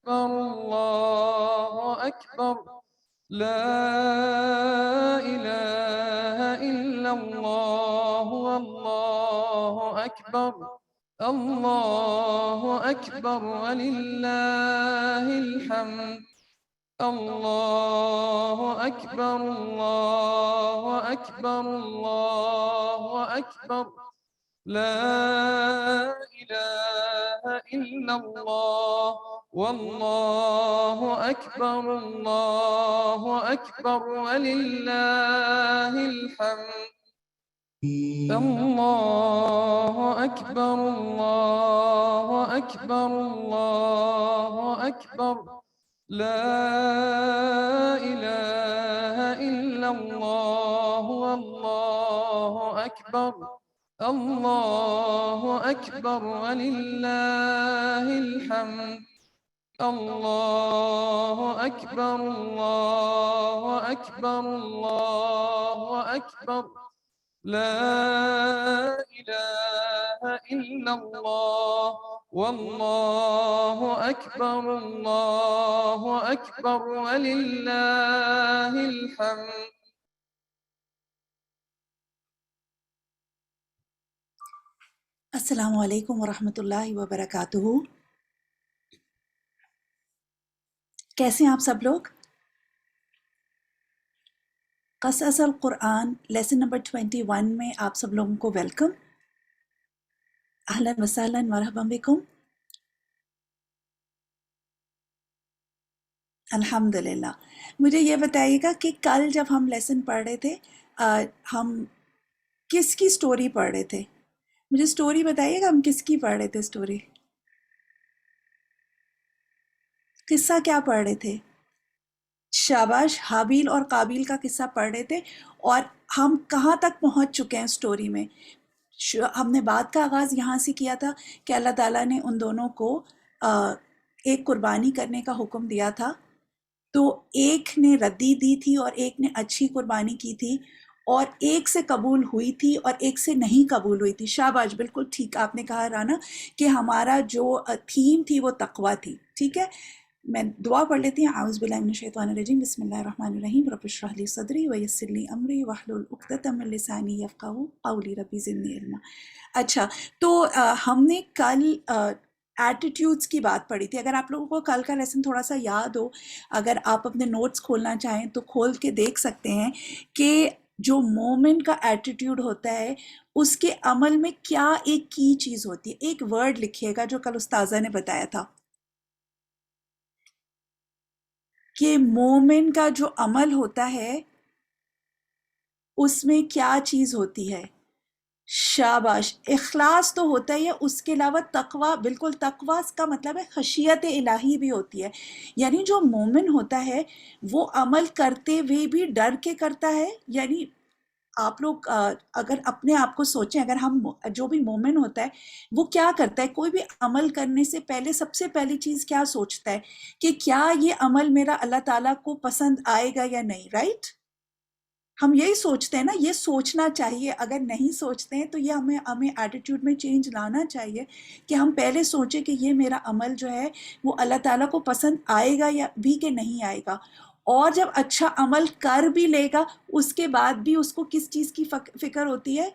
الله أكبر لا إله إلا الله والله أكبر الله أكبر ولله الحمد الله أكبر الله أكبر الله أكبر لا إله إلا الله والله أكبر الله أكبر ولله الحمد الله أكبر الله أكبر الله أكبر لا إله إلا الله والله أكبر الله أكبر ولله الحمد الله أكبر الله أكبر الله أكبر لا إله إلا الله والله أكبر الله أكبر ولله الحمد. السلام علیکم ورحمۃ اللہ وبرکاتہ. کیسے ہیں آپ سب لوگ؟ قصص القرآن لیسن نمبر 21 میں آپ سب لوگوں کو ویلکم. اہلا وسہلا مرحبا بکم. الحمدللہ. مجھے یہ بتائیے گا کہ کل جب ہم لیسن پڑھ رہے تھے ہم کس کی سٹوری پڑھ رہے تھے؟ مجھے سٹوری بتائیے گا، ہم کس کی پڑھ رہے تھے سٹوری؟ قصہ کیا پڑھ رہے تھے؟ شاباش، حابیل اور قابیل کا قصہ پڑھ رہے تھے. اور ہم کہاں تک پہنچ چکے ہیں سٹوری میں؟ ہم نے بات کا آغاز یہاں سے کیا تھا کہ اللہ تعالیٰ نے ان دونوں کو ایک قربانی کرنے کا حکم دیا تھا، تو ایک نے ردی دی تھی اور ایک نے اچھی قربانی کی تھی، اور ایک سے قبول ہوئی تھی اور ایک سے نہیں قبول ہوئی تھی. شاباش، بالکل ٹھیک آپ نے کہا رانا کہ ہمارا جو تھیم تھی وہ تقویٰ تھی. ٹھیک ہے، میں دعا پڑھ لیتی ہوں. اعوذ باللہ من الشیطان الرجیم، بسم اللہ الرحمن الرحیم. رب اشرح لی صدری ویسر لی امری واحلل عقدۃ من لسانی یفقہوا قولی، ربی زدنی علما. اچھا، تو ہم نے کل ایٹیٹیوڈس کی بات پڑھی تھی. اگر آپ لوگوں کو کل کا لیسن تھوڑا سا یاد ہو، اگر آپ اپنے نوٹس کھولنا چاہیں تو کھول کے دیکھ سکتے ہیں کہ جو مومن کا ایٹیٹیوڈ ہوتا ہے اس کے عمل میں کیا ایک کی چیز ہوتی ہے. ایک ورڈ لکھیے گا جو کل استاذہ نے بتایا تھا کہ مومن کا جو عمل ہوتا ہے اس میں کیا چیز ہوتی ہے. شاباش، اخلاص تو ہوتا ہی ہے، اس کے علاوہ تقویٰ. بالکل، تقویٰ کا مطلب ہے خشیت الہی بھی ہوتی ہے. یعنی جو مومن ہوتا ہے وہ عمل کرتے ہوئے بھی ڈر کے کرتا ہے. یعنی آپ لوگ اگر اپنے آپ کو سوچیں، اگر ہم جو بھی مومن ہوتا ہے وہ کیا کرتا ہے؟ کوئی بھی عمل کرنے سے پہلے سب سے پہلی چیز کیا سوچتا ہے کہ کیا یہ عمل میرا اللہ تعالیٰ کو پسند آئے گا یا نہیں. رائٹ؟ ہم یہی سوچتے ہیں نا، یہ سوچنا چاہیے. اگر نہیں سوچتے ہیں تو یہ ہمیں ایٹیٹیوڈ میں چینج لانا چاہیے کہ ہم پہلے سوچیں کہ یہ میرا عمل جو ہے وہ اللہ تعالیٰ کو پسند آئے گا یا بھی کہ نہیں آئے گا. اور جب اچھا عمل کر بھی لے گا اس کے بعد بھی اس کو کس چیز کی فکر ہوتی ہے؟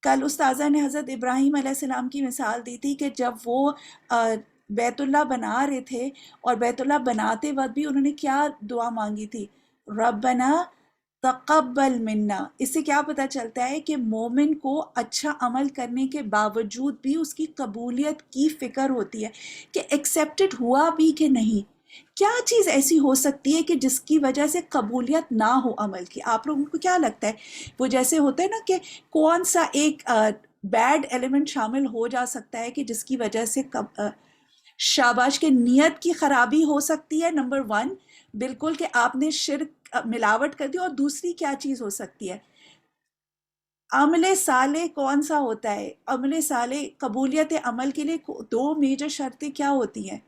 کل استاذہ نے حضرت ابراہیم علیہ السلام کی مثال دی تھی کہ جب وہ بیت اللہ بنا رہے تھے اور بیت اللہ بناتے وقت بھی انہوں نے کیا دعا مانگی تھی؟ ربنا تقبل منا. اس سے کیا پتہ چلتا ہے کہ مومن کو اچھا عمل کرنے کے باوجود بھی اس کی قبولیت کی فکر ہوتی ہے کہ ایکسیپٹڈ ہوا بھی کہ نہیں. کیا چیز ایسی ہو سکتی ہے کہ جس کی وجہ سے قبولیت نہ ہو عمل کی؟ آپ لوگوں کو کیا لگتا ہے؟ وہ جیسے ہوتا ہے نا کہ کون سا ایک بیڈ ایلیمنٹ شامل ہو جا سکتا ہے کہ جس کی وجہ سے شاباش کے نیت کی خرابی ہو سکتی ہے. نمبر 1 بالکل کہ آپ نے شرک ملاوٹ کر دی. اور دوسری کیا چیز ہو سکتی ہے؟ عمل صالح کون سا ہوتا ہے؟ عمل صالح قبولیت عمل کے لیے 2 میجر شرطیں کیا ہوتی ہیں؟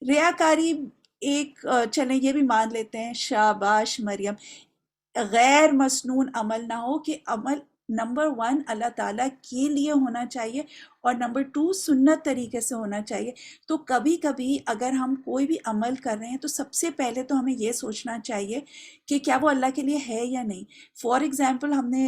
ریاکاری ایک، چلیں یہ بھی مان لیتے ہیں. شاباش مریم، غیر مسنون عمل نہ ہو، کہ عمل نمبر 1 اللہ تعالیٰ کے لیے ہونا چاہیے اور نمبر 2 سنت طریقے سے ہونا چاہیے. تو کبھی کبھی اگر ہم کوئی بھی عمل کر رہے ہیں تو سب سے پہلے تو ہمیں یہ سوچنا چاہیے کہ کیا وہ اللہ کے لیے ہے یا نہیں. فار ایگزامپل ہم نے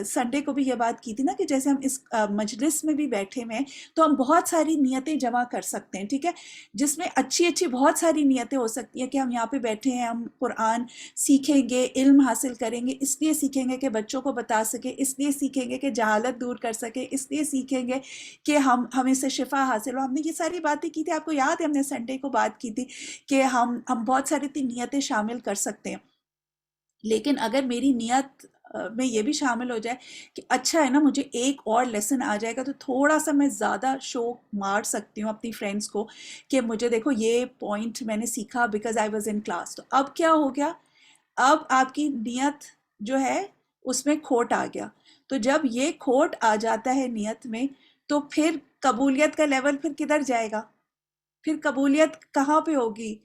سنڈے کو بھی یہ بات کی تھی نا کہ جیسے ہم اس مجلس میں بھی بیٹھے ہوئے ہیں تو ہم بہت ساری نیتیں جمع کر سکتے ہیں، ٹھیک ہے، جس میں اچھی اچھی بہت ساری نیتیں ہو سکتی ہیں کہ ہم یہاں پہ بیٹھے ہیں، ہم قرآن سیکھیں گے، علم حاصل کریں گے، اس لیے سیکھیں گے کہ بچوں کو بتا سکیں، اس لیے سیکھیں گے کہ جہالت دور کر سکیں، اس لیے سیکھیں گے کہ ہمیں سے شفا حاصل ہو. ہم نے یہ ساری باتیں کی تھی، آپ کو یاد ہے ہم نے سنڈے کو بات کی تھی کہ ہم بہت ساری نیتیں شامل کر سکتے ہیں. لیکن اگر میری نیت میں یہ بھی شامل ہو جائے کہ اچھا ہے نا مجھے ایک اور لیسن آ جائے گا تو تھوڑا سا میں زیادہ شوق مار سکتی ہوں اپنی فرینڈس کو کہ مجھے دیکھو یہ پوائنٹ میں نے سیکھا because I was in class. تو اب کیا ہو گیا، اب آپ کی نیت جو ہے اس میں کھوٹ آ گیا. تو جب یہ کھوٹ آ جاتا ہے نیت میں تو پھر قبولیت کا لیول پھر کدھر جائے گا، پھر قبولیت کہاں پہ ہوگی،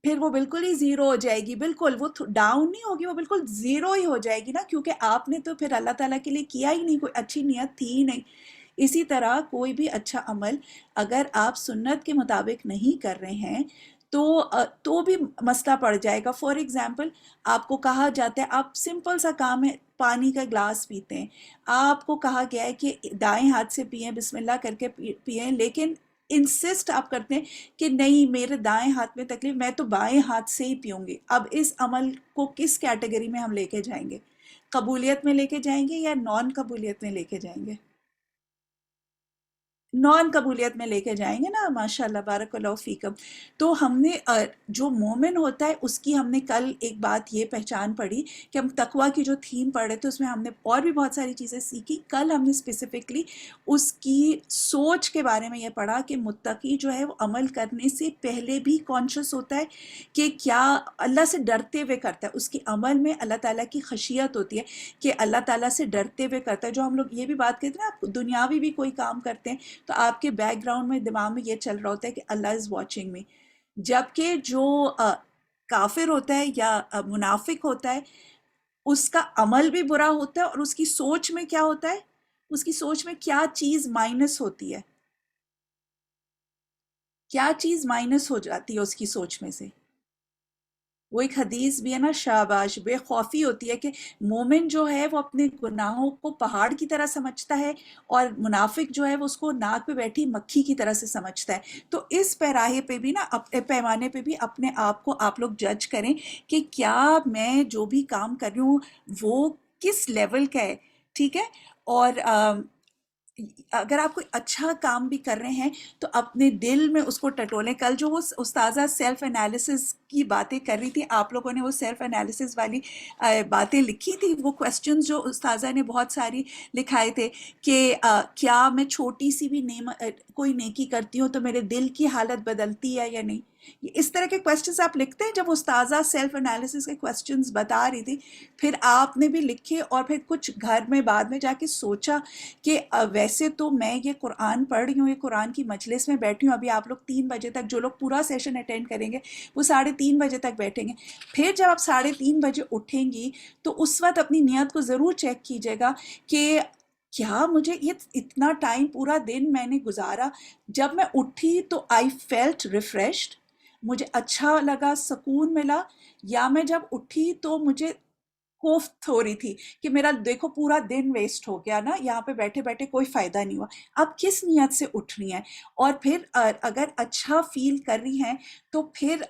پھر وہ بالکل ہی زیرو ہو جائے گی. بالکل وہ ڈاؤن نہیں ہوگی، وہ بالکل زیرو ہی ہو جائے گی نا، کیونکہ آپ نے تو پھر اللہ تعالیٰ کے لیے کیا ہی نہیں، کوئی اچھی نیت تھی ہی نہیں. اسی طرح کوئی بھی اچھا عمل اگر آپ سنت کے مطابق نہیں کر رہے ہیں تو بھی مسئلہ پڑ جائے گا. فار ایگزامپل آپ کو کہا جاتا ہے، آپ سمپل سا کام ہے، پانی کا گلاس پیتے ہیں، آپ کو کہا گیا ہے کہ دائیں ہاتھ سے پئیں، بسم اللہ کر کے پئیں، لیکن انسسٹ آپ کرتے ہیں کہ نہیں میرے دائیں ہاتھ میں تکلیف، میں تو بائیں ہاتھ سے ہی پیوں گی. اب اس عمل کو کس کیٹیگری میں ہم لے کے جائیں گے، قبولیت میں لے کے جائیں گے یا نان قبولیت میں لے کے جائیں گے؟ نان قبولیت میں لے کے جائیں گے نا. ماشاء اللہ، بارک اللہ فیکم. تو ہم نے جو مومن ہوتا ہے اس کی ہم نے کل ایک بات یہ پہچان پڑی کہ ہم تقویٰ کی جو تھیم پڑھ رہے تھے اس میں ہم نے اور بھی بہت ساری چیزیں سیکھی. کل ہم نے اسپیسیفکلی اس کی سوچ کے بارے میں یہ پڑھا کہ متقی جو ہے وہ عمل کرنے سے پہلے بھی کانشیس ہوتا ہے کہ کیا اللہ سے ڈرتے ہوئے کرتا ہے، اس کی عمل میں اللہ تعالیٰ کی خشیت ہوتی ہے کہ اللہ تعالیٰ سے ڈرتے ہوئے کرتا ہے. جو ہم لوگ یہ بھی بات کرتے ہیں نا، آپ دنیاوی بھی کوئی کام کرتے ہیں تو آپ کے بیک گراؤنڈ میں دماغ میں یہ چل رہا ہوتا ہے کہ اللہ از واچنگ می. جبکہ جو کافر ہوتا ہے یا منافق ہوتا ہے اس کا عمل بھی برا ہوتا ہے اور اس کی سوچ میں کیا ہوتا ہے، اس کی سوچ میں کیا چیز مائنس ہوتی ہے، کیا چیز مائنس ہو جاتی ہے اس کی سوچ میں سے. وہ ایک حدیث بھی ہے نا، شاباش، بے خوفی ہوتی ہے کہ مومن جو ہے وہ اپنے گناہوں کو پہاڑ کی طرح سمجھتا ہے اور منافق جو ہے وہ اس کو ناک پہ بیٹھی مکھی کی طرح سے سمجھتا ہے. تو اس پیراہے پہ بھی نا، پیمانے پہ بھی اپنے آپ کو آپ لوگ جج کریں کہ کیا میں جو بھی کام کر رہی ہوں وہ کس لیول کا ہے، ٹھیک ہے. اور اگر آپ کوئی اچھا کام بھی کر رہے ہیں تو اپنے دل میں اس کو ٹٹولیں. کل جو وہ استاذہ سیلف انالیسس کی باتیں کر رہی تھی، آپ لوگوں نے وہ سیلف انالیسس والی باتیں لکھی تھی، وہ کوسچنز جو استاذہ نے بہت ساری لکھائے تھے کہ کیا میں چھوٹی سی بھی کوئی نیکی کرتی ہوں تو میرے دل کی حالت بدلتی ہے یا نہیں. اس طرح کے کوسچنز آپ لکھتے ہیں. جب استاذہ سیلف انالیسس کے کوسچنز بتا رہی تھی پھر آپ نے بھی لکھے اور پھر کچھ گھر میں بعد میں جا کے سوچا کہ ویسے تو میں یہ قرآن پڑھ رہی ہوں، یہ قرآن کی مجلس میں بیٹھی ہوں، ابھی آپ لوگ 3 بجے تک، جو لوگ پورا سیشن اٹینڈ کریں گے وہ 3:30 بجے تک بیٹھیں گے. پھر جب آپ 3:30 بجے اٹھیں گی تو اس وقت اپنی نیت کو ضرور چیک کیجیے گا کہ کیا مجھے یہ اتنا ٹائم پورا دن میں نے گزارا، جب میں اٹھی تو آئی فیلٹ ریفریشڈ، مجھے اچھا لگا، سکون ملا، یا میں جب اٹھی تو مجھے کوفت ہو رہی تھی کہ میرا دیکھو پورا دن ویسٹ ہو گیا نا، یہاں پہ بیٹھے بیٹھے کوئی فائدہ نہیں ہوا. اب کس نیت سے اٹھ رہی ہیں؟ اور پھر اگر اچھا فیل کر رہی ہیں تو پھر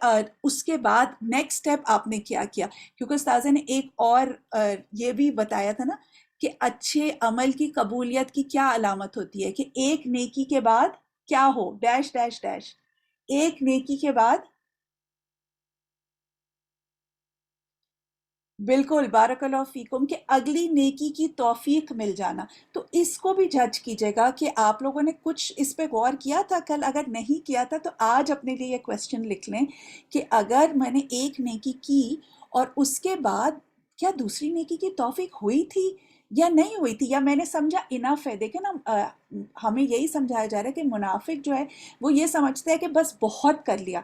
اس کے بعد نیکسٹ سٹیپ آپ نے کیا کیا. کیونکہ استاذہ نے ایک اور یہ بھی بتایا تھا نا کہ اچھے عمل کی قبولیت کی کیا علامت ہوتی ہے کہ ایک نیکی کے بعد کیا ہو، ڈیش ڈیش ڈیش، ایک نیکی کے بعد، بالکل، بارک اللہ فیکم، کہ اگلی نیکی کی توفیق مل جانا. تو اس کو بھی جج کیجیے گا کہ آپ لوگوں نے کچھ اس پہ غور کیا تھا کل. اگر نہیں کیا تھا تو آج اپنے لیے یہ کوسچن لکھ لیں کہ اگر میں نے ایک نیکی کی اور اس کے بعد کیا دوسری نیکی کی توفیق ہوئی تھی یا نہیں ہوئی تھی، یا میں نے سمجھا انف ہے. دیکھیں نا، ہمیں یہی سمجھایا جا رہا ہے کہ منافق جو ہے وہ یہ سمجھتا ہے کہ بس بہت کر لیا.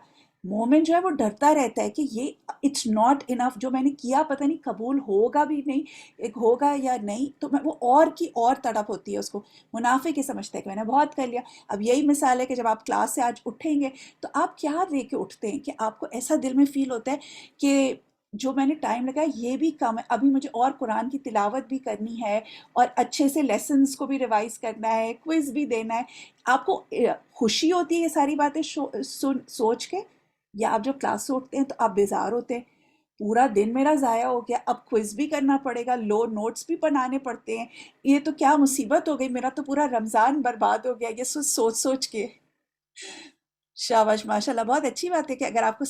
مومن جو ہے وہ ڈرتا رہتا ہے کہ یہ اٹس ناٹ انف، جو میں نے کیا پتہ نہیں قبول ہوگا بھی نہیں، ایک ہوگا یا نہیں، تو میں وہ اور کی اور تڑپ ہوتی ہے اس کو. منافق یہ سمجھتا ہے کہ میں نے بہت کر لیا. اب یہی مثال ہے کہ جب آپ کلاس سے آج اٹھیں گے تو آپ کیا لے کے اٹھتے ہیں کہ آپ کو ایسا دل میں فیل ہوتا ہے کہ جو میں نے ٹائم لگایا یہ بھی کم ہے، ابھی مجھے اور قرآن کی تلاوت بھی کرنی ہے اور اچھے سے لیسنز کو بھی ریوائز کرنا ہے، کوئز بھی دینا ہے. آپ کو خوشی ہوتی ہے یہ ساری باتیں سوچ کے، یا آپ جب کلاس سے اٹھتے ہیں تو آپ بیزار ہوتے ہیں پورا دن میرا ضائع ہو گیا، اب کوئز بھی کرنا پڑے گا، لو نوٹس بھی بنانے پڑتے ہیں، یہ تو کیا مصیبت ہو گئی، میرا تو پورا رمضان برباد ہو گیا یہ سوچ سوچ کے. شاباش، ماشاء اللہ، بہت اچھی بات ہے کہ اگر آپ کو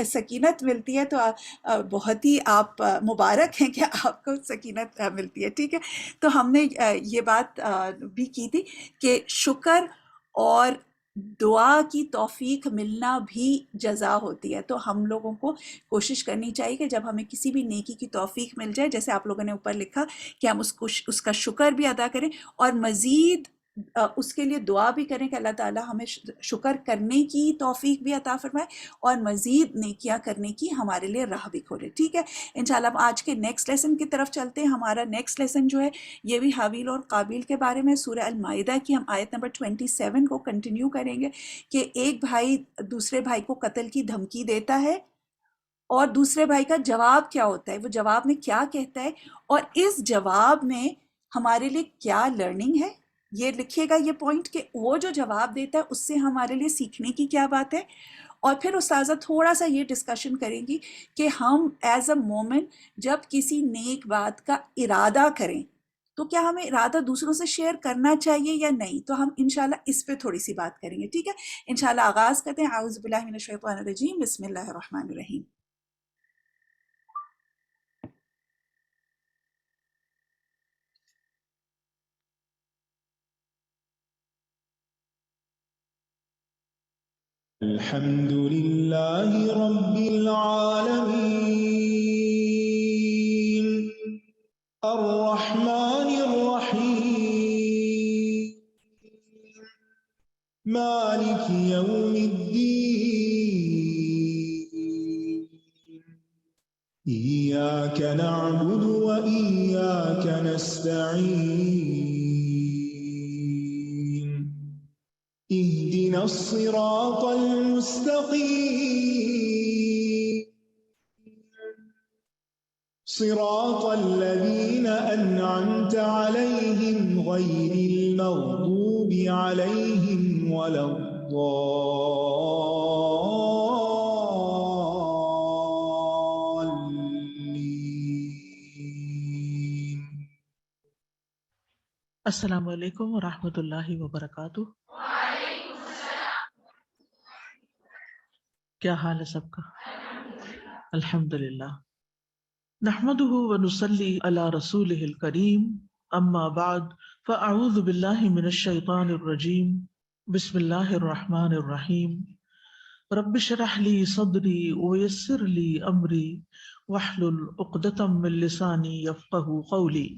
سکینت ملتی ہے تو بہت ہی آپ مبارک ہیں کہ آپ کو سکینت ملتی ہے. ٹھیک ہے، تو ہم نے یہ بات بھی کی تھی کہ شکر اور دعا کی توفیق ملنا بھی جزا ہوتی ہے. تو ہم لوگوں کو کوشش کرنی چاہیے کہ جب ہمیں کسی بھی نیکی کی توفیق مل جائے، جیسے آپ لوگوں نے اوپر لکھا کہ ہم اس کا شکر بھی ادا کریں اور مزید اس کے لیے دعا بھی کریں کہ اللہ تعالیٰ ہمیں شکر کرنے کی توفیق بھی عطا فرمائے اور مزید نیکیاں کرنے کی ہمارے لیے راہ بھی کھولے. ٹھیک ہے، انشاءاللہ ہم آج کے نیکسٹ لیسن کی طرف چلتے ہیں. ہمارا نیکسٹ لیسن جو ہے یہ بھی حابیل اور قابیل کے بارے میں، سورہ المائدہ کی ہم آیت نمبر 27 کو کنٹینیو کریں گے کہ ایک بھائی دوسرے بھائی کو قتل کی دھمکی دیتا ہے اور دوسرے بھائی کا جواب کیا ہوتا ہے، وہ جواب میں کیا کہتا ہے اور اس جواب میں ہمارے لیے کیا لرننگ ہے. یہ لکھیے گا یہ پوائنٹ کہ وہ جو جواب دیتا ہے اس سے ہمارے لیے سیکھنے کی کیا بات ہے. اور پھر استاذہ تھوڑا سا یہ ڈسکشن کریں گی کہ ہم ایز اے مومن جب کسی نیک بات کا ارادہ کریں تو کیا ہمیں ارادہ دوسروں سے شیئر کرنا چاہیے یا نہیں. تو ہم انشاءاللہ اس پہ تھوڑی سی بات کریں گے. ٹھیک ہے، انشاءاللہ آغاز کرتے ہیں. اعوذ باللہ من الشیطان الرجیم، بسم اللہ الرحمن الرحیم. الحمد لله رب العالمين الرحمن الرحيم مالك يوم الدين إياك نعبد وإياك نستعين اهدنا الصراط المستقيم صراط الذين أنعمت عليهم غير المغضوب عليهم ولا الضالين. السلام علیکم ورحمۃ اللہ وبرکاتہ. کیا حال ہے سب کا؟ الحمدللہ. نحمده ونصلی علی رسولہ الکریم، اما بعد فاعوذ باللہ من الشیطان الرجیم، بسم اللہ الرحمن الرحیم. رب اشرح لی صدری ویسر لی امری واحلل عقدۃ من لسانی یفقہوا قولی.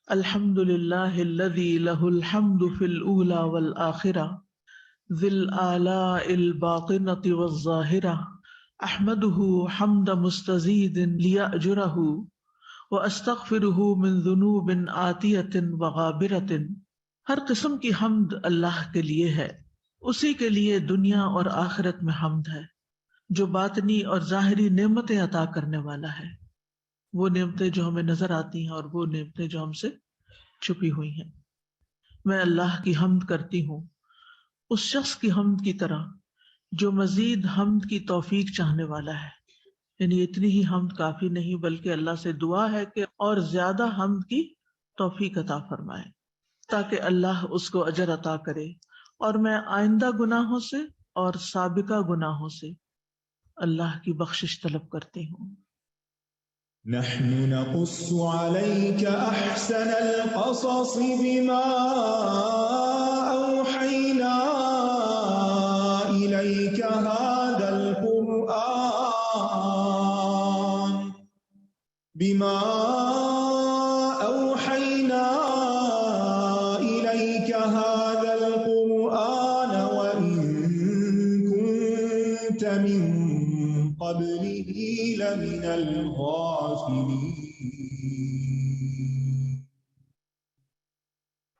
الحمد للہ الذی لہ الحمد فی الاولی والآخرہ ذی الآلاء الباطنۃ والظاہرہ احمدہ حمد مستزید لیأجرہ واستغفرہ من ذنوب آتیۃ وغابرۃ. ہر قسم کی حمد اللہ کے لیے ہے، اسی کے لیے دنیا اور آخرت میں حمد ہے، جو باطنی اور ظاہری نعمتیں عطا کرنے والا ہے. وہ نعمتیں جو ہمیں نظر آتی ہیں اور وہ نعمتیں جو ہم سے چھپی ہوئی ہیں. میں اللہ کی حمد کرتی ہوں، اس شخص کی حمد کی طرح جو مزید حمد کی توفیق چاہنے والا ہے. یعنی اتنی ہی حمد کافی نہیں، بلکہ اللہ سے دعا ہے کہ اور زیادہ حمد کی توفیق عطا فرمائے تاکہ اللہ اس کو اجر عطا کرے. اور میں آئندہ گناہوں سے اور سابقہ گناہوں سے اللہ کی بخشش طلب کرتی ہوں. نحن نقص عليك أحسن القصص بما أوحينا إليك هذا القرآن وإن كنت من قبله لمن الغافلين.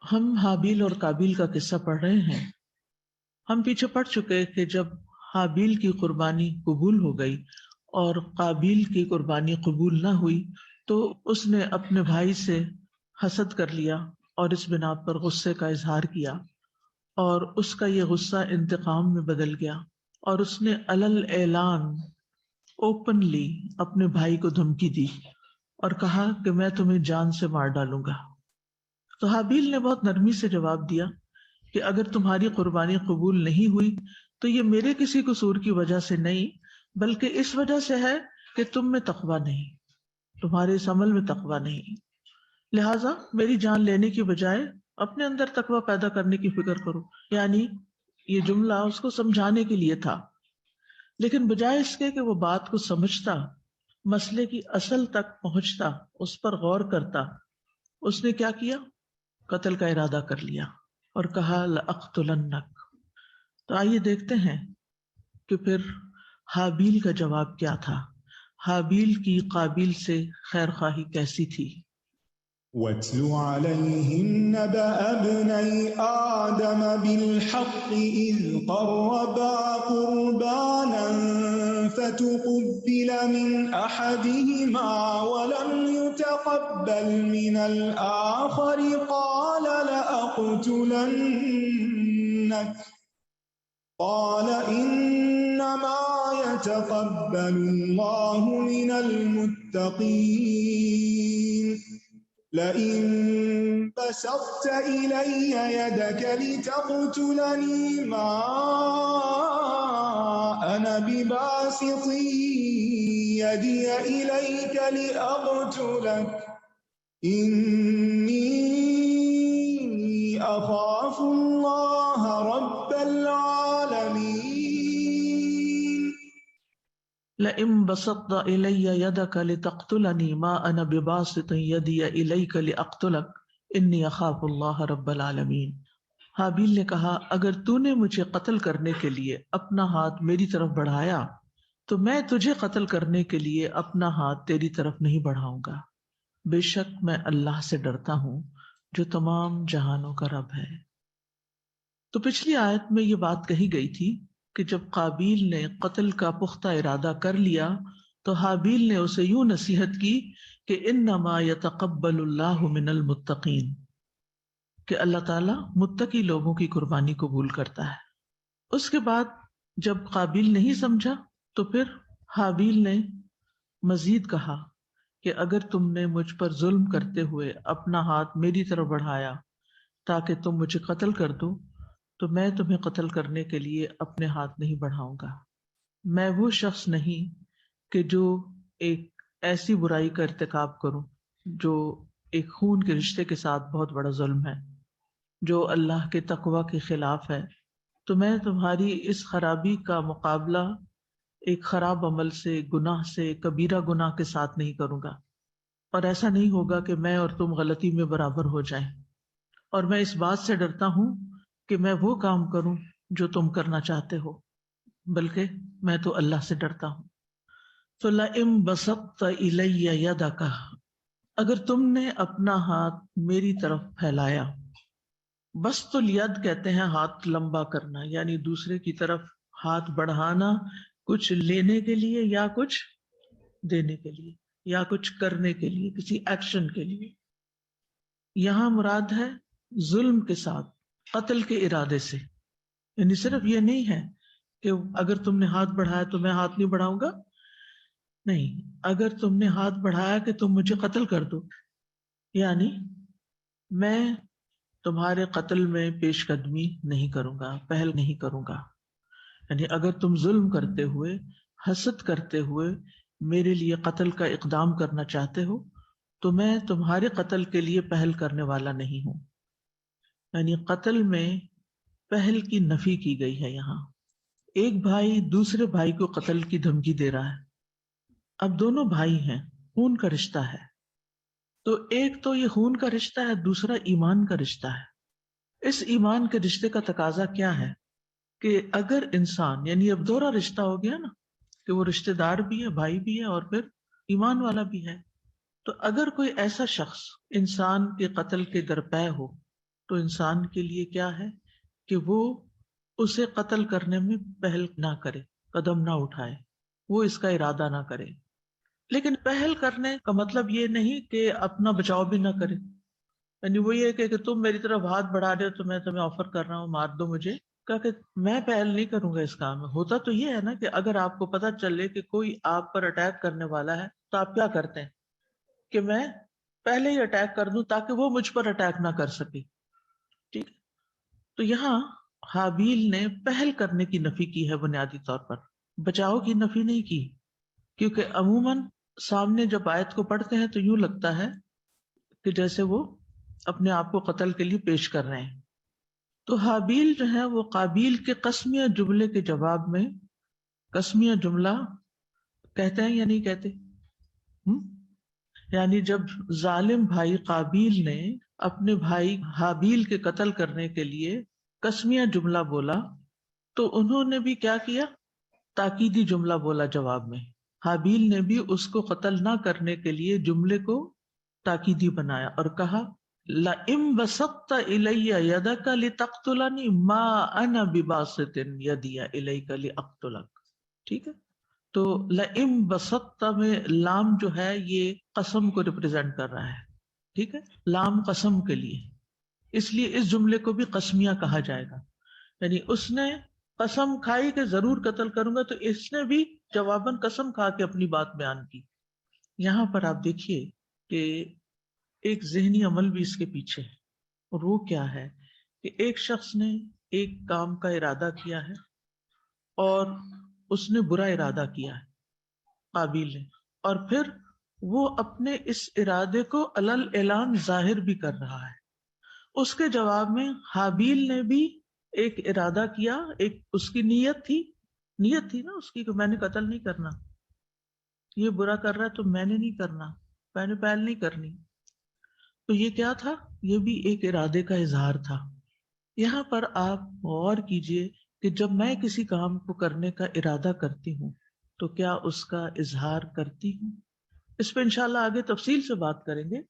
ہم حابیل اور قابیل کا قصہ پڑھ رہے ہیں. ہم پیچھے پڑھ چکے کہ جب حابیل کی قربانی قبول ہو گئی اور قابیل کی قربانی قبول نہ ہوئی تو اس نے اپنے بھائی سے حسد کر لیا اور اس بنا پر غصے کا اظہار کیا، اور اس کا یہ غصہ انتقام میں بدل گیا، اور اس نے علل اعلان اوپنلی اپنے بھائی کو دھمکی دی اور کہا کہ میں تمہیں جان سے مار ڈالوں گا. تو حابیل نے بہت نرمی سے جواب دیا کہ اگر تمہاری قربانی قبول نہیں ہوئی تو یہ میرے کسی قصور کی وجہ سے نہیں، بلکہ اس وجہ سے ہے کہ تم میں تقویٰ نہیں، تمہارے اس عمل میں تقویٰ نہیں، لہٰذا میری جان لینے کی بجائے اپنے اندر تقویٰ پیدا کرنے کی فکر کرو. یعنی یہ جملہ اس کو سمجھانے کے لیے تھا، لیکن بجائے اس کے کہ وہ بات کو سمجھتا، مسئلے کی اصل تک پہنچتا، اس پر غور کرتا، اس نے کیا کیا؟ قتل کا ارادہ کر لیا اور کہا لَأَقْتُلَنَّكَ. تو آئیے دیکھتے ہیں کہ پھر حابیل کا جواب کیا تھا، حابیل کی قابیل سے خیر خواہی کیسی تھی. وَاتْلُ عَلَيْهِمْ نَبَأَ ابْنَيْ آدَمَ بِالْحَقِّ إِذْ قَرَّبَا قُرْبَانًا فَتُقُبِّلَ مِنْ أَحَدِهِمَا وَلَمْ يُتَقَبَّلْ مِنَ الْآخَرِ قَالَ لَأَقْتُلَنَّكَ قَالَ إِنَّمَا يَتَقَبَّلُ اللَّهُ مِنَ الْمُتَّقِينَ. لئن بسطت إلي يدك لتقتلني ما أنا بباسط يدي إليك لأقتلك إني أخاف الله رب العالمين. لئن بسطت إلي يدك لتقتلني ما أنا بباسط يدي إليك لأقتلك إني أخاف الله رب العالمين. حابیل نے کہا اگر تو نے مجھے قتل کرنے کے لیے اپنا ہاتھ میری طرف بڑھایا تو میں تجھے قتل کرنے کے لیے اپنا ہاتھ تیری طرف نہیں بڑھاؤں گا. بے شک میں اللہ سے ڈرتا ہوں جو تمام جہانوں کا رب ہے. تو پچھلی آیت میں یہ بات کہی گئی تھی کہ جب قابیل نے قتل کا پختہ ارادہ کر لیا تو حابیل نے اسے یوں نصیحت کی کہ انما یتقبل اللہ من المتقین، کہ اللہ تعالیٰ متقی لوگوں کی قربانی قبول کرتا ہے. اس کے بعد جب قابیل نہیں سمجھا تو پھر حابیل نے مزید کہا کہ اگر تم نے مجھ پر ظلم کرتے ہوئے اپنا ہاتھ میری طرف بڑھایا تاکہ تم مجھے قتل کر دو تو میں تمہیں قتل کرنے کے لیے اپنے ہاتھ نہیں بڑھاؤں گا. میں وہ شخص نہیں کہ جو ایک ایسی برائی کا ارتکاب کروں جو ایک خون کے رشتے کے ساتھ بہت بڑا ظلم ہے، جو اللہ کے تقوی کے خلاف ہے. تو میں تمہاری اس خرابی کا مقابلہ ایک خراب عمل سے، گناہ سے، کبیرہ گناہ کے ساتھ نہیں کروں گا، اور ایسا نہیں ہوگا کہ میں اور تم غلطی میں برابر ہو جائیں. اور میں اس بات سے ڈرتا ہوں کہ میں وہ کام کروں جو تم کرنا چاہتے ہو، بلکہ میں تو اللہ سے ڈرتا ہوں. تو لئن بسطت الی یدک، اگر تم نے اپنا ہاتھ میری طرف پھیلایا. بسط الید کہتے ہیں ہاتھ لمبا کرنا، یعنی دوسرے کی طرف ہاتھ بڑھانا کچھ لینے کے لیے یا کچھ دینے کے لیے یا کچھ کرنے کے لیے، کسی ایکشن کے لیے. یہاں مراد ہے ظلم کے ساتھ، قتل کے ارادے سے. یعنی صرف یہ نہیں ہے کہ اگر تم نے ہاتھ بڑھایا تو میں ہاتھ نہیں بڑھاؤں گا، نہیں، اگر تم نے ہاتھ بڑھایا کہ تم مجھے قتل کر دو، یعنی میں تمہارے قتل میں پیش قدمی نہیں کروں گا، پہل نہیں کروں گا. یعنی اگر تم ظلم کرتے ہوئے، حسد کرتے ہوئے میرے لیے قتل کا اقدام کرنا چاہتے ہو تو میں تمہارے قتل کے لیے پہل کرنے والا نہیں ہوں. یعنی قتل میں پہل کی نفی کی گئی ہے. یہاں ایک بھائی دوسرے بھائی کو قتل کی دھمکی دے رہا ہے. اب دونوں بھائی ہیں، خون کا رشتہ ہے، تو ایک تو یہ خون کا رشتہ ہے، دوسرا ایمان کا رشتہ ہے. اس ایمان کے رشتے کا تقاضا کیا ہے کہ اگر انسان، یعنی اب دوہرا رشتہ ہو گیا نا، کہ وہ رشتہ دار بھی ہے، بھائی بھی ہے، اور پھر ایمان والا بھی ہے. تو اگر کوئی ایسا شخص انسان کے قتل کے درپے ہو تو انسان کے لیے کیا ہے کہ وہ اسے قتل کرنے میں پہل نہ کرے، قدم نہ اٹھائے، وہ اس کا ارادہ نہ کرے. لیکن پہل کرنے کا مطلب یہ نہیں کہ اپنا بچاؤ بھی نہ کرے. یعنی وہ یہ کہ تم میری طرف ہاتھ بڑھا رہے ہو تو میں تمہیں آفر کر رہا ہوں مار دو مجھے، کہ میں پہل نہیں کروں گا اس کام میں. ہوتا تو یہ ہے نا کہ اگر آپ کو پتا چلے کہ کوئی آپ پر اٹیک کرنے والا ہے تو آپ کیا کرتے ہیں کہ میں پہلے ہی اٹیک کر دوں تاکہ وہ مجھ پر اٹیک نہ کر سکے. ٹھیک. تو یہاں حابیل نے پہل کرنے کی نفی کی ہے بنیادی طور پر، بچاؤ کی نفی نہیں کی. کیونکہ عموماً سامنے جب آیت کو پڑھتے ہیں تو یوں لگتا ہے کہ جیسے وہ اپنے آپ کو قتل کے لیے پیش کر رہے ہیں. تو حابیل جو ہے وہ قابیل کے قسمیہ جملے کے جواب میں قسمیہ جملہ کہتے ہیں یا نہیں کہتے؟ یعنی جب ظالم بھائی قابیل نے اپنے بھائی حابیل کے قتل کرنے کے لیے قسمیہ جملہ بولا تو انہوں نے بھی کیا کیا؟ تاکیدی جملہ بولا جواب میں. حابیل نے بھی اس کو قتل نہ کرنے کے لیے جملے کو تاکیدی بنایا اور کہا لَئِن بَسَطتَ إِلَيَّ يَدَكَ لِتَقْتُلَنِي مَا أَنَا بِبَاسِطٍ يَدِيَ إِلَيْكَ لِأَقْتُلَكَ. ٹھیک ہے. تو لَئِن بَسَطتَ میں لام جو ہے یہ قسم کو ریپرزینٹ کر رہا ہے. ٹھیک ہے، لام قسم کے لیے، اس لیے اس جملے کو بھی قسمیہ کہا جائے گا. یعنی اس نے قسم کھائی کہ ضرور قتل کروں گا تو اس نے بھی جواباً قسم کھا کے اپنی بات بیان کی. یہاں پر آپ دیکھیے کہ ایک ذہنی عمل بھی اس کے پیچھے ہے، اور وہ کیا ہے کہ ایک شخص نے ایک کام کا ارادہ کیا ہے اور اس نے برا ارادہ کیا ہے قابیل نے، اور پھر وہ اپنے اس ارادے کو علل اعلان ظاہر بھی کر رہا ہے. اس کے جواب میں حابیل نے بھی ایک ارادہ کیا، ایک اس کی نیت تھی نا اس کی کہ میں نے قتل نہیں کرنا، یہ برا کر رہا ہے تو میں نے نہیں کرنا، میں نے پہل نہیں کرنی. تو یہ کیا تھا؟ یہ بھی ایک ارادے کا اظہار تھا. یہاں پر آپ غور کیجئے کہ جب میں کسی کام کو کرنے کا ارادہ کرتی ہوں تو کیا اس کا اظہار کرتی ہوں؟ اس پہ انشاءاللہ آگے تفصیل سے بات کریں گے.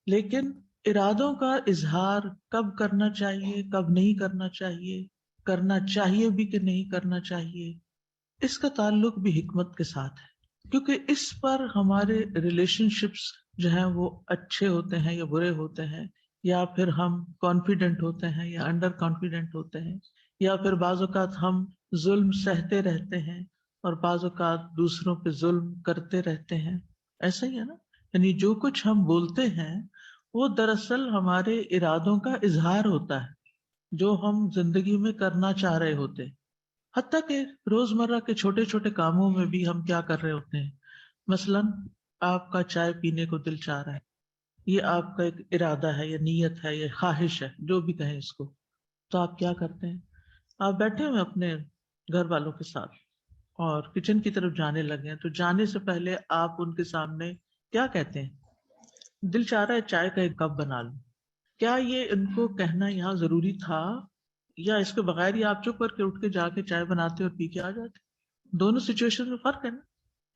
لیکن ارادوں کا اظہار کب کرنا چاہیے، کب نہیں کرنا چاہیے بھی کہ نہیں کرنا چاہیے، اس کا تعلق بھی حکمت کے ساتھ ہے. کیونکہ اس پر ہمارے ریلیشن شپس جو ہیں وہ اچھے ہوتے ہیں یا برے ہوتے ہیں، یا پھر ہم کانفیڈنٹ ہوتے ہیں یا انڈر کانفیڈنٹ ہوتے ہیں، یا پھر بعض اوقات ہم ظلم سہتے رہتے ہیں اور بعض اوقات دوسروں پہ ظلم کرتے رہتے ہیں. ایسا ہی ہے نا. یعنی جو کچھ ہم بولتے ہیں وہ دراصل ہمارے ارادوں کا اظہار ہوتا ہے جو ہم زندگی میں کرنا چاہ رہے ہوتے ہیں. حتیٰ کہ روزمرہ کے چھوٹے چھوٹے کاموں میں بھی ہم کیا کر رہے ہوتے ہیں. مثلاً آپ کا چائے پینے کو دل چاہ رہا ہے، یہ آپ کا ایک ارادہ ہے یا نیت ہے یا خواہش ہے، جو بھی کہیں اس کو. تو آپ کیا کرتے ہیں؟ آپ بیٹھے ہوئے اپنے گھر والوں کے ساتھ اور کچن کی طرف جانے لگے ہیں، تو جانے سے پہلے آپ ان کے سامنے کیا کہتے ہیں؟ دل چاہ رہا ہے چائے کا ایک کپ بنا لوں. کیا یہ ان کو کہنا یہاں ضروری تھا، یا اس کے بغیر ہی آپ چپ کر کے اٹھ کے جا کے چائے بناتے اور پی کے آ جاتے؟ دونوں سچویشن میں فرق ہے نا.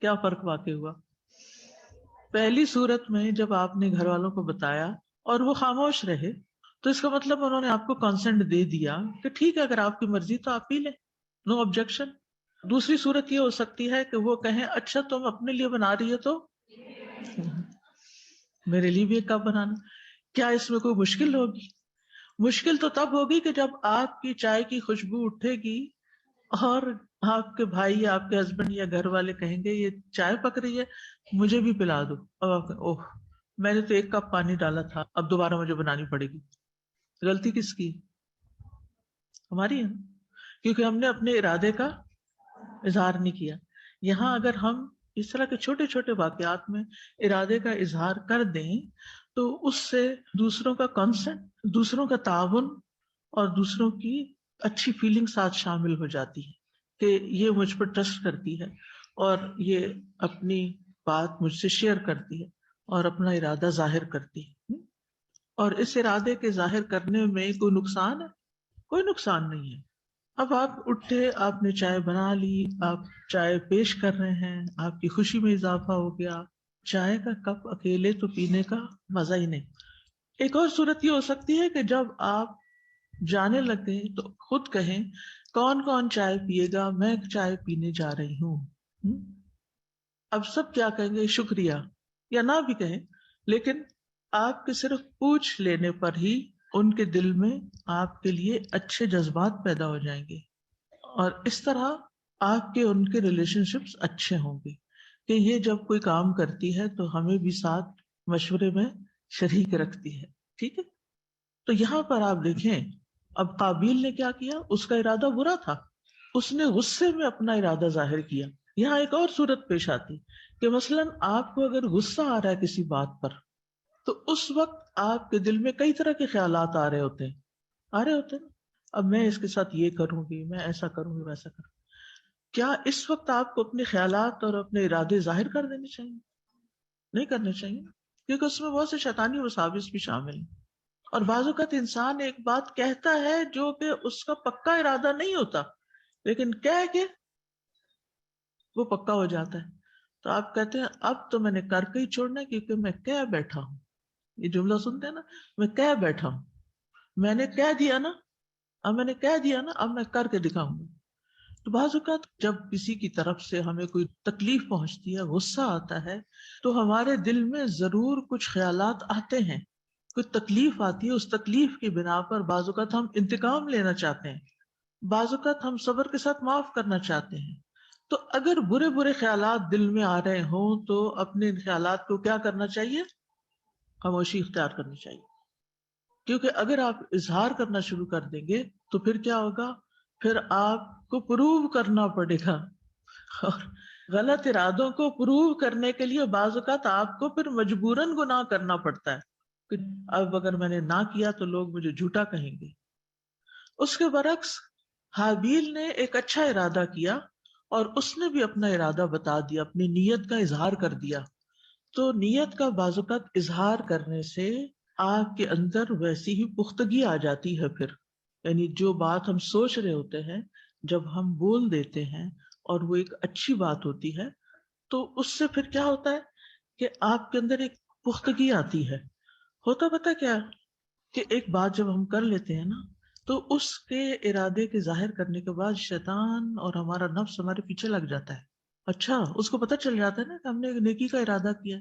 کیا فرق واقع ہوا؟ پہلی صورت میں جب آپ نے گھر والوں کو بتایا اور وہ خاموش رہے تو اس کا مطلب انہوں نے آپ کو کنسنٹ دے دیا کہ ٹھیک ہے اگر آپ کی مرضی تو آپ پی لیں، نو آبجیکشن. دوسری صورت یہ ہو سکتی ہے کہ وہ کہیں اچھا تم اپنے لیے بنا رہی ہو تو میرے لیے بھی ایک کپ بنانا. کیا اس میں کوئی مشکل ہوگی؟ مشکل تو تب ہوگی کہ جب آپ کی چائے کی خوشبو اٹھے گی اور آپ کے بھائی یا آپ کے ہسبینڈ یا گھر والے کہیں گے یہ چائے پک رہی ہے مجھے بھی پلا دو. اوہ میں نے تو ایک کپ پانی ڈالا تھا، اب دوبارہ مجھے بنانی پڑے گی. غلطی کس کی؟ ہماری ہے، کیونکہ ہم نے اپنے ارادے کا اظہار نہیں کیا. یہاں اگر ہم اس طرح کے چھوٹے چھوٹے واقعات میں ارادے کا اظہار کر دیں تو اس سے دوسروں کا کنسنٹ، دوسروں کا تعاون اور دوسروں کی اچھی فیلنگ ساتھ شامل ہو جاتی ہے کہ یہ مجھ پر ٹرسٹ کرتی ہے اور یہ اپنی بات مجھ سے شیئر کرتی ہے اور اپنا ارادہ ظاہر کرتی ہے. اور اس ارادے کے ظاہر کرنے میں کوئی نقصان ہے؟ کوئی نقصان نہیں ہے. اب آپ اٹھے، آپ نے چائے بنا لی، آپ چائے پیش کر رہے ہیں، آپ کی خوشی میں اضافہ ہو گیا. چائے کا کپ اکیلے تو پینے کا مزہ ہی نہیں. ایک اور صورت یہ ہو سکتی ہے کہ جب آپ جانے لگے تو خود کہیں کون کون چائے پیے گا، میں چائے پینے جا رہی ہوں. اب سب کیا کہیں گے؟ شکریہ. یا نہ بھی کہیں، لیکن آپ کے صرف پوچھ لینے پر ہی ان کے دل میں آپ کے لیے اچھے جذبات پیدا ہو جائیں گے، اور اس طرح آپ کے ان کے ریلیشن شپس اچھے ہوں گے کہ یہ جب کوئی کام کرتی ہے تو ہمیں بھی ساتھ مشورے میں شریک رکھتی ہے. ٹھیک ہے. تو یہاں پر آپ دیکھیں، اب قابیل نے کیا کیا؟ اس کا ارادہ برا تھا، اس نے غصے میں اپنا ارادہ ظاہر کیا. یہاں ایک اور صورت پیش آتی کہ مثلاً آپ کو اگر غصہ آ رہا ہے کسی بات پر، تو اس وقت آپ کے دل میں کئی طرح کے خیالات آ رہے ہوتے ہیں. اب میں اس کے ساتھ یہ کروں گی، میں ایسا کروں گی، ویسا کروں. کیا اس وقت آپ کو اپنے خیالات اور اپنے ارادے ظاہر کر دینے چاہیے؟ نہیں کرنے چاہیے، کیونکہ اس میں بہت سے شیطانی وساوس بھی شامل ہیں. اور بعض اوقات انسان ایک بات کہتا ہے جو کہ اس کا پکا ارادہ نہیں ہوتا، لیکن کہہ کے وہ پکا ہو جاتا ہے. تو آپ کہتے ہیں اب تو میں نے کر کے ہی چھوڑنا ہے، کیونکہ میں کہہ بیٹھا ہوں. یہ جملہ سنتے ہیں نا، میں کہہ بیٹھا ہوں، میں نے کہہ دیا نا، اب میں نے کہہ دیا نا، اب میں کر کے دکھاؤں گا. تو بعض اوقات جب کسی کی طرف سے ہمیں کوئی تکلیف پہنچتی ہے، غصہ آتا ہے، تو ہمارے دل میں ضرور کچھ خیالات آتے ہیں، کوئی تکلیف آتی ہے، اس تکلیف کی بنا پر بعض اوقات ہم انتقام لینا چاہتے ہیں، بعض اوقات ہم صبر کے ساتھ معاف کرنا چاہتے ہیں. تو اگر برے برے خیالات دل میں آ رہے ہوں تو اپنے ان خیالات کو کیا کرنا چاہیے؟ خاموشی اختیار کرنی چاہیے. کیونکہ اگر آپ اظہار کرنا شروع کر دیں گے تو پھر کیا ہوگا؟ پھر آپ کو پروو کرنا پڑے گا، اور غلط ارادوں کو پروو کرنے کے لیے بعض اوقات آپ کو پھر مجبوراً گناہ کرنا پڑتا ہے کہ اب اگر میں نے نہ کیا تو لوگ مجھے جھوٹا کہیں گے. اس کے برعکس حابیل نے ایک اچھا ارادہ کیا اور اس نے بھی اپنا ارادہ بتا دیا، اپنی نیت کا اظہار کر دیا. تو نیت کا بعض اوقات اظہار کرنے سے آپ کے اندر ویسی ہی پختگی آ جاتی ہے. پھر یعنی جو بات ہم سوچ رہے ہوتے ہیں، جب ہم بول دیتے ہیں اور وہ ایک اچھی بات ہوتی ہے، تو اس سے پھر کیا ہوتا ہے کہ آپ کے اندر ایک پختگی آتی ہے. ہوتا پتہ کیا کہ ایک بات جب ہم کر لیتے ہیں نا، تو اس کے ارادے کے ظاہر کرنے کے بعد شیطان اور ہمارا نفس ہمارے پیچھے لگ جاتا ہے. اچھا، اس کو پتہ چل جاتا ہے نا کہ ہم نے ایک نیکی کا ارادہ کیا.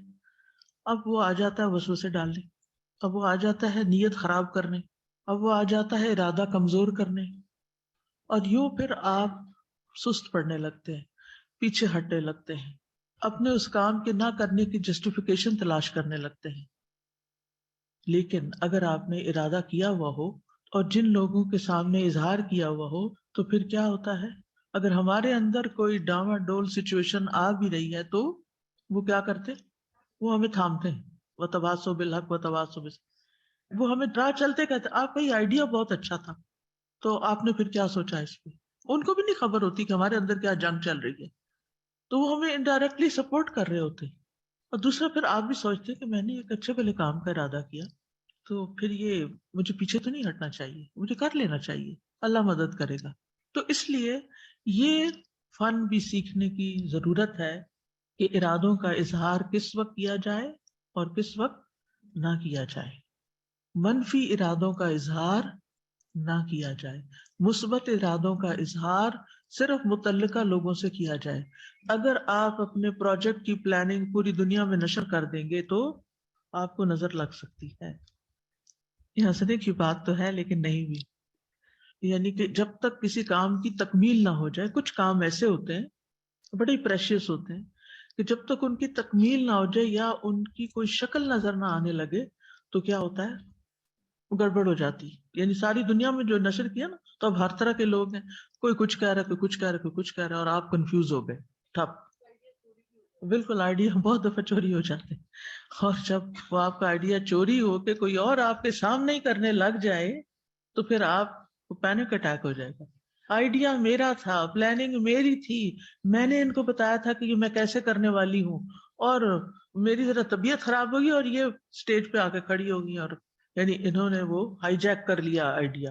اب وہ آ جاتا ہے وسوسے ڈالنے، اب وہ آ جاتا ہے نیت خراب کرنے، اب وہ آ جاتا ہے ارادہ کمزور کرنے، اور یوں پھر آپ سست پڑنے لگتے ہیں، پیچھے ہٹنے لگتے ہیں، اپنے اس کام کے نہ کرنے کی جسٹیفیکیشن تلاش کرنے لگتے ہیں. لیکن اگر آپ نے ارادہ کیا ہوا ہو اور جن لوگوں کے سامنے اظہار کیا ہوا ہو، تو پھر کیا ہوتا ہے؟ اگر ہمارے اندر کوئی ڈاما ڈول سچویشن آ بھی رہی ہے تو وہ کیا کرتے؟ وہ ہمیں تھامتے ہیں. وَتَوَاصَوْا بِالْحَقِّ وَتَوَاصَوْا بِالصَّبْرِ. وہ ہمیں ڈرا چلتے کہتے آپ کا یہ آئیڈیا بہت اچھا تھا، تو آپ نے پھر کیا سوچا اس پہ؟ ان کو بھی نہیں خبر ہوتی کہ ہمارے اندر کیا جنگ چل رہی ہے، تو وہ ہمیں انڈائریکٹلی سپورٹ کر رہے ہوتے. اور دوسرا پھر آپ بھی سوچتے کہ میں نے ایک اچھے بھلے کام کا ارادہ کیا، تو پھر یہ مجھے پیچھے تو نہیں ہٹنا چاہیے، مجھے کر لینا چاہیے، اللہ مدد کرے گا. تو اس لیے یہ فن بھی سیکھنے کی ضرورت ہے کہ ارادوں کا اظہار کس وقت کیا جائے اور کس وقت نہ کیا جائے. منفی ارادوں کا اظہار نہ کیا جائے، مثبت ارادوں کا اظہار صرف متعلقہ لوگوں سے کیا جائے. اگر آپ اپنے پروجیکٹ کی پلاننگ پوری دنیا میں نشر کر دیں گے تو آپ کو نظر لگ سکتی ہے. یہ ہنسنے کی بات تو ہے لیکن نہیں بھی. یعنی کہ جب تک کسی کام کی تکمیل نہ ہو جائے، کچھ کام ایسے ہوتے ہیں بڑے پریشیس ہوتے ہیں کہ جب تک ان کی تکمیل نہ ہو جائے یا ان کی کوئی شکل نظر نہ آنے لگے تو کیا ہوتا ہے؟ گڑبڑ ہو جاتی. یعنی ساری دنیا میں جو نشر کیا نا، تو اب ہر طرح کے لوگ ہیں، کوئی کچھ کہہ رہا ہے، کوئی کچھ کہہ رہا ہے، کوئی کچھ کہہ رہا ہے، اور آپ کنفیوز ہو گئے، ٹھپ. بالکل آئیڈیا بہت دفعہ چوری ہو جاتے ہیں، اور جب وہ آپ کا آئیڈیا چوری ہو کے کوئی اور آپ کے سامنے ہی کرنے لگ جائے تو پھر آپ کو پینک اٹیک ہو جائے گا. آئیڈیا میرا تھا، پلاننگ میری تھی، میں نے ان کو بتایا تھا کہ یہ میں کیسے کرنے والی ہوں، اور میری ذرا طبیعت خراب ہوگی اور یہ اسٹیج پہ آ کے کھڑی ہوگی، اور یعنی انہوں نے وہ ہائی جیک کر لیا آئیڈیا.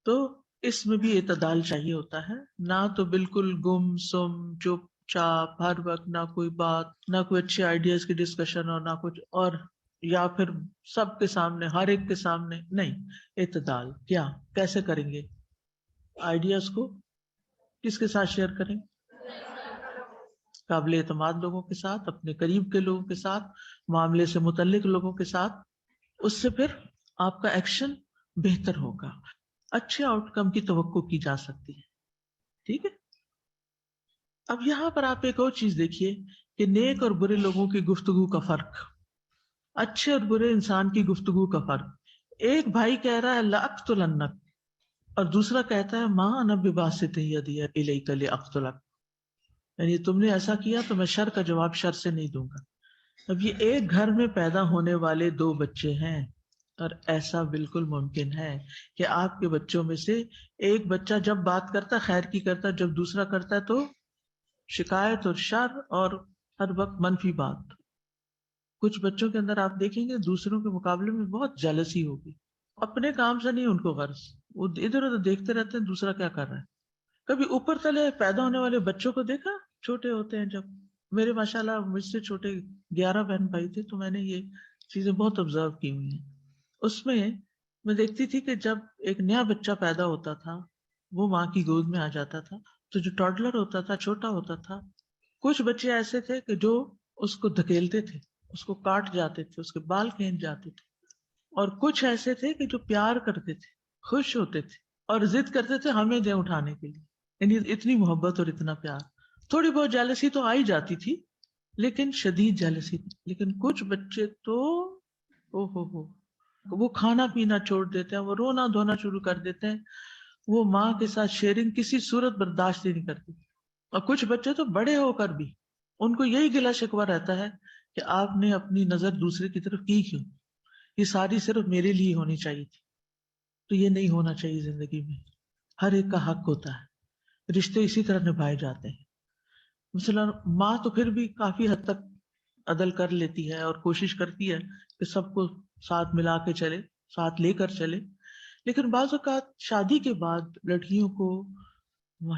تو اس میں بھی اعتدال چاہیے ہوتا ہے، نہ تو بالکل گم سم چپ چاپ ہر وقت، نہ کوئی بات، نہ کوئی اچھے آئیڈیاز کی ڈسکشن اور نہ کچھ اور، یا پھر سب کے سامنے ہر ایک کے سامنے نہیں. اعتدال کیا کیسے کریں گے؟ آئیڈیاز کو کس کے ساتھ شیئر کریں؟ قابل اعتماد لوگوں کے ساتھ، اپنے قریب کے لوگوں کے ساتھ، معاملے سے متعلق لوگوں کے ساتھ. اس سے پھر آپ کا ایکشن بہتر ہوگا، اچھے آؤٹ کم کی توقع کی جا سکتی ہے. ٹھیک ہے. اب یہاں پر آپ ایک اور چیز دیکھیے کہ نیک اور برے لوگوں کی گفتگو کا فرق، اچھے اور برے انسان کی گفتگو کا فرق. ایک بھائی کہہ رہا ہے لأقتلنک، اور دوسرا کہتا ہے ما انا بباسط یدی الیک لاقتلک، یعنی تم نے ایسا کیا تو میں شر کا جواب شر سے نہیں دوں گا. اب یہ ایک گھر میں پیدا ہونے والے دو بچے ہیں، اور ایسا بالکل ممکن ہے کہ آپ کے بچوں میں سے ایک بچہ جب بات کرتا ہے خیر کی کرتا ہے، جب دوسرا کرتا ہے تو شکایت اور شر اور ہر وقت منفی بات. کچھ بچوں کے اندر آپ دیکھیں گے دوسروں کے مقابلے میں بہت جیلسی ہوگی، اپنے کام سے نہیں ان کو غرض، وہ ادھر ادھر دیکھتے رہتے ہیں دوسرا کیا کر رہا ہے. کبھی اوپر تلے پیدا ہونے والے بچوں کو دیکھا، چھوٹے ہوتے ہیں جب، میرے ماشاءاللہ مجھ سے چھوٹے 11 بہن بھائی تھے تو میں نے یہ چیزیں بہت آبزرو کی ہوئی ہیں. اس میں دیکھتی تھی کہ جب ایک نیا بچہ پیدا ہوتا تھا وہ ماں کی گود میں آ جاتا تھا تو جو ٹاڈلر ہوتا تھا، چھوٹا ہوتا تھا، کچھ بچے ایسے تھے کہ جو اس کو دھکیلتے تھے، اس کو کاٹ جاتے تھے، اس کے بال کھینچ جاتے تھے، اور کچھ ایسے تھے کہ جو پیار کرتے تھے، خوش ہوتے تھے اور ضد کرتے تھے ہمیں دیں اٹھانے کے لیے. یعنی اتنی محبت اور اتنا پیار. تھوڑی بہت جیلسی تو آئی جاتی تھی لیکن شدید جیلسی تھی. لیکن کچھ بچے تو او وہ کھانا پینا چھوڑ دیتے ہیں، وہ رونا دھونا شروع کر دیتے ہیں، وہ ماں کے ساتھ شیئرنگ کسی صورت برداشت ہی نہیں کرتی. اور کچھ بچے تو بڑے ہو کر بھی ان کو یہی گلا شکوہ رہتا ہے کہ آپ نے اپنی نظر دوسرے کی طرف کی کیوں، یہ ساری صرف میرے لیے ہونی چاہیے تھی. تو یہ نہیں ہونا چاہیے. زندگی میں ہر ایک کا حق ہوتا ہے، رشتے اسی طرح نبھائے جاتے ہیں. مثلا ماں تو پھر بھی کافی حد تک عدل کر لیتی ہے اور کوشش کرتی ہے کہ سب کو ساتھ ملا کے چلے، ساتھ لے کر چلے. لیکن بعض اوقات شادی کے بعد لڑکیوں کو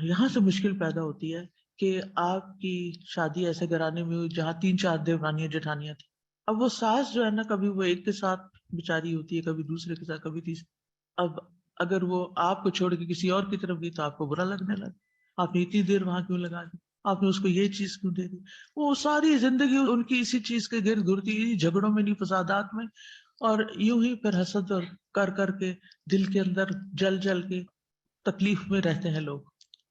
یہاں سے مشکل پیدا ہوتی ہے کہ آپ کی شادی ایسے گھرانے میں ہوئی جہاں 3-4 دیورانیاں جٹھانیاں تھیں. اب وہ ساس جو ہے نا، کبھی وہ ایک کے ساتھ بیچاری ہوتی ہے، کبھی دوسرے کے ساتھ، کبھی تیسرے. اب اگر وہ آپ کو چھوڑ کے کسی اور کی طرف گئی تو آپ کو برا لگنے لگا، آپ نے اتنی دیر وہاں کیوں لگا دی، آپ نے اس کو یہ چیز کیوں دے دی. وہ ساری زندگی ان کی اسی چیز کے گرد گھرتی، جھگڑوں میں نہیں، فسادات میں، اور یوں ہی پھر حسد اور کر کے دل کے اندر جل جل کے تکلیف میں رہتے ہیں لوگ،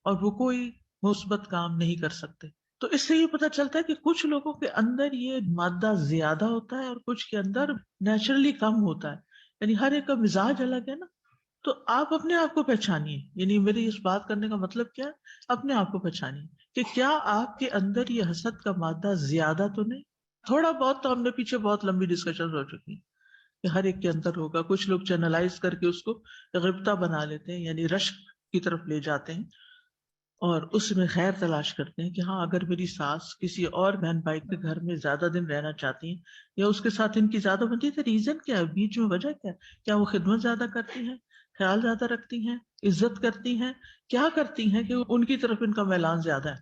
اور وہ کوئی مثبت کام نہیں کر سکتے. تو اس سے یہ پتہ چلتا ہے کہ کچھ لوگوں کے اندر یہ مادہ زیادہ ہوتا ہے اور کچھ کے اندر نیچرلی کم ہوتا ہے. یعنی ہر ایک کا مزاج الگ ہے نا. تو آپ اپنے آپ کو پہچانیے. یعنی میری اس بات کرنے کا مطلب کیا ہے، اپنے آپ کو پہچانیے کہ کیا آپ کے اندر یہ حسد کا مادہ زیادہ تو نہیں. تھوڑا بہت تو ہم نے پیچھے بہت لمبی ڈسکشن ہو چکی ہیں کہ ہر ایک کے اندر ہوگا. کچھ لوگ چینلائز کر کے اس کو غبطہ بنا لیتے ہیں، یعنی رشک کی طرف لے جاتے ہیں اور اس میں خیر تلاش کرتے ہیں کہ ہاں اگر میری ساس کسی اور بہن بھائی کے گھر میں زیادہ دن رہنا چاہتی ہیں یا اس کے ساتھ ان کی زیادہ بنتی ہے تو ریزن کیا ہے، بیچ میں وجہ کیا ہے؟ کیا وہ خدمت زیادہ کرتی ہیں، خیال زیادہ رکھتی ہیں، عزت کرتی ہیں، کیا کرتی ہیں کہ ان کی طرف ان کا میلان زیادہ ہے؟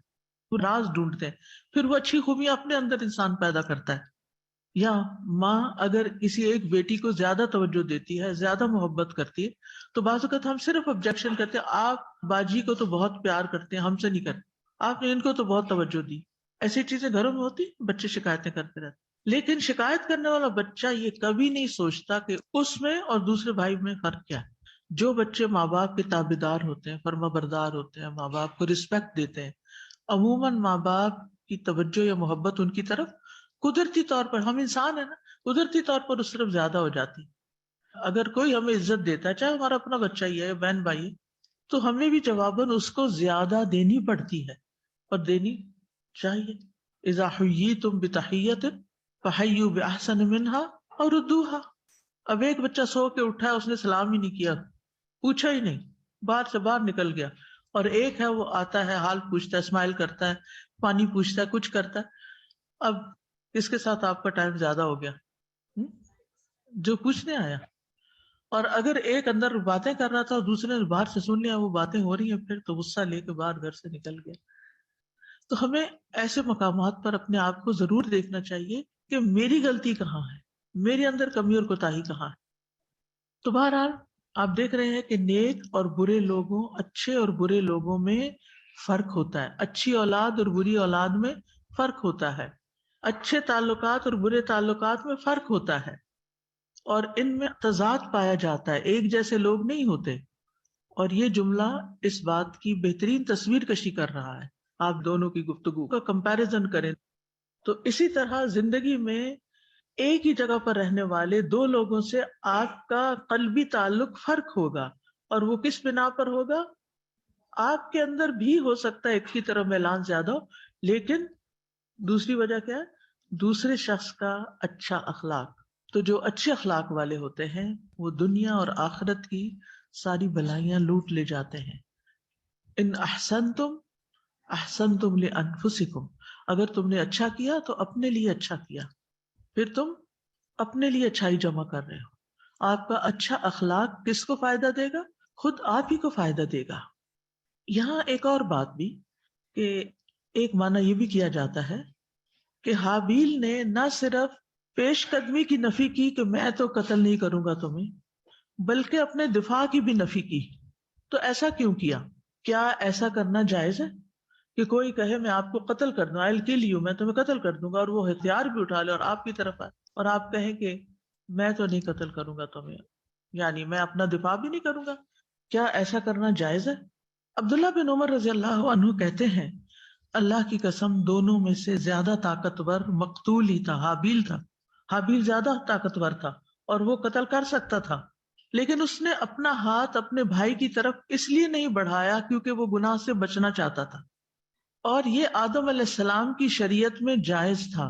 وہ راز ڈھونڈتے ہیں. پھر وہ اچھی خوبیاں اپنے اندر انسان پیدا کرتا ہے. یا ماں اگر کسی ایک بیٹی کو زیادہ توجہ دیتی ہے، زیادہ محبت کرتی ہے، تو بعض اوقات ہم صرف آبجیکشن کرتے ہیں، آپ باجی کو تو بہت پیار کرتے ہیں، ہم سے نہیں کرتے، آپ نے ان کو تو بہت توجہ دی. ایسی چیزیں گھروں میں ہوتی، بچے شکایتیں کرتے رہتے. لیکن شکایت کرنے والا بچہ یہ کبھی نہیں سوچتا کہ اس میں اور دوسرے بھائی میں فرق کیا ہے. جو بچے ماں باپ کے تابعدار ہوتے ہیں، فرما بردار ہوتے ہیں، ماں باپ کو رسپیکٹ دیتے ہیں، عموماً ماں باپ کی توجہ یا محبت ان کی طرف قدرتی طور پر، ہم انسان ہیں نا، قدرتی طور پر اس طرف زیادہ ہو جاتی. اگر کوئی ہمیں عزت دیتا ہے، چاہے ہمارا اپنا بچہ ہی ہے، بہن بھائی ہے، تو ہمیں بھی جواباً اس کو زیادہ دینی پڑتی ہے اور دینی چاہیے. اذا حییتم بتحیۃ فحیوا باحسن منها اور ردوها. اب ایک بچہ سو کے اٹھا ہے، اس نے سلام ہی نہیں کیا، پوچھا ہی نہیں، باہر سے باہر نکل گیا. اور ایک ہے وہ آتا ہے، حال پوچھتا ہے، اسمائل کرتا ہے، پانی پوچھتا ہے، کچھ کرتا ہے. اب کس کے ساتھ آپ کا ٹائم زیادہ ہو گیا؟ جو پوچھنے آیا. اور اگر ایک اندر باتیں کر رہا تھا اور دوسرے نے باہر سے سن لیا وہ باتیں ہو رہی ہیں، پھر تو غصہ لے کے باہر گھر سے نکل گیا. تو ہمیں ایسے مقامات پر اپنے آپ کو ضرور دیکھنا چاہیے کہ میری غلطی کہاں ہے، میرے اندر کمی اور کوتاہی کہاں ہے. تو بہرحال آپ دیکھ رہے ہیں کہ نیک اور برے لوگوں، اچھے اور برے لوگوں میں فرق ہوتا ہے. اچھی اولاد اور بری اولاد میں فرق ہوتا ہے. اچھے تعلقات اور برے تعلقات میں فرق ہوتا ہے، اور ان میں تضاد پایا جاتا ہے، ایک جیسے لوگ نہیں ہوتے. اور یہ جملہ اس بات کی بہترین تصویر کشی کر رہا ہے. آپ دونوں کی گفتگو کا کمپیریزن کریں تو اسی طرح زندگی میں ایک ہی جگہ پر رہنے والے دو لوگوں سے آپ کا قلبی تعلق فرق ہوگا. اور وہ کس بنا پر ہوگا؟ آپ کے اندر بھی ہو سکتا ہے ایک کی طرح میلان زیادہ ہو، لیکن دوسری وجہ کیا ہے؟ دوسرے شخص کا اچھا اخلاق. تو جو اچھے اخلاق والے ہوتے ہیں وہ دنیا اور آخرت کی ساری بلائیاں لوٹ لے جاتے ہیں. ان احسنتم احسنتم لانفسکم، اگر تم نے اچھا کیا تو اپنے لیے اچھا کیا، پھر تم اپنے لیے اچھائی جمع کر رہے ہو. آپ کا اچھا اخلاق کس کو فائدہ دے گا؟ خود آپ ہی کو فائدہ دے گا. یہاں ایک اور بات بھی کہ ایک معنی یہ بھی کیا جاتا ہے کہ حابیل نے نہ صرف پیش قدمی کی نفی کی کہ میں تو قتل نہیں کروں گا تمہیں، بلکہ اپنے دفاع کی بھی نفی کی. تو ایسا کیوں کیا؟ کیا ایسا کرنا جائز ہے کہ کوئی کہے میں آپ کو قتل کر دوں، آئل کل یو، میں تمہیں قتل کر دوں گا، اور وہ ہتھیار بھی اٹھا لے اور آپ کی طرف آئے اور آپ کہیں کہ میں تو نہیں قتل کروں گا تمہیں، یعنی میں اپنا دفاع بھی نہیں کروں گا؟ کیا ایسا کرنا جائز ہے؟ عبداللہ بن عمر رضی اللہ عنہ کہتے ہیں اللہ کی قسم دونوں میں سے زیادہ طاقتور مقتول ہی تھا، حابیل تھا. حابیل زیادہ طاقتور تھا اور وہ قتل کر سکتا تھا، لیکن اس نے اپنا ہاتھ اپنے بھائی کی طرف اس لیے نہیں بڑھایا کیونکہ وہ گناہ سے بچنا چاہتا تھا. اور یہ آدم علیہ السلام کی شریعت میں جائز تھا.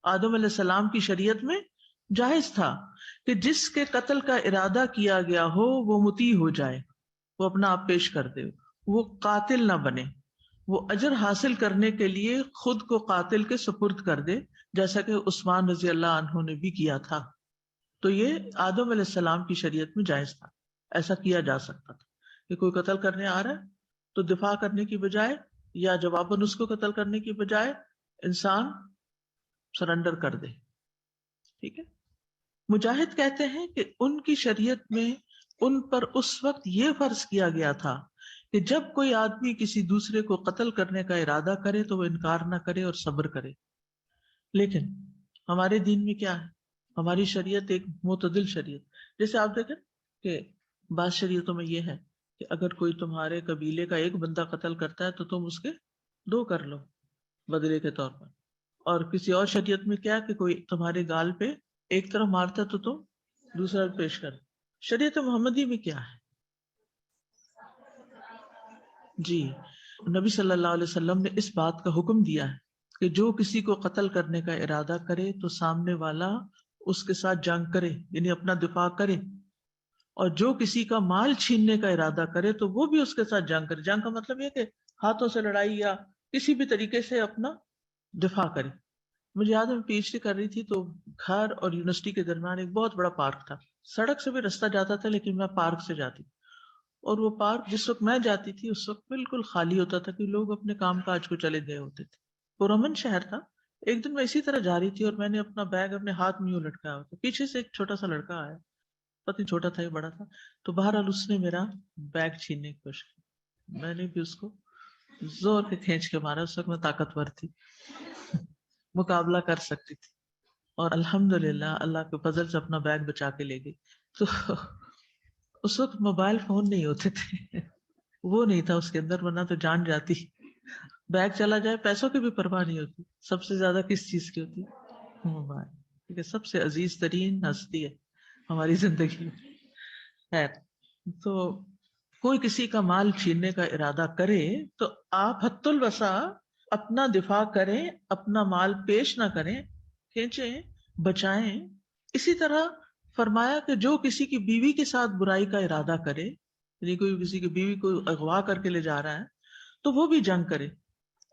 آدم علیہ السلام کی شریعت میں جائز تھا کہ جس کے قتل کا ارادہ کیا گیا ہو وہ مطیع ہو جائے، وہ اپنا آپ پیش کر دے، وہ قاتل نہ بنے، وہ اجر حاصل کرنے کے لیے خود کو قاتل کے سپرد کر دے، جیسا کہ عثمان رضی اللہ عنہ نے بھی کیا تھا. تو یہ آدم علیہ السلام کی شریعت میں جائز تھا، ایسا کیا جا سکتا تھا کہ کوئی قتل کرنے آ رہا ہے تو دفاع کرنے کی بجائے یا جواباً اس کو قتل کرنے کی بجائے انسان سرنڈر کر دے. ٹھیک ہے. مجاہد کہتے ہیں کہ ان کی شریعت میں ان پر اس وقت یہ فرض کیا گیا تھا کہ جب کوئی آدمی کسی دوسرے کو قتل کرنے کا ارادہ کرے تو وہ انکار نہ کرے اور صبر کرے. لیکن ہمارے دین میں کیا ہے؟ ہماری شریعت ایک معتدل شریعت. جیسے آپ دیکھیں کہ بعض شریعتوں میں یہ ہے کہ اگر کوئی تمہارے قبیلے کا ایک بندہ قتل کرتا ہے تو تم اس کے 2 کر لو بدلے کے طور پر. اور کسی اور شریعت میں کیا کہ کوئی تمہارے گال پہ ایک طرف مارتا ہے تو تم دوسرا پیش کر. شریعت محمدی میں کیا ہے؟ جی نبی صلی اللہ علیہ وسلم نے اس بات کا حکم دیا ہے کہ جو کسی کو قتل کرنے کا ارادہ کرے تو سامنے والا اس کے ساتھ جنگ کرے، یعنی اپنا دفاع کرے، اور جو کسی کا مال چھیننے کا ارادہ کرے تو وہ بھی اس کے ساتھ جنگ کرے. جنگ کا مطلب یہ کہ ہاتھوں سے لڑائی یا کسی بھی طریقے سے اپنا دفاع کرے. مجھے یاد ہے میں پی ایچ ڈی کر رہی تھی تو گھر اور یونیورسٹی کے درمیان ایک بہت بڑا پارک تھا. سڑک سے بھی رستہ جاتا تھا لیکن میں پارک سے جاتی، اور وہ پارک جس وقت میں جاتی تھی اس وقت بالکل خالی ہوتا تھا کہ لوگ اپنے کام کاج کو چلے گئے ہوتے تھے. پرامن شہر تھا. ایک دن میں اسی طرح جا رہی تھی اور میں نے اپنا بیگ اپنے ہاتھ میں یوں لٹکایا ہوا تھا، پیچھے سے ایک چھوٹا سا لڑکا آیا، پتہ نہیں چھوٹا تھا یا بڑا تھا، تو بہرحال اس نے میرا بیگ چھیننے کی کوشش کی. میں نے بھی اس کو زور کے کھینچ کے مارا. اس وقت میں طاقتور تھی، مقابلہ کر سکتی تھی، اور الحمدللہ اللہ کے فضل سے اپنا بیگ بچا کے لے گئی. تو اس وقت موبائل فون نہیں ہوتے تھے، وہ نہیں تھا اس کے اندر، ورنہ تو جان جاتی. بیگ چلا جائے پیسوں کی بھی پرواہ نہیں ہوتی. سب سے زیادہ کس چیز کی ہوتی؟ موبائل. کیونکہ سب سے عزیز ترین ہستی ہے ہماری زندگی میں. خیر، تو کوئی کسی کا مال چھیننے کا ارادہ کرے تو آپ حد الوسع اپنا دفاع کریں، اپنا مال پیش نہ کریں، کھینچیں، بچائیں. اسی طرح فرمایا کہ جو کسی کی بیوی کے ساتھ برائی کا ارادہ کرے، یعنی کوئی کسی کی بیوی کو اغوا کر کے لے جا رہا ہے تو وہ بھی جنگ کرے.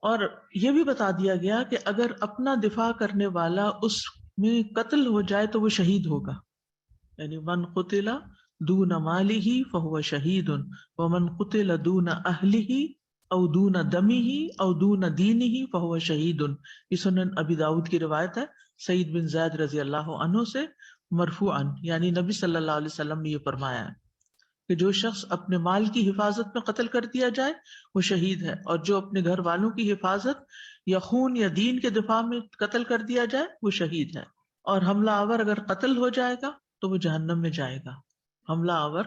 اور یہ بھی بتا دیا گیا کہ اگر اپنا دفاع کرنے والا اس میں قتل ہو جائے تو وہ شہید ہوگا. یعنی من قتل دون مالہ فہو شہید ومن قتل دون اہلہ او دون دمہ او دون دینہ فہو شہید. یہ سنن ابی داؤد کی روایت ہے سعید بن زید رضی اللہ عنہ سے مرفوعا، یعنی نبی صلی اللہ علیہ وسلم نے یہ فرمایا ہے کہ جو شخص اپنے مال کی حفاظت میں قتل کر دیا جائے وہ شہید ہے، اور جو اپنے گھر والوں کی حفاظت یا خون یا دین کے دفاع میں قتل کر دیا جائے وہ شہید ہے. اور حملہ آور اگر قتل ہو جائے گا تو وہ جہنم میں جائے گا. حملہ آور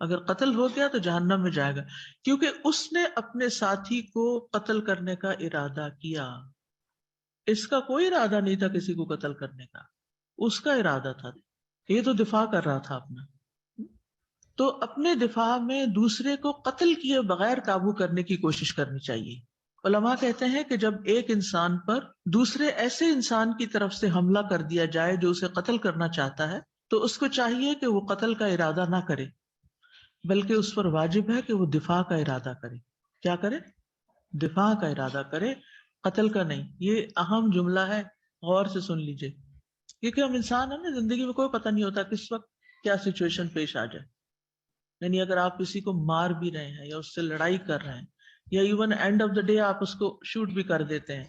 اگر قتل ہو گیا تو جہنم میں جائے گا، کیونکہ اس نے اپنے ساتھی کو قتل کرنے کا ارادہ کیا. اس کا کوئی ارادہ نہیں تھا کسی کو قتل کرنے کا، اس کا ارادہ تھا. یہ تو دفاع کر رہا تھا اپنا. تو اپنے دفاع میں دوسرے کو قتل کیے بغیر قابو کرنے کی کوشش کرنی چاہیے. علماء کہتے ہیں کہ جب ایک انسان پر دوسرے ایسے انسان کی طرف سے حملہ کر دیا جائے جو اسے قتل کرنا چاہتا ہے تو اس کو چاہیے کہ وہ قتل کا ارادہ نہ کرے، بلکہ اس پر واجب ہے کہ وہ دفاع کا ارادہ کرے. کیا کرے؟ دفاع کا ارادہ کرے، قتل کا نہیں. یہ اہم جملہ ہے، غور سے سن لیجئے، کیونکہ ہم انسان ہیں نا، زندگی میں کوئی پتہ نہیں ہوتا کس وقت کیا سچویشن پیش آ جائے. یعنی اگر آپ کسی کو مار بھی رہے ہیں یا اس سے لڑائی کر رہے ہیں یا even and of the day آپ اس کو شوٹ بھی کر دیتے ہیں،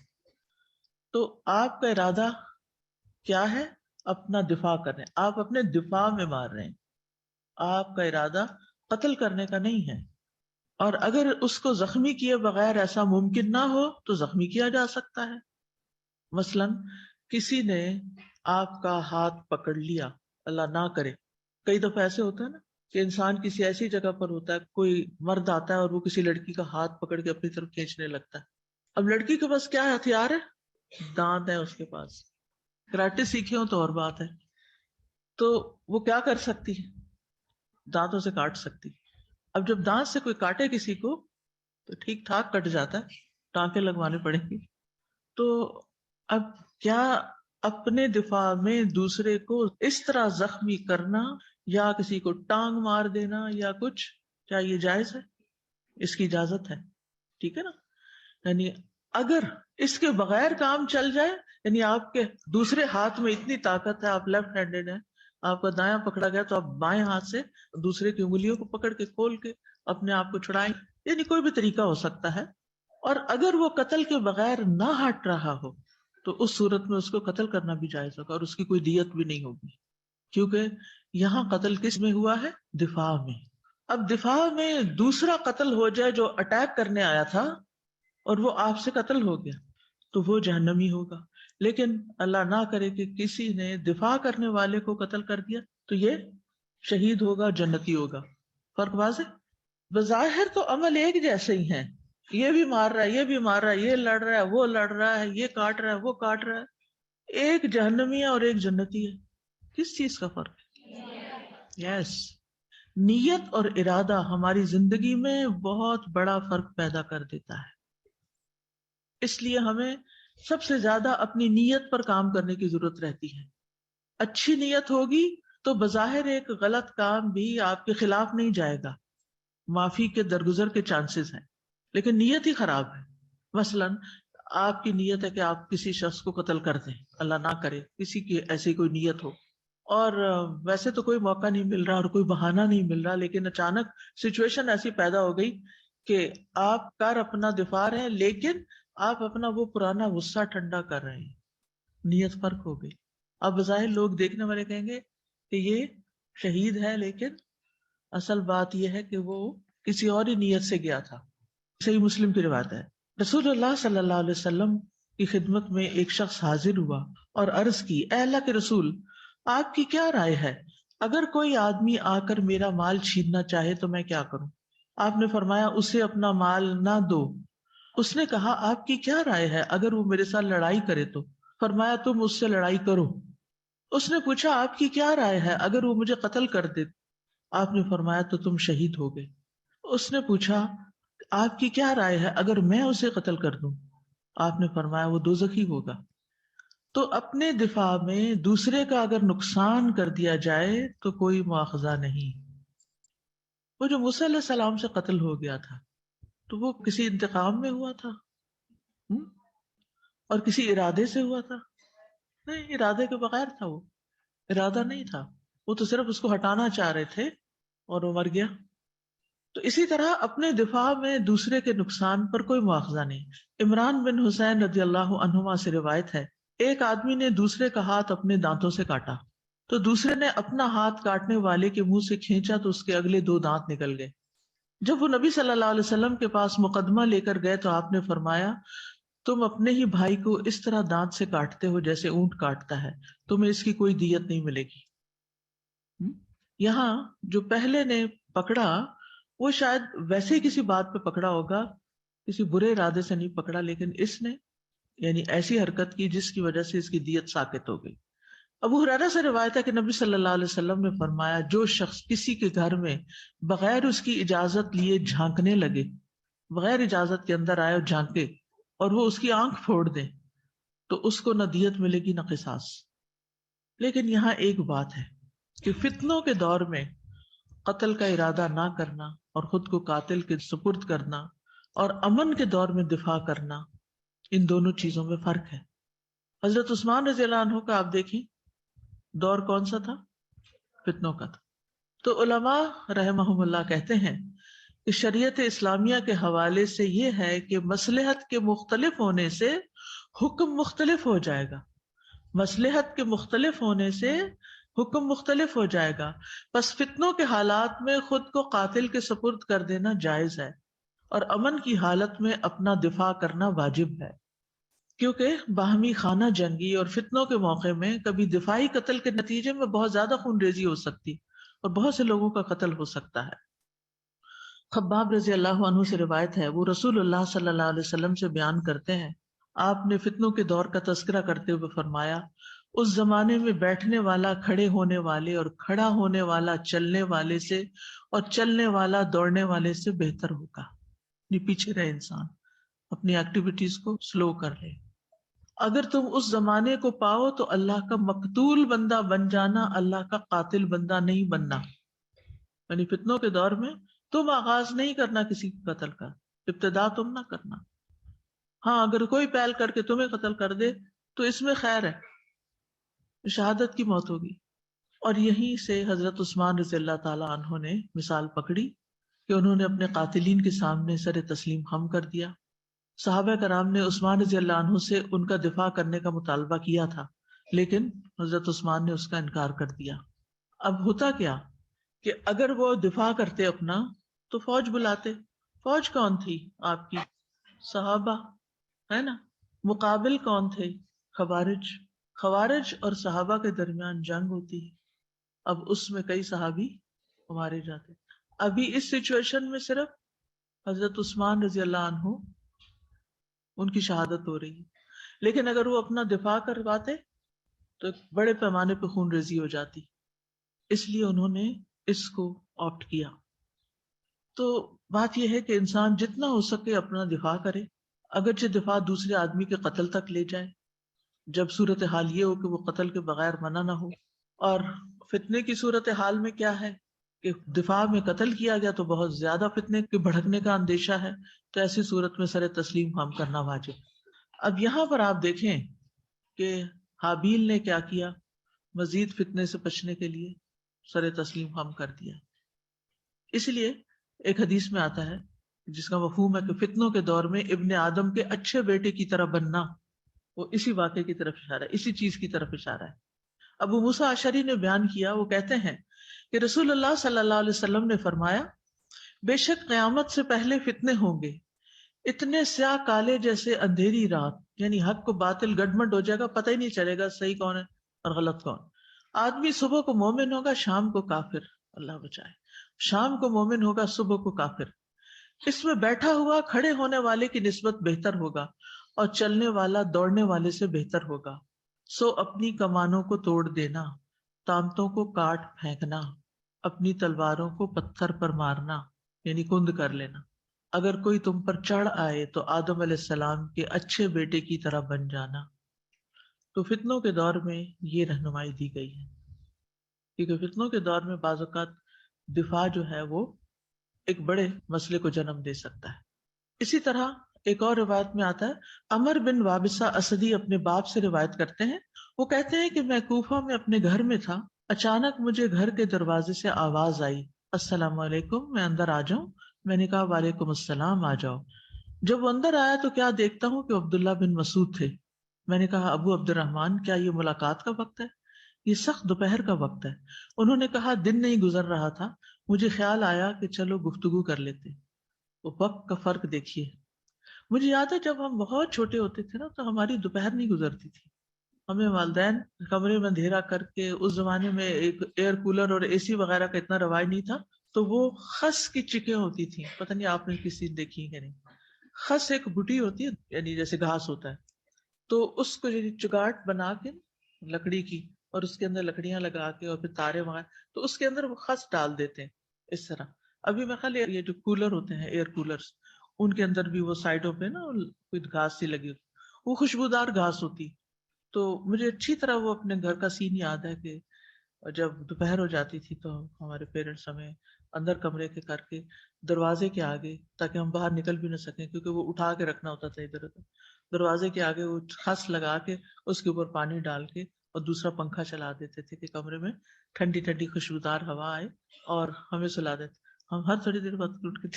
تو آپ کا ارادہ کیا ہے؟ اپنا دفاع کر رہے ہیں، آپ اپنے دفاع میں مار رہے ہیں، آپ کا ارادہ قتل کرنے کا نہیں ہے. اور اگر اس کو زخمی کیے بغیر ایسا ممکن نہ ہو تو زخمی کیا جا سکتا ہے. مثلا کسی نے آپ کا ہاتھ پکڑ لیا، اللہ نہ کرے، کئی دفعہ ایسے ہوتا ہے نا کہ انسان کسی ایسی جگہ پر ہوتا ہے، کوئی مرد آتا ہے اور وہ کسی لڑکی کا ہاتھ پکڑ کے اپنی طرف کھینچنے لگتا ہے. اب لڑکی کے پاس کیا ہتھیار ہے؟ دانت ہے اس کے پاس. کراٹے سیکھے ہوں تو اور بات ہے، تو وہ کیا کر سکتی ہے؟ دانتوں سے کاٹ سکتی. اب جب دانت سے کوئی کاٹے کسی کو تو ٹھیک ٹھاک کٹ جاتا ہے، ٹانکے لگوانے پڑیں گے. تو اب کیا اپنے دفاع میں دوسرے کو اس طرح زخمی کرنا یا کسی کو ٹانگ مار دینا یا کچھ، کیا یہ جائز ہے؟ اس کی اجازت ہے، ٹھیک ہے نا. یعنی اگر اس کے بغیر کام چل جائے، یعنی آپ کے دوسرے ہاتھ میں اتنی طاقت ہے، آپ لیفٹ ہینڈڈ ہیں، آپ کا دایاں پکڑا گیا تو آپ بائیں ہاتھ سے دوسرے کی انگلیوں کو پکڑ کے کھول کے اپنے آپ کو چھڑائیں. یعنی کوئی بھی طریقہ ہو سکتا ہے. اور اگر وہ قتل کے بغیر نہ ہٹ رہا ہو تو اس صورت میں اس کو قتل کرنا بھی جائز ہوگا اور اس کی کوئی دیت بھی نہیں ہوگی، کیونکہ یہاں قتل کس میں ہوا ہے؟ دفاع میں. اب دفاع میں دوسرا قتل ہو جائے جو اٹیک کرنے آیا تھا اور وہ آپ سے قتل ہو گیا تو وہ جہنمی ہوگا. لیکن اللہ نہ کرے کہ کسی نے دفاع کرنے والے کو قتل کر دیا تو یہ شہید ہوگا، جنتی ہوگا. فرق واضح؟ بظاہر تو عمل ایک جیسے ہی ہیں، یہ بھی مار رہا ہے، یہ بھی مار رہا ہے، یہ لڑ رہا ہے، وہ لڑ رہا ہے، یہ کاٹ رہا ہے، وہ کاٹ رہا ہے. ایک جہنمی ہے اور ایک جنتی ہے. کس چیز کا فرق ہے؟ یس، نیت اور ارادہ ہماری زندگی میں بہت بڑا فرق پیدا کر دیتا ہے. اس لیے ہمیں سب سے زیادہ اپنی نیت پر کام کرنے کی ضرورت رہتی ہے. اچھی نیت ہوگی تو بظاہر ایک غلط کام بھی آپ کے خلاف نہیں جائے گا، معافی کے درگزر کے چانسز ہیں. لیکن نیت ہی خراب ہے. مثلا آپ کی نیت ہے کہ آپ کسی شخص کو قتل کر دیں، اللہ نہ کرے کسی کی ایسی کوئی نیت ہو، اور ویسے تو کوئی موقع نہیں مل رہا اور کوئی بہانہ نہیں مل رہا، لیکن اچانک سچویشن ایسی پیدا ہو گئی کہ آپ کر اپنا دفاع رہے ہیں لیکن آپ اپنا وہ پرانا غصہ ٹھنڈا کر رہے ہیں. نیت فرق ہو گئی. اب بظاہر لوگ دیکھنے والے کہیں گے کہ یہ شہید ہے، لیکن اصل بات یہ ہے کہ وہ کسی اور ہی نیت سے گیا تھا. صحیح مسلم کی روایت ہے، رسول اللہ صلی اللہ علیہ وسلم کی خدمت میں ایک شخص حاضر ہوا اور عرض کی، اے اللہ کے رسول، آپ کی کیا رائے ہے؟ اگر کوئی آدمی آ کر میرا مال چھیننا چاہے تو میں کیا کروں؟ آپ نے فرمایا، اسے اپنا مال نہ دو. اس نے کہا، آپ کی کیا رائے ہے اگر وہ میرے ساتھ لڑائی کرے تو؟ فرمایا، تم اس سے لڑائی کرو. اس نے پوچھا، آپ کی کیا رائے ہے اگر وہ مجھے قتل کر دے؟ آپ نے فرمایا، تو تم شہید ہو گئے. اس نے پوچھا، آپ کی کیا رائے ہے اگر میں اسے قتل کر دوں؟ آپ نے فرمایا، وہ دوزخی ہوگا. تو اپنے دفاع میں دوسرے کا اگر نقصان کر دیا جائے تو کوئی مواخذہ نہیں. وہ جو موسیٰ علیہ السلام سے قتل ہو گیا تھا تو وہ کسی انتقام میں ہوا تھا اور کسی ارادے سے ہوا تھا؟ نہیں، ارادے کے بغیر تھا. وہ ارادہ نہیں تھا، وہ تو صرف اس کو ہٹانا چاہ رہے تھے اور وہ مر گیا. تو اسی طرح اپنے دفاع میں دوسرے کے نقصان پر کوئی مواخذہ نہیں. عمران بن حسین رضی اللہ عنہما سے روایت ہے، ایک آدمی نے دوسرے کا ہاتھ اپنے دانتوں سے کاٹا تو دوسرے نے اپنا ہاتھ کاٹنے والے کے منہ سے کھینچا تو اس کے اگلے 2 دانت نکل گئے. جب وہ نبی صلی اللہ علیہ وسلم کے پاس مقدمہ لے کر گئے تو آپ نے فرمایا، تم اپنے ہی بھائی کو اس طرح دانت سے کاٹتے ہو جیسے اونٹ کاٹتا ہے، تمہیں اس کی کوئی دیت نہیں ملے گی. یہاں جو پہلے نے پکڑا وہ شاید ویسے ہی کسی بات پہ پکڑا ہوگا، کسی برے ارادے سے نہیں پکڑا، لیکن اس نے یعنی ایسی حرکت کی جس کی وجہ سے اس کی دیت ساقط ہو گئی. ابو ہریرہ سے روایت ہے کہ نبی صلی اللہ علیہ وسلم نے فرمایا، جو شخص کسی کے گھر میں بغیر اس کی اجازت لیے جھانکنے لگے، بغیر اجازت کے اندر آئے اور جھانکے اور وہ اس کی آنکھ پھوڑ دے تو اس کو نہ دیت ملے گی نہ قصاص. لیکن یہاں ایک بات ہے کہ فتنوں کے دور میں قتل کا ارادہ نہ کرنا اور خود کو قاتل کے سپرد کرنا اور امن کے دور میں دفاع کرنا، ان دونوں چیزوں میں فرق ہے. حضرت عثمان رضی اللہ عنہ کا آپ دیکھیں دور کون سا تھا؟ فتنوں کا تھا. تو علماء رحمہم اللہ کہتے ہیں کہ شریعت اسلامیہ کے حوالے سے یہ ہے کہ مصلحت کے مختلف ہونے سے حکم مختلف ہو جائے گا. مصلحت کے مختلف ہونے سے حکم مختلف ہو جائے گا. پس فتنوں کے حالات میں خود کو قاتل کے سپرد کر دینا جائز ہے اور امن کی حالت میں اپنا دفاع کرنا واجب ہے، کیونکہ باہمی خانہ جنگی اور فتنوں کے موقع میں کبھی دفاعی قتل کے نتیجے میں بہت زیادہ خون ریزی ہو سکتی اور بہت سے لوگوں کا قتل ہو سکتا ہے. خباب رضی اللہ عنہ سے روایت ہے، وہ رسول اللہ صلی اللہ علیہ وسلم سے بیان کرتے ہیں، آپ نے فتنوں کے دور کا تذکرہ کرتے ہوئے فرمایا، اس زمانے میں بیٹھنے والا کھڑے ہونے والے اور کھڑا ہونے والا چلنے والے سے اور چلنے والا دوڑنے والے سے بہتر ہوگا. پیچھے رہے انسان، اپنی ایکٹیویٹیز کو سلو کر لے. اگر تم اس زمانے کو پاؤ تو اللہ کا مقتول بندہ بن جانا، اللہ کا قاتل بندہ نہیں بننا. یعنی فتنوں کے دور میں تم آغاز نہیں کرنا کسی قتل کا، ابتدا تم نہ کرنا. ہاں اگر کوئی پہل کر کے تمہیں قتل کر دے تو اس میں خیر ہے، شہادت کی موت ہوگی. اور یہیں سے حضرت عثمان رضی اللہ تعالی عنہ نے مثال پکڑی کہ انہوں نے اپنے قاتلین کے سامنے سر تسلیم خم کر دیا. صحابہ کرام نے عثمان رضی اللہ عنہ سے ان کا دفاع کرنے کا مطالبہ کیا تھا، لیکن حضرت عثمان نے اس کا انکار کر دیا. اب ہوتا کیا کہ اگر وہ دفاع کرتے اپنا تو فوج بلاتے. فوج کون تھی آپ کی؟ صحابہ، ہے نا. مقابل کون تھے؟ خوارج. خوارج اور صحابہ کے درمیان جنگ ہوتی ہے. اب اس میں کئی صحابی مارے جاتے. ابھی اس سچویشن میں صرف حضرت عثمان رضی اللہ عنہ ان کی شہادت ہو رہی ہے، لیکن اگر وہ اپنا دفاع کرواتے تو بڑے پیمانے پہ خون ریزی ہو جاتی. اس لیے انہوں نے اس کو آپٹ کیا. تو بات یہ ہے کہ انسان جتنا ہو سکے اپنا دفاع کرے، اگرچہ دفاع دوسرے آدمی کے قتل تک لے جائے، جب صورتحال یہ ہو کہ وہ قتل کے بغیر منع نہ ہو. اور فتنے کی صورتحال میں کیا ہے کہ دفاع میں قتل کیا گیا تو بہت زیادہ فتنے کے بھڑکنے کا اندیشہ ہے، تو ایسی صورت میں سر تسلیم خم کرنا واجب. اب یہاں پر آپ دیکھیں کہ حابیل نے کیا کیا، مزید فتنے سے بچنے کے لیے سر تسلیم خم کر دیا. اس لیے ایک حدیث میں آتا ہے جس کا مفہوم ہے کہ فتنوں کے دور میں ابن آدم کے اچھے بیٹے کی طرح بننا، وہ اسی واقعے کی طرف اشارہ ہے، اسی چیز کی طرف اشارہ ہے. ابو موسیٰ اشعری نے بیان کیا، وہ کہتے ہیں کہ رسول اللہ صلی اللہ علیہ وسلم نے فرمایا، بے شک قیامت سے پہلے فتنے ہوں گے، اتنے سیاہ کالے جیسے اندھیری رات، یعنی حق کو باطل گڈمڈ ہو جائے گا، پتہ ہی نہیں چلے گا صحیح کون ہے اور غلط کون. آدمی صبح کو مومن ہوگا، شام کو کافر، اللہ بچائے. شام کو مومن ہوگا، صبح کو کافر. اس میں بیٹھا ہوا کھڑے ہونے والے کی نسبت بہتر ہوگا اور چلنے والا دوڑنے والے سے بہتر ہوگا. سو اپنی کمانوں کو توڑ دینا، تانتوں کو کاٹ پھینکنا، اپنی تلواروں کو پتھر پر مارنا یعنی کند کر لینا. اگر کوئی تم پر چڑھ آئے تو آدم علیہ السلام کے اچھے بیٹے کی طرح بن جانا. تو فتنوں کے دور میں یہ رہنمائی دی گئی ہے، کیونکہ فتنوں کے دور میں بعض اوقات دفاع جو ہے وہ ایک بڑے مسئلے کو جنم دے سکتا ہے. اسی طرح ایک اور روایت میں آتا ہے، عمر بن وابصہ اسدی اپنے باپ سے روایت کرتے ہیں، وہ کہتے ہیں کہ میں کوفہ میں اپنے گھر میں تھا، اچانک مجھے گھر کے دروازے سے آواز آئی، السلام علیکم، میں اندر آ جاؤں؟ میں نے کہا وعلیکم السلام، آ جاؤ۔ جب وہ اندر آیا تو کیا دیکھتا ہوں کہ عبداللہ بن مسعود تھے۔ میں نے کہا ابو عبد الرحمن، کیا یہ ملاقات کا وقت ہے؟ یہ سخت دوپہر کا وقت ہے۔ انہوں نے کہا دن نہیں گزر رہا تھا، مجھے خیال آیا کہ چلو گفتگو کر لیتے۔ وہ وقت کا فرق دیکھیے۔ مجھے یاد ہے جب ہم بہت چھوٹے ہوتے تھے نا تو ہماری دوپہر نہیں گزرتی تھی، ہمیں والدین کمرے میں اندھیرا کر کے، اس زمانے میں ایک ایئر کولر اور اے سی وغیرہ کا اتنا رواج نہیں تھا، تو وہ خس کی چکیں ہوتی تھیں، پتہ نہیں آپ نے کسی دیکھی کہ نہیں۔ خس ایک بوٹی ہوتی ہے، یعنی جیسے گھاس ہوتا ہے، تو اس کو چگاٹ بنا کے لکڑی کی، اور اس کے اندر لکڑیاں لگا کے اور پھر تارے وغیرہ، تو اس کے اندر وہ خس ڈال دیتے ہیں اس طرح۔ ابھی میں خیال یہ جو کولر ہوتے ہیں، ایئر کولرز، ان کے اندر بھی وہ سائڈوں پہ نا کوئی گھاس سی لگی ہوتی، وہ خوشبودار گھاس ہوتی۔ تو مجھے اچھی طرح وہ اپنے گھر کا سین یاد ہے کہ جب دوپہر ہو جاتی تھی تو ہمارے پیرنٹس ہمیں اندر کمرے کے کر کے دروازے کے آگے، تاکہ ہم باہر نکل بھی نہ سکیں کیونکہ وہ اٹھا کے رکھنا ہوتا تھا ادھر ادھر، دروازے کے آگے وہ خس لگا کے اس کے اوپر پانی ڈال کے اور دوسرا پنکھا چلا دیتے تھے کہ کمرے میں ٹھنڈی ٹھنڈی خوشبودار ہوا آئے اور ہمیں سلا دیتے۔ ہم ہر تھوڑی دیر بعد اٹھ کے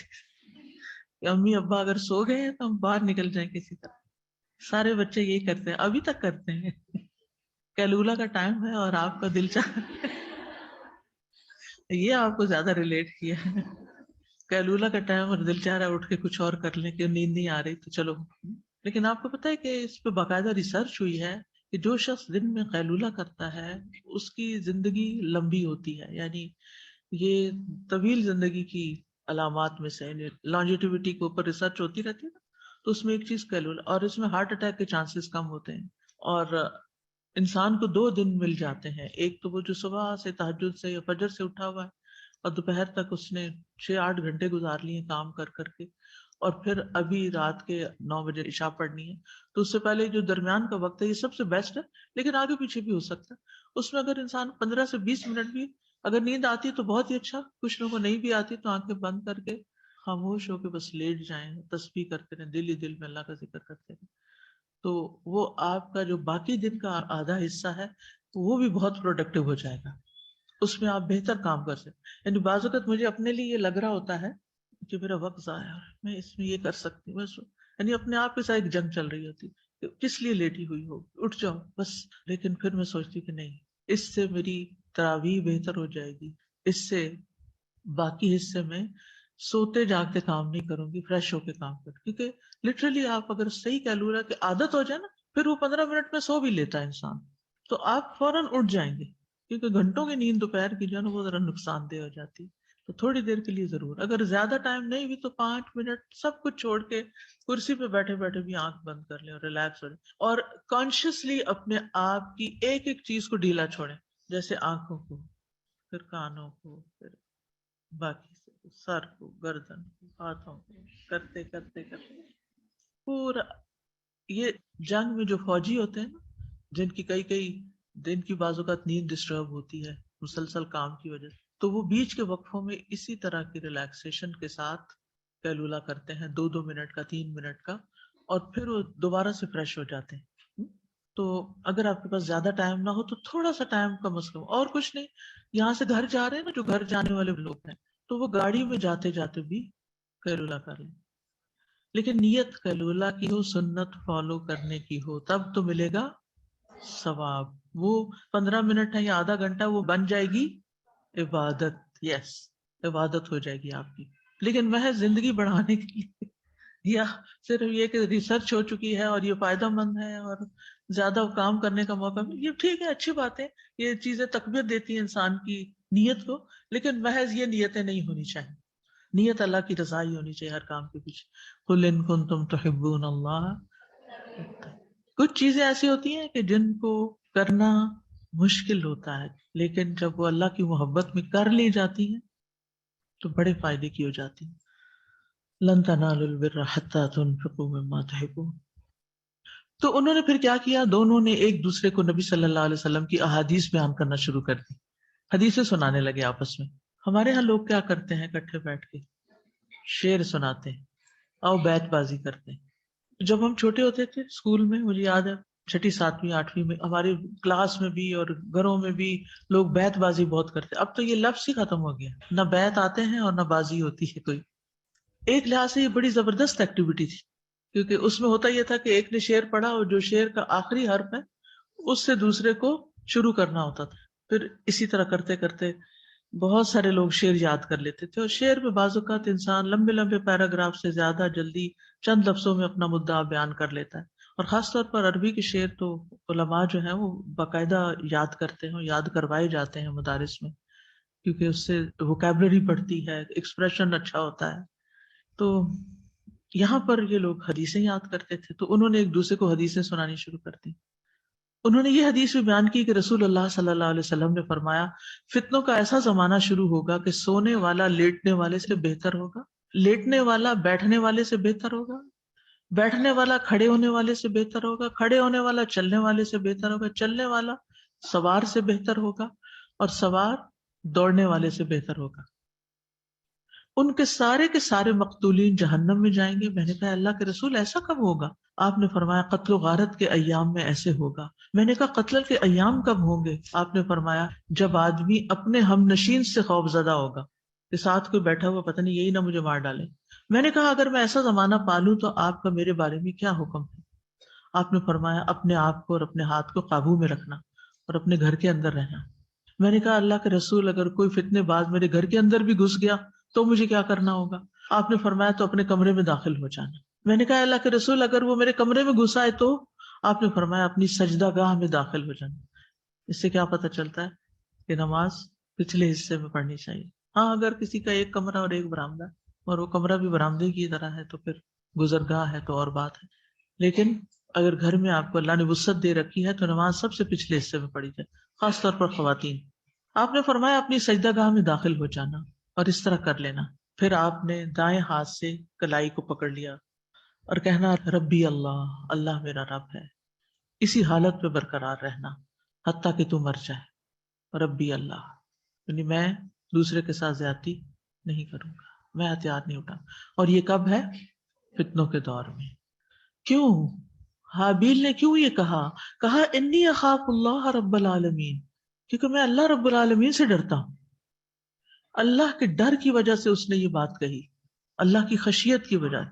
کہ امی ابا اگر سو گئے ہیں تو ہم باہر نکل جائیں کسی طرح۔ سارے بچے یہی کرتے ہیں، ابھی تک کرتے ہیں۔ کیلولا کا ٹائم ہے اور آپ کا دل چاہ یہ آپ کو زیادہ ریلیٹ کیا ہے، کیلولا کا ٹائم اور دل چاہ رہا ہے اٹھ کے کچھ اور کر لیں کہ نیند نہیں آ رہی تو چلو۔ لیکن آپ کو پتہ ہے کہ اس پہ باقاعدہ ریسرچ ہوئی ہے کہ جو شخص دن میں قیلولہ کرتا ہے اس کی زندگی لمبی ہوتی ہے، یعنی یہ طویل زندگی کی علامات میں سے، لانجیٹیوٹی کے اوپر ریسرچ ہوتی رہتی ہے نا، تو اس میں ایک چیز قیلولہ، اور اس میں ہارٹ اٹیک کے چانسز کم ہوتے ہیں۔ اور انسان کو 2 دن مل جاتے ہیں، ایک تو وہ جو صبح سے تہجد سے یا فجر سے اٹھا ہوا ہے اور دوپہر تک اس نے 6-8 گھنٹے گزار لیے کام کر کر کے، اور پھر ابھی رات کے 9 بجے عشاء پڑھنی ہے، تو اس سے پہلے جو درمیان کا وقت ہے یہ سب سے بیسٹ ہے، لیکن آگے پیچھے بھی ہو سکتا ہے۔ اس میں اگر انسان 15 سے 20 منٹ بھی اگر نیند آتی ہے تو بہت ہی اچھا، کچھ لوگوں کو نہیں بھی آتی تو آنکھیں بند کر کے خاموش ہو کے بس لیٹ جائیں، تسبیح کرتے رہیں، دل ہی دل میں اللہ کا ذکر کرتے رہیں، تو وہ آپ کا جو باقی دن کا آدھا حصہ ہے وہ بھی بہت پروڈکٹیو ہو جائے گا، اس میں آپ بہتر کام کر سکتے۔ یعنی بعض اوقات مجھے اپنے لیے یہ لگ رہا ہوتا ہے کہ میرا وقت ضائع ہے، میں اس میں یہ کر سکتی ہوں، یعنی اپنے آپ کے ساتھ ایک جنگ چل رہی ہوتی کہ کس لیے لیٹی ہوئی ہو، اٹھ جاؤ بس۔ لیکن پھر میں سوچتی کہ نہیں، اس سے میری تراویح بہتر ہو جائے گی، اس سے باقی حصے میں سوتے جاگتے کام نہیں کروں گی، فریش ہو کے کام کر، کیونکہ لٹرلی آپ اگر صحیح کیلورا کی عادت ہو جائے نا، پھر وہ 15 منٹ میں سو بھی لیتا ہے انسان، تو آپ فوراً اٹھ جائیں گے، کیونکہ گھنٹوں کی نیند دوپہر کی جو ہے نا وہ ذرا نقصان دہ ہو جاتی ہے۔ تو تھوڑی دیر کے لیے ضرور، اگر زیادہ ٹائم نہیں بھی تو 5 منٹ سب کچھ چھوڑ کے کرسی پہ بیٹھے بیٹھے بھی آنکھ بند کر لیں اور ریلیکس ہو جائیں، اور کانشیسلی اپنے آپ کی ایک ایک چیز کو ڈھیلا چھوڑیں، جیسے آنکھوں کو، پھر کانوں کو، پھر باقی سر کو، گردن کو، ہاتھوں کو، کرتے کرتے کرتے پورا۔ یہ جنگ میں جو فوجی ہوتے ہیں نا، جن کی کئی دن کی بعض اوقات نیند ڈسٹرب ہوتی ہے مسلسل کام کی وجہ سے، تو وہ بیچ کے وقفوں میں اسی طرح کی ریلیکسیشن کے ساتھ کیلولا کرتے ہیں، 2 منٹ کا، 3 منٹ کا، اور پھر وہ دوبارہ سے فریش ہو جاتے ہیں۔ تو اگر آپ کے پاس زیادہ ٹائم نہ ہو تو تھوڑا سا ٹائم کم از کم، اور کچھ نہیں، یہاں سے گھر جا رہے ہیں نا، جو گھر جانے والے لوگ ہیں تو وہ گاڑی میں جاتے جاتے بھی کیلولا کر لیں، لیکن نیت کیلولا کی ہو، سنت فالو کرنے کی ہو، تب تو ملے گا ثواب۔ وہ 15 منٹ ہے یا آدھا گھنٹہ، وہ بن جائے گی عبادت، یس، عبادت ہو جائے گی آپ کی۔ لیکن محض زندگی بڑھانے کے لیے یا صرف یہ کہ ریسرچ ہو چکی ہے اور یہ فائدہ مند ہے اور زیادہ کام کرنے کا موقع، یہ ٹھیک ہے، اچھی بات ہے، یہ چیزیں تقویت دیتی ہیں انسان کی نیت کو، لیکن محض یہ نیتیں نہیں ہونی چاہیے، نیت اللہ کی رضا ہی ہونی چاہیے ہر کام کے پیچھے۔ قل ان کنتم تحبون اللہ۔ کچھ چیزیں ایسی ہوتی ہیں کہ جن کو کرنا مشکل ہوتا ہے، لیکن جب وہ اللہ کی محبت میں کر لی جاتی ہیں تو بڑے فائدے کی ہو جاتی ہیں۔ لن تنالوا البر حتى تنفقوا مما تحبون۔ تو انہوں نے پھر کیا کیا، دونوں نے ایک دوسرے کو نبی صلی اللہ علیہ وسلم کی احادیث بیان کرنا شروع کر دی، حدیثیں سنانے لگے آپس میں۔ ہمارے ہاں لوگ کیا کرتے ہیں، اکٹھے بیٹھ کے شعر سناتے ہیں، او بیت بازی کرتے ہیں۔ جب ہم چھوٹے ہوتے تھے اسکول میں، مجھے یاد ہے چھٹی ساتویں آٹھویں میں ہمارے کلاس میں بھی اور گھروں میں بھی لوگ بیت بازی بہت کرتے. اب تو یہ لفظ ہی ختم ہو گیا, نہ بیت آتے ہیں اور نہ بازی ہوتی ہے کوئی. ایک لحاظ سے یہ بڑی زبردست ایکٹیویٹی تھی, کیونکہ اس میں ہوتا یہ تھا کہ ایک نے شعر پڑھا اور جو شعر کا آخری حرف ہے اس سے دوسرے کو شروع کرنا ہوتا تھا. پھر اسی طرح کرتے کرتے بہت سارے لوگ شعر یاد کر لیتے تھے, اور شعر میں بعض اوقات انسان لمبے لمبے پیراگراف سے زیادہ جلدی چند لفظوں میں اپنا مدعا بیان کر لیتا ہے. اور خاص طور پر عربی کے شعر تو علماء جو ہیں وہ باقاعدہ یاد کرتے ہیں, یاد کروائے جاتے ہیں مدارس میں, کیونکہ اس سے ووکیبلری بڑھتی ہے, ایکسپریشن اچھا ہوتا ہے. تو یہاں پر یہ لوگ حدیثیں یاد کرتے تھے, تو انہوں نے ایک دوسرے کو حدیثیں سنانی شروع کر دی. انہوں نے یہ حدیث بھی بیان کی کہ رسول اللہ صلی اللہ علیہ وسلم نے فرمایا, فتنوں کا ایسا زمانہ شروع ہوگا کہ سونے والا لیٹنے والے سے بہتر ہوگا, لیٹنے والا بیٹھنے والے سے بہتر ہوگا, بیٹھنے والا کھڑے ہونے والے سے بہتر ہوگا, کھڑے ہونے والا چلنے والے سے بہتر ہوگا, چلنے والا سوار سے بہتر ہوگا, اور سوار دوڑنے والے سے بہتر ہوگا. ان کے سارے مقتولین جہنم میں جائیں گے. میں نے کہا اللہ کے رسول ایسا کب ہوگا؟ آپ نے فرمایا قتل و غارت کے ایام میں ایسے ہوگا. میں نے کہا قتل کے ایام کب ہوں گے؟ آپ نے فرمایا جب آدمی اپنے ہم نشین سے خوف زدہ ہوگا کہ ساتھ کوئی بیٹھا ہوا پتہ نہیں یہی نہ مجھے مار ڈالے. میں نے کہا اگر میں ایسا زمانہ پالوں تو آپ کا میرے بارے میں کیا حکم ہے؟ آپ نے فرمایا اپنے آپ کو اور اپنے ہاتھ کو قابو میں رکھنا اور اپنے گھر کے اندر رہنا. میں نے کہا اللہ کے رسول اگر کوئی فتنے باز میرے گھر کے اندر بھی گھس گیا تو مجھے کیا کرنا ہوگا؟ آپ نے فرمایا تو اپنے کمرے میں داخل ہو جانا. میں نے کہا اللہ کے رسول اگر وہ میرے کمرے میں گھسا ہے تو؟ آپ نے فرمایا اپنی سجدہ گاہ میں داخل ہو جانا. اس سے کیا پتہ چلتا ہے کہ نماز پچھلے حصے میں پڑھنی چاہیے. ہاں اگر کسی کا ایک کمرہ اور ایک برآمدہ اور وہ کمرہ بھی برآمدے کی طرح ہے تو پھر گزرگاہ ہے تو اور بات ہے, لیکن اگر گھر میں آپ کو اللہ نے وسعت دے رکھی ہے تو نماز سب سے پچھلے حصے میں پڑھی جائے, خاص طور پر خواتین. آپ نے فرمایا اپنی سجدہ گاہ میں داخل ہو جانا اور اس طرح کر لینا. پھر آپ نے دائیں ہاتھ سے کلائی کو پکڑ لیا اور کہنا ربی اللہ, اللہ میرا رب ہے. اسی حالت میں برقرار رہنا حتیٰ کہ تو مر جائے. ربی اللہ یعنی میں دوسرے کے ساتھ زیادتی نہیں کروں گا, میں ہتھیار نہیں اٹھاؤں. اور یہ کب ہے؟ فتنوں کے دور میں. کیوں حابیل نے کیوں یہ کہا انی اخاف اللہ رب العالمین, کیونکہ میں اللہ رب العالمین سے ڈرتا ہوں. اللہ کے ڈر کی وجہ سے اس نے یہ بات کہی, اللہ کی خشیت کی وجہ.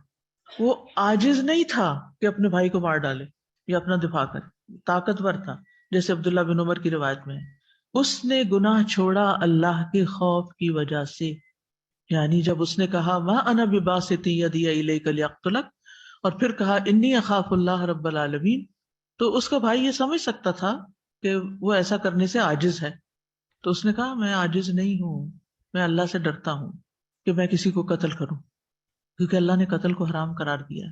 وہ عاجز نہیں تھا کہ اپنے بھائی کو مار ڈالے یا اپنا دفاع کرے, طاقتور تھا جیسے عبداللہ بن عمر کی روایت میں ہے. اس نے گناہ چھوڑا اللہ کے خوف کی وجہ سے, یعنی جب اس نے کہا ما انا بباسط یدی الیک لیقتلک, اور پھر کہا انی اخاف اللہ رب العالمین, تو اس کا بھائی یہ سمجھ سکتا تھا کہ وہ ایسا کرنے سے عاجز ہے. تو اس نے کہا میں عاجز نہیں ہوں, میں اللہ سے ڈرتا ہوں کہ میں کسی کو قتل کروں, کیونکہ اللہ نے قتل کو حرام قرار دیا.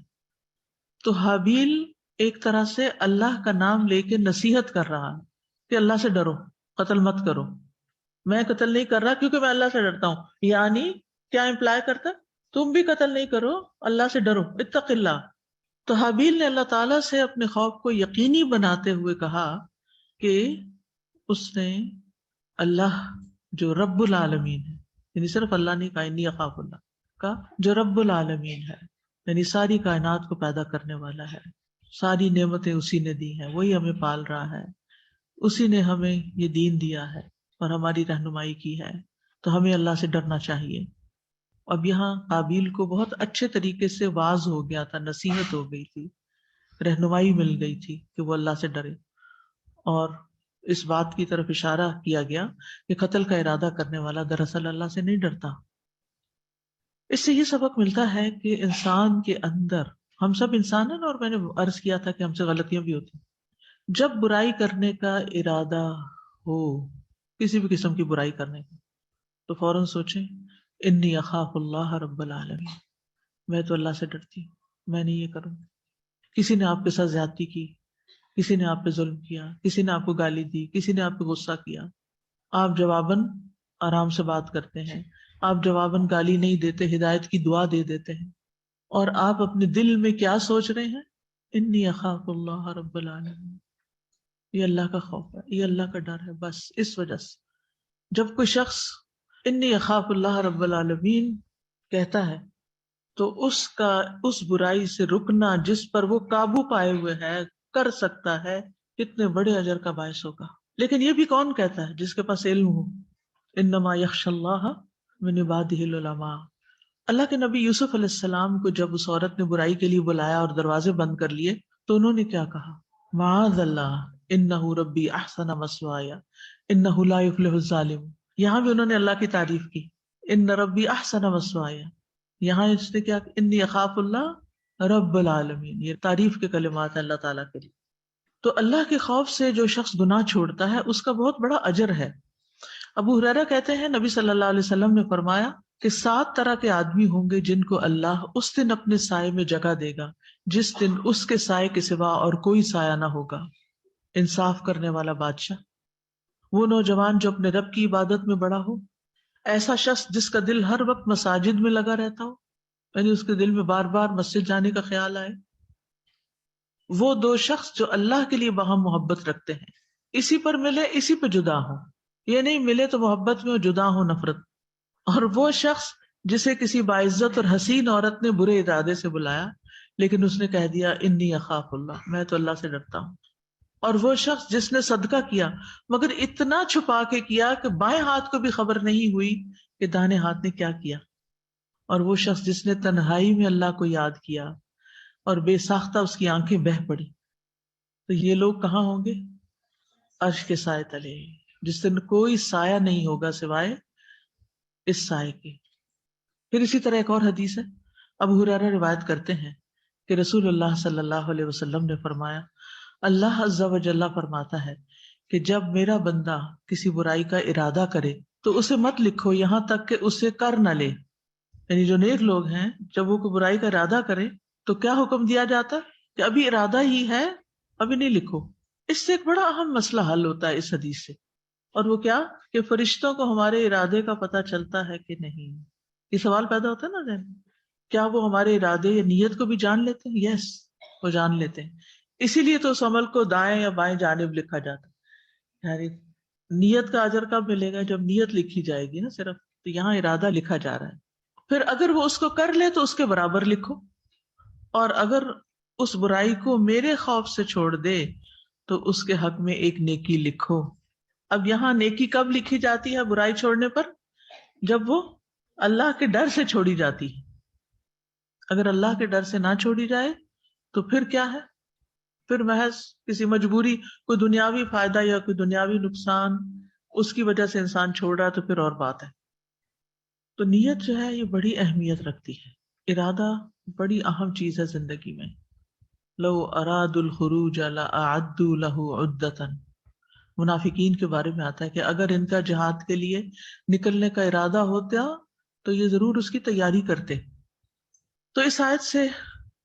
تو حابیل ایک طرح سے اللہ کا نام لے کے نصیحت کر رہا ہے کہ اللہ سے ڈرو, قتل مت کرو. میں قتل نہیں کر رہا کیونکہ میں اللہ سے ڈرتا ہوں, یعنی کیا امپلائی کرتا تم بھی قتل نہیں کرو, اللہ سے ڈرو, اتق اللہ. تو حابیل نے اللہ تعالیٰ سے اپنے خوف کو یقینی بناتے ہوئے کہا کہ اس نے اللہ جو رب العالمین ہے, یعنی صرف اللہ نہیں کہا انی اخاف اللہ, کا جو رب العالمین ہے یعنی ساری کائنات کو پیدا کرنے والا ہے, ساری نعمتیں اسی نے دی ہیں, وہی ہمیں پال رہا ہے, اسی نے ہمیں یہ دین دیا ہے اور ہماری رہنمائی کی ہے, تو ہمیں اللہ سے ڈرنا چاہیے. اب یہاں قابیل کو بہت اچھے طریقے سے واعظ ہو گیا تھا, نصیحت ہو گئی تھی, رہنمائی مل گئی تھی کہ وہ اللہ سے ڈرے, اور اس بات کی طرف اشارہ کیا گیا کہ قتل کا ارادہ کرنے والا دراصل اللہ سے نہیں ڈرتا. اس سے یہ سبق ملتا ہے کہ انسان کے اندر, ہم سب انسان ہیں اور میں نے عرض کیا تھا کہ ہم سے غلطیاں بھی ہوتی ہیں, جب برائی کرنے کا ارادہ ہو, کسی بھی قسم کی برائی کرنے کا, تو فوراً سوچیں انی اخاف اللہ رب العالمین, میں تو اللہ سے ڈرتی ہوں, میں نہیں یہ کروں. کسی نے آپ کے ساتھ زیادتی کی, کسی نے آپ پہ ظلم کیا, کسی نے آپ کو گالی دی, کسی نے آپ پہ غصہ کیا, آپ جواباً آرام سے بات کرتے ہیں, آپ جواباً گالی نہیں دیتے, ہدایت کی دعا دے دیتے ہیں, اور آپ اپنے دل میں کیا سوچ رہے ہیں؟ انی اخاف اللہ رب العالمین, یہ اللہ کا خوف ہے, یہ اللہ کا ڈر ہے. بس اس وجہ سے جب کوئی شخص انی اخاف اللہ رب العالمین کہتا ہے تو اس کا اس برائی سے رکنا جس پر وہ قابو پائے ہوئے ہے, کر سکتا ہے کتنے بڑے اجر کا باعث ہوگا. لیکن یہ بھی کون کہتا ہے؟ جس کے پاس علم ہو. انما یخشی اللہ من عبادہ العلماء. اللہ کے نبی یوسف علیہ السلام کو جب اس عورت نے برائی کے لیے بلایا اور دروازے بند کر لیے تو انہوں نے کیا کہا؟ معاذ اللہ انہ ربی احسن مثوایا انہ لا یفلح الظالم. یہاں بھی انہوں نے اللہ کی تعریف کی، ان ربی احسن مثوایا. یہاں اس نے کیا؟ انی اخاف اللہ رب العالمین. یہ تعریف کے کلمات ہیں اللہ تعالیٰ کے لیے. تو اللہ کے خوف سے جو شخص گناہ چھوڑتا ہے اس کا بہت بڑا اجر ہے. ابو ہریرہ کہتے ہیں نبی صلی اللہ علیہ وسلم نے فرمایا کہ 7 طرح کے آدمی ہوں گے جن کو اللہ اس دن اپنے سائے میں جگہ دے گا جس دن اس کے سائے کے سوا اور کوئی سایہ نہ ہوگا. انصاف کرنے والا بادشاہ، وہ نوجوان جو اپنے رب کی عبادت میں بڑا ہو، ایسا شخص جس کا دل ہر وقت مساجد میں لگا رہتا ہو، یعنی اس کے دل میں بار بار مسجد جانے کا خیال آئے. وہ 2 شخص جو اللہ کے لیے باہم محبت رکھتے ہیں، اسی پر ملے اسی پہ جدا ہو. یہ نہیں ملے تو محبت میں اور جدا ہو نفرت. اور وہ شخص جسے کسی باعزت اور حسین عورت نے برے ارادے سے بلایا لیکن اس نے کہہ دیا انی اخاف اللہ، میں تو اللہ سے ڈرتا ہوں. اور وہ شخص جس نے صدقہ کیا مگر اتنا چھپا کے کیا کہ بائیں ہاتھ کو بھی خبر نہیں ہوئی کہ دانے ہاتھ نے کیا کیا. اور وہ شخص جس نے تنہائی میں اللہ کو یاد کیا اور بے ساختہ اس کی آنکھیں بہہ پڑی. تو یہ لوگ کہاں ہوں گے؟ عرش کے سائے تلے، جس دن کوئی سایہ نہیں ہوگا سوائے اس سائے کے. پھر اسی طرح ایک اور حدیث ہے، ابو ہریرہ روایت کرتے ہیں کہ رسول اللہ صلی اللہ علیہ وسلم نے فرمایا اللہ عز و جل فرماتا ہے کہ جب میرا بندہ کسی برائی کا ارادہ کرے تو اسے مت لکھو یہاں تک کہ اسے کر نہ لے. یعنی جو نیک لوگ ہیں جب وہ کوئی برائی کا ارادہ کرے تو کیا حکم دیا جاتا کہ ابھی ارادہ ہی ہے، ابھی نہیں لکھو. اس سے ایک بڑا اہم مسئلہ حل ہوتا ہے اس حدیث سے، اور وہ کیا کہ فرشتوں کو ہمارے ارادے کا پتہ چلتا ہے کہ نہیں. یہ سوال پیدا ہوتا ہے نا ذہن میں، کیا وہ ہمارے ارادے یا نیت کو بھی جان لیتے ہیں؟ یس، وہ جان لیتے ہیں. اسی لیے تو اس عمل کو دائیں یا بائیں جانب لکھا جاتا ہے. یعنی نیت کا اجر کب ملے گا؟ جب نیت لکھی جائے گی نا صرف. تو یہاں ارادہ لکھا جا رہا ہے. پھر اگر وہ اس کو کر لے تو اس کے برابر لکھو، اور اگر اس برائی کو میرے خوف سے چھوڑ دے تو اس کے حق میں ایک نیکی لکھو. اب یہاں نیکی کب لکھی جاتی ہے برائی چھوڑنے پر؟ جب وہ اللہ کے ڈر سے چھوڑی جاتی ہے. اگر اللہ کے ڈر سے نہ چھوڑی جائے تو پھر کیا ہے؟ پھر محض کسی مجبوری، کوئی دنیاوی فائدہ یا کوئی دنیاوی نقصان اس کی وجہ سے انسان چھوڑ رہا ہے تو پھر اور بات ہے. تو نیت جو ہے یہ بڑی اہمیت رکھتی ہے. ارادہ بڑی اہم چیز ہے زندگی میں. لو اراد الخروج لاعدوا له عدۃ. منافقین کے بارے میں آتا ہے کہ اگر ان کا جہاد کے لیے نکلنے کا ارادہ ہوتا تو یہ ضرور اس کی تیاری کرتے. تو اس آیت سے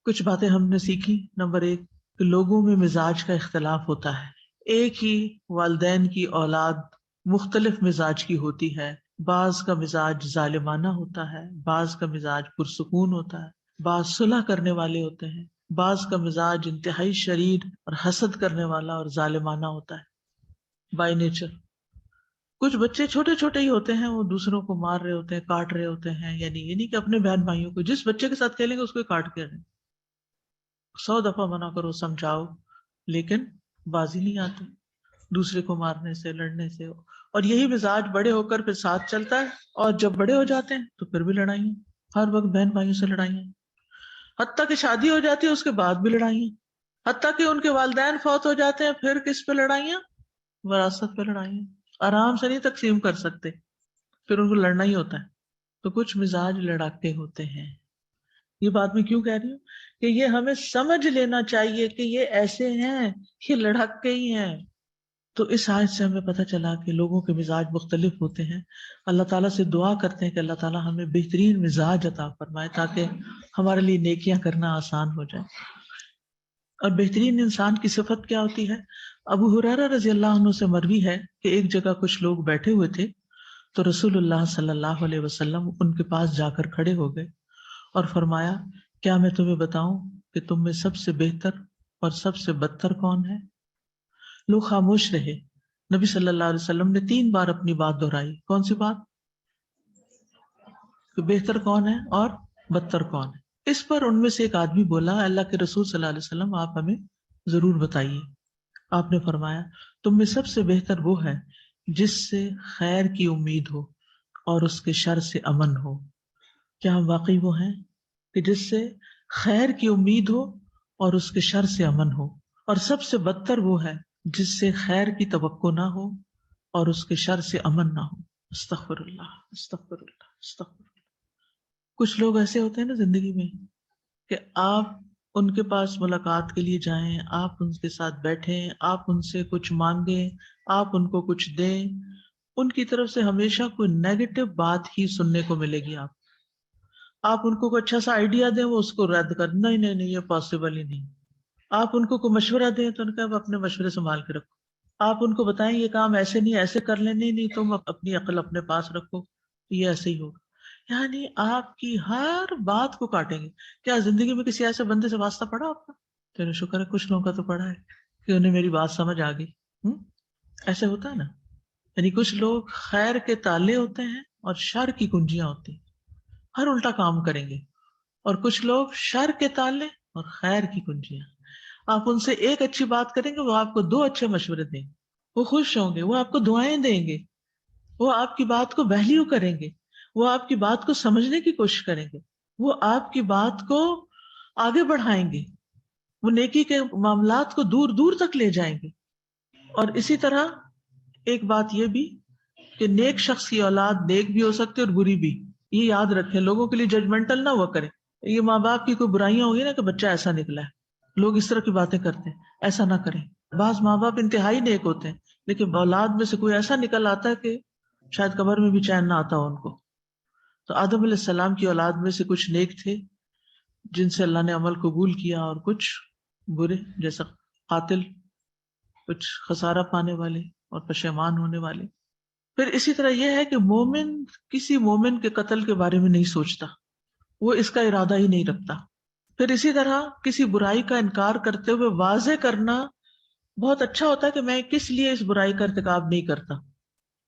کچھ باتیں ہم نے سیکھی. نمبر 1 کہ لوگوں میں مزاج کا اختلاف ہوتا ہے. ایک ہی والدین کی اولاد مختلف مزاج کی ہوتی ہے. بعض کا مزاج ظالمانہ ہوتا ہے، بعض کا مزاج پرسکون ہوتا ہے، بعض صلح کرنے والے ہوتے ہیں، بعض کا مزاج انتہائی شریر اور حسد کرنے والا اور ظالمانہ ہوتا ہے بائی نیچر. کچھ بچے چھوٹے چھوٹے ہی ہوتے ہیں، وہ دوسروں کو مار رہے ہوتے ہیں، کاٹ رہے ہوتے ہیں. یعنی یہ نہیں کہ اپنے بہن بھائیوں کو، جس بچے کے ساتھ کھیلیں گے اس کو کاٹ کے رہیں. 100 دفعہ منع کرو، سمجھاؤ، لیکن بازی نہیں آتی دوسرے کو مارنے سے، لڑنے سے. اور یہی مزاج بڑے ہو کر پھر ساتھ چلتا ہے، اور جب بڑے ہو جاتے ہیں تو پھر بھی لڑائیاں، ہر وقت بہن بھائیوں سے لڑائیاں، حتیٰ کہ شادی ہو جاتی ہے اس کے بعد بھی لڑائیاں، حتیٰ کہ ان کے والدین فوت ہو جاتے ہیں پھر کس پہ لڑائیاں؟ وراثت پہ لڑائیاں. آرام سے نہیں تقسیم کر سکتے، پھر ان کو لڑنا ہی ہوتا ہے. تو کچھ مزاج لڑاکے ہوتے ہیں. یہ بات میں کیوں کہہ رہی ہوں کہ یہ ہمیں سمجھ لینا چاہیے کہ یہ ایسے ہیں، یہ لڑاکے ہی ہیں. تو اس آیت سے ہمیں پتہ چلا کہ لوگوں کے مزاج مختلف ہوتے ہیں. اللہ تعالیٰ سے دعا کرتے ہیں کہ اللہ تعالیٰ ہمیں بہترین مزاج عطا فرمائے تاکہ ہمارے لیے نیکیاں کرنا آسان ہو جائے. اور بہترین انسان کی صفت کیا ہوتی ہے؟ ابو ہریرہ رضی اللہ عنہ سے مروی ہے کہ ایک جگہ کچھ لوگ بیٹھے ہوئے تھے تو رسول اللہ صلی اللہ علیہ وسلم ان کے پاس جا کر کھڑے ہو گئے اور فرمایا کیا میں تمہیں بتاؤں کہ تم میں سب سے بہتر اور سب سے بدتر کون ہے؟ لوگ خاموش رہے. نبی صلی اللہ علیہ وسلم نے 3 بار اپنی بات دہرائی. کون سی بات؟ کہ بہتر کون ہے اور بدتر کون ہے. اس پر ان میں سے ایک آدمی بولا اللہ کے رسول صلی اللہ علیہ وسلم آپ ہمیں ضرور بتائیے۔ آپ نے فرمایا تم میں سب سے بہتر وہ ہے جس سے خیر کی امید ہو اور اس کے شر سے امن ہو۔ کیا ہم واقعی وہ ہیں کہ جس سے خیر کی امید ہو اور اس کے شر سے امن ہو؟ اور سب سے بدتر وہ ہے جس سے خیر کی توقع نہ ہو اور اس کے شر سے امن نہ ہو۔ استغفر اللہ، استغفر اللہ، استغفر اللہ۔ کچھ لوگ ایسے ہوتے ہیں نا زندگی میں کہ آپ ان کے پاس ملاقات کے لیے جائیں، آپ ان کے ساتھ بیٹھیں، آپ ان سے کچھ مانگیں، آپ ان کو کچھ دیں، ان کی طرف سے ہمیشہ کوئی نیگیٹو بات ہی سننے کو ملے گی۔ آپ ان کو کوئی اچھا سا آئیڈیا دیں، وہ اس کو رد کر، نہیں نہیں نہیں، یہ پاسبل ہی نہیں۔ آپ ان کو کوئی مشورہ دیں تو ان کا اپنے مشورے سنبھال کے رکھو۔ آپ ان کو بتائیں یہ کام ایسے نہیں ایسے کر لیں، نہیں نہیں تم اپنی عقل اپنے پاس رکھو، یہ ایسے ہی ہوگا۔ یعنی آپ کی ہر بات کو کاٹیں گے۔ کیا زندگی میں کسی ایسے بندے سے واسطہ پڑا آپ کا؟ چلو شکر ہے کچھ لوگوں کا تو پڑا ہے کہ انہیں میری بات سمجھ آ گئی۔ ایسے ہوتا ہے نا، یعنی کچھ لوگ خیر کے تالے ہوتے ہیں اور شر کی کنجیاں ہوتی ہیں، ہر الٹا کام کریں گے۔ اور کچھ لوگ شر کے تالے اور خیر کی کنجیاں، آپ ان سے ایک اچھی بات کریں گے، وہ آپ کو 2 اچھے مشورے دیں گے، وہ خوش ہوں گے، وہ آپ کو دعائیں دیں گے، وہ آپ کی بات کو ویلیو کریں گے، وہ آپ کی بات کو سمجھنے کی کوشش کریں گے، وہ آپ کی بات کو آگے بڑھائیں گے، وہ نیکی کے معاملات کو دور دور تک لے جائیں گے۔ اور اسی طرح ایک بات یہ بھی کہ نیک شخص کی اولاد نیک بھی ہو سکتی ہے اور بری بھی۔ یہ یاد رکھیں، لوگوں کے لیے ججمنٹل نہ ہوا کریں۔ یہ ماں باپ کی کوئی برائیاں ہوگی نا کہ بچہ ایسا نکلا ہے، لوگ اس طرح کی باتیں کرتے ہیں، ایسا نہ کریں۔ بعض ماں باپ انتہائی نیک ہوتے ہیں لیکن اولاد میں سے کوئی ایسا نکل آتا ہے کہ شاید قبر میں بھی چین نہ آتا ہو ان کو۔ تو آدم علیہ السلام کی اولاد میں سے کچھ نیک تھے جن سے اللہ نے عمل قبول کیا، اور کچھ برے جیسا قاتل، کچھ خسارہ پانے والے اور پشیمان ہونے والے۔ پھر اسی طرح یہ ہے کہ مومن کسی مومن کے قتل کے بارے میں نہیں سوچتا، وہ اس کا ارادہ ہی نہیں رکھتا۔ پھر اسی طرح کسی برائی کا انکار کرتے ہوئے واضح کرنا بہت اچھا ہوتا ہے کہ میں کس لیے اس برائی کا ارتکاب نہیں کرتا۔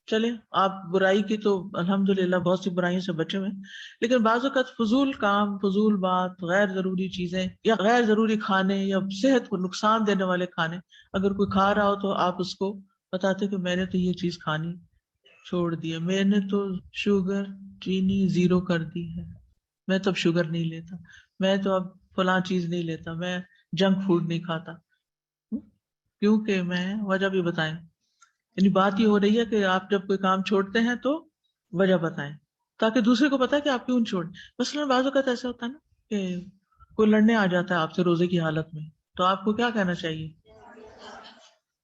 چلیں آپ برائی کی تو الحمدللہ بہت سی برائیوں سے بچے ہوئے ہیں، لیکن بعض اوقات فضول کام، فضول بات، غیر ضروری چیزیں یا غیر ضروری کھانے یا صحت کو نقصان دینے والے کھانے اگر کوئی کھا رہا ہو تو آپ اس کو بتاتے کہ میں نے تو یہ چیز کھانی چھوڑ دی ہے، میں نے تو شوگر چینی 0 کر دی ہے، میں تو اب شوگر نہیں لیتا، میں تو اب فلاں چیز نہیں لیتا، میں جنک فوڈ نہیں کھاتا۔ کیونکہ میں وجہ بھی بتائیں، یعنی بات یہ ہو رہی ہے کہ آپ جب کوئی کام چھوڑتے ہیں تو وجہ بتائیں تاکہ دوسرے کو پتا کہ آپ کیوں چھوڑیں۔ مثلاً بعض اوقات ایسا ہوتا ہے نا کہ کوئی لڑنے آ جاتا ہے آپ سے روزے کی حالت میں، تو آپ کو کیا کہنا چاہیے؟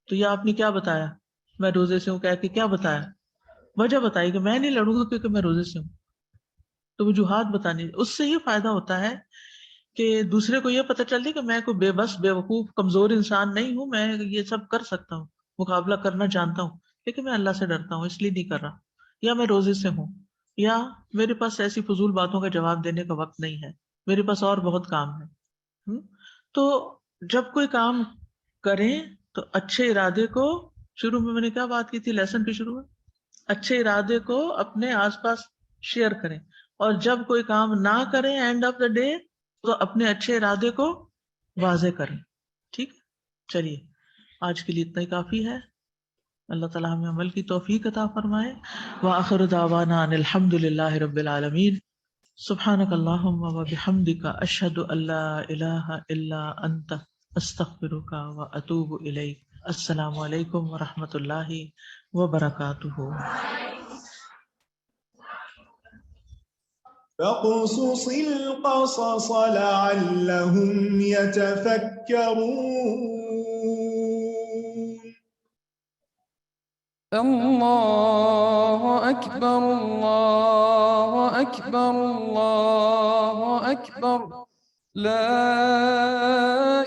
تو یہ آپ نے کیا بتایا؟ میں روزے سے ہوں کہہ کے کیا بتایا؟ وجہ بتائی کہ میں نہیں لڑوں گا کیونکہ میں روزے سے ہوں۔ تو وجوہات بتانی، اس سے یہ فائدہ ہوتا ہے کہ دوسرے کو یہ پتہ چلتی کہ میں کوئی بے بس بے وقوف کمزور انسان نہیں ہوں، میں یہ سب کر سکتا ہوں، مقابلہ کرنا جانتا ہوں، لیکن میں اللہ سے ڈرتا ہوں اس لیے نہیں کر رہا، یا میں روزے سے ہوں، یا میرے پاس ایسی فضول باتوں کا جواب دینے کا وقت نہیں ہے، میرے پاس اور بہت کام ہے۔ تو جب کوئی کام کریں تو اچھے ارادے کو، شروع میں نے کیا بات کی تھی لیسن کے شروع میں، اچھے ارادے کو اپنے آس پاس شیئر کریں، اور جب کوئی کام نہ کریں اینڈ آف دا ڈے تو اپنے اچھے ارادے کو واضح کریں۔ ٹھیک، چلیے آج کے لیے اتنا ہی کافی ہے۔ اللہ تعالیٰ ہمیں عمل کی توفیق عطا فرمائے۔ وآخر دعوانا ان الحمد للہ رب العالمین۔ سبحانک اللہم وبحمدک اشہد ان لا الہ الا انت استغفرک واتوب الیک۔ السلام علیکم ورحمۃ اللہ وبرکاتہ۔ فاقصص القصص لعلهم يتفكرون. الله أكبر الله أكبر الله أكبر، لا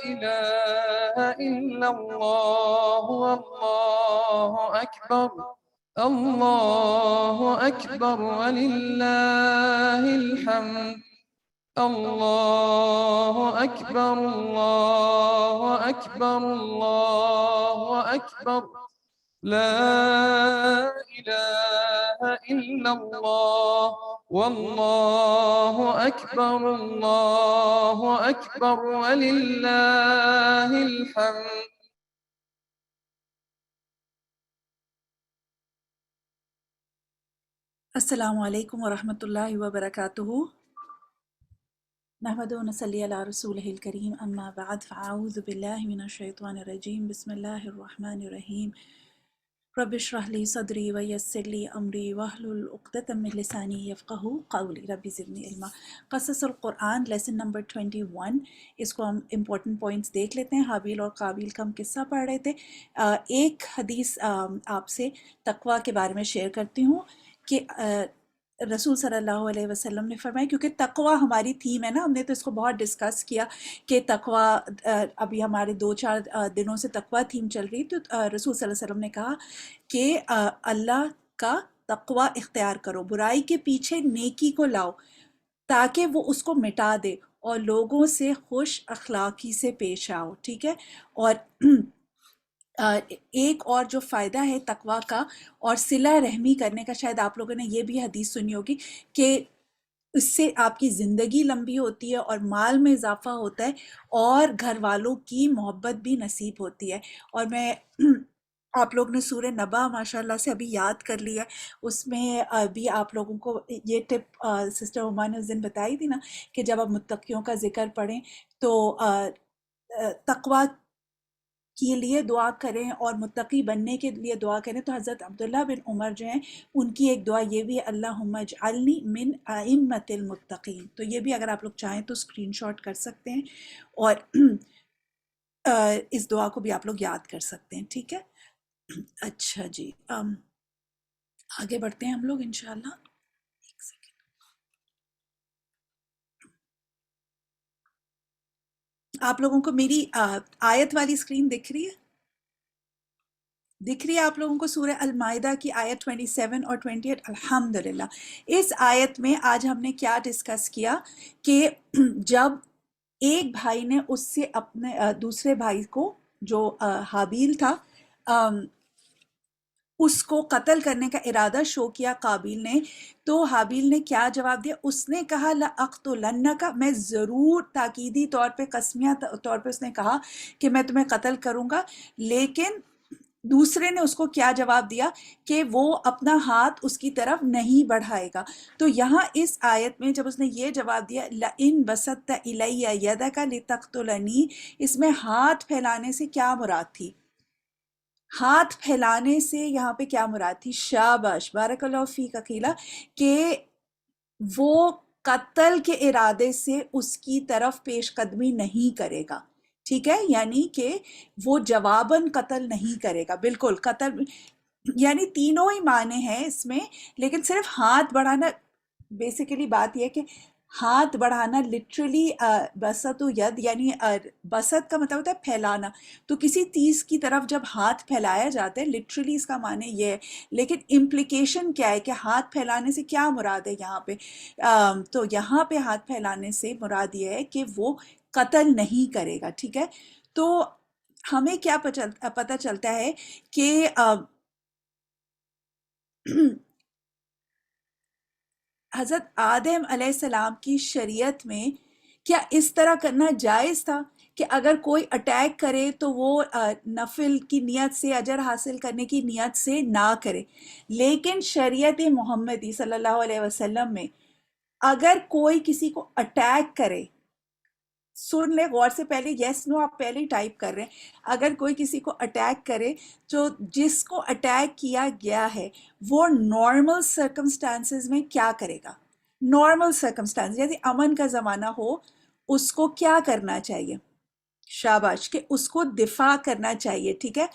إله إلا الله والله أكبر، الله أكبر ولله الحمد، الله أكبر الله أكبر الله أكبر، لا إله إلا الله والله أكبر الله أكبر ولله الحمد. السلام علیکم ورحمۃ اللہ وبرکاتہ. نحمد و نصلی علی رسولہ الکریم اما بعد فاعوذ باللہ من الشیطان الرجیم بسم اللہ الرحمن الرحیم. رب اشرح لی صدری ویسر لی امری واحلل عقدۃ من لسانی یفقہوا قولی رب زدنی علما. قصص القرآن لیسن نمبر 21. اس کو ہم امپورٹنٹ پوائنٹس دیکھ لیتے ہیں. حابیل اور قابیل کا ہم قصہ پڑھ رہے تھے. ایک حدیث آپ سے تقوی کے بارے میں شیئر کرتی ہوں کہ رسول صلی اللہ علیہ وسلم نے فرمایا، کیونکہ تقوی ہماری تھیم ہے نا، ہم نے تو اس کو بہت ڈسکس کیا کہ تقوی ابھی ہمارے 2-4 دنوں سے تقوی تھیم چل رہی. تو رسول صلی اللہ علیہ وسلم نے کہا کہ اللہ کا تقوی اختیار کرو، برائی کے پیچھے نیکی کو لاؤ تاکہ وہ اس کو مٹا دے، اور لوگوں سے خوش اخلاقی سے پیش آؤ. ٹھیک ہے. اور ایک اور جو فائدہ ہے تقوی کا اور صلہ رحمی کرنے کا، شاید آپ لوگوں نے یہ بھی حدیث سنی ہوگی کہ اس سے آپ کی زندگی لمبی ہوتی ہے اور مال میں اضافہ ہوتا ہے اور گھر والوں کی محبت بھی نصیب ہوتی ہے. اور میں آپ لوگ نے سورہ نبا ماشاءاللہ سے ابھی یاد کر لیا، اس میں ابھی آپ لوگوں کو یہ ٹپ سسٹر عما نے اس دن بتائی تھی نا کہ جب آپ متقیوں کا ذکر پڑھیں تو تقوی کے لیے دعا کریں اور متقی بننے کے لیے دعا کریں. تو حضرت عبداللہ بن عمر جو ہیں ان کی ایک دعا یہ بھی ہے، اللہم اجعلنی من ائمۃ المتقین. تو یہ بھی اگر آپ لوگ چاہیں تو اسکرین شاٹ کر سکتے ہیں اور اس دعا کو بھی آپ لوگ یاد کر سکتے ہیں. ٹھیک ہے. اچھا جی، آگے بڑھتے ہیں ہم لوگ انشاءاللہ. ایک سیکنڈ. آپ لوگوں کو میری آیت والی اسکرین دکھ رہی ہے؟ دکھ رہی ہے آپ لوگوں کو سورہ المائدہ کی آیت 27 اور 28؟ الحمدللہ. اس آیت میں آج ہم نے کیا ڈسکس کیا کہ جب ایک بھائی نے اس سے اپنے دوسرے بھائی کو جو حابیل تھا اس کو قتل کرنے کا ارادہ شو کیا قابیل نے، تو حابیل نے کیا جواب دیا؟ اس نے کہا لَأَقْتُلَنَّكَ، میں ضرور، تاکیدی طور پہ، قسمیہ طور پہ اس نے کہا کہ میں تمہیں قتل کروں گا. لیکن دوسرے نے اس کو کیا جواب دیا کہ وہ اپنا ہاتھ اس کی طرف نہیں بڑھائے گا. تو یہاں اس آیت میں جب اس نے یہ جواب دیا لَإِن بَسَطْتَ إِلَيَّ يَدَكَ لِتَقْتُلَنِي، اس میں ہاتھ پھیلانے سے کیا مراد تھی؟ ہاتھ پھیلانے سے یہاں پہ کیا مراد تھی؟ شاباش، بارک اللہ فیک عقیلہ، کہ وہ قتل کے ارادے سے اس کی طرف پیش قدمی نہیں کرے گا. ٹھیک ہے، یعنی کہ وہ جواباً قتل نہیں کرے گا. بالکل قتل یعنی تینوں ہی معنی ہیں اس میں، لیکن صرف ہاتھ بڑھانا، بیسیکلی بات یہ ہے کہ ہاتھ بڑھانا لٹرلی بسط و ید، یعنی بسط کا مطلب ہوتا ہے پھیلانا. تو کسی چیز کی طرف جب ہاتھ پھیلایا جاتا ہے لٹرلی اس کا معنی یہ ہے، لیکن امپلیکیشن کیا ہے کہ ہاتھ پھیلانے سے کیا مراد ہے یہاں پہ؟ تو یہاں پہ ہاتھ پھیلانے سے مراد یہ ہے کہ وہ قتل نہیں کرے گا. ٹھیک ہے. تو ہمیں کیا پتہ چلتا ہے کہ حضرت آدم علیہ السلام کی شریعت میں کیا اس طرح کرنا جائز تھا کہ اگر کوئی اٹیک کرے تو وہ نفل کی نیت سے، اجر حاصل کرنے کی نیت سے نہ کرے. لیکن شریعت محمدی صلی اللہ علیہ وسلم میں اگر کوئی کسی کو اٹیک کرے، سن لے غور سے، پہلے یس نو آپ پہلے ہی ٹائپ کر رہے ہیں، اگر کوئی کسی کو اٹیک کرے تو جس کو اٹیک کیا گیا ہے وہ نارمل سرکمسٹانسز میں کیا کرے گا؟ نارمل سرکمسٹانس جیسے امن کا زمانہ ہو، اس کو کیا کرنا چاہیے؟ شاباش، کہ اس کو دفاع کرنا چاہیے. ٹھیک ہے.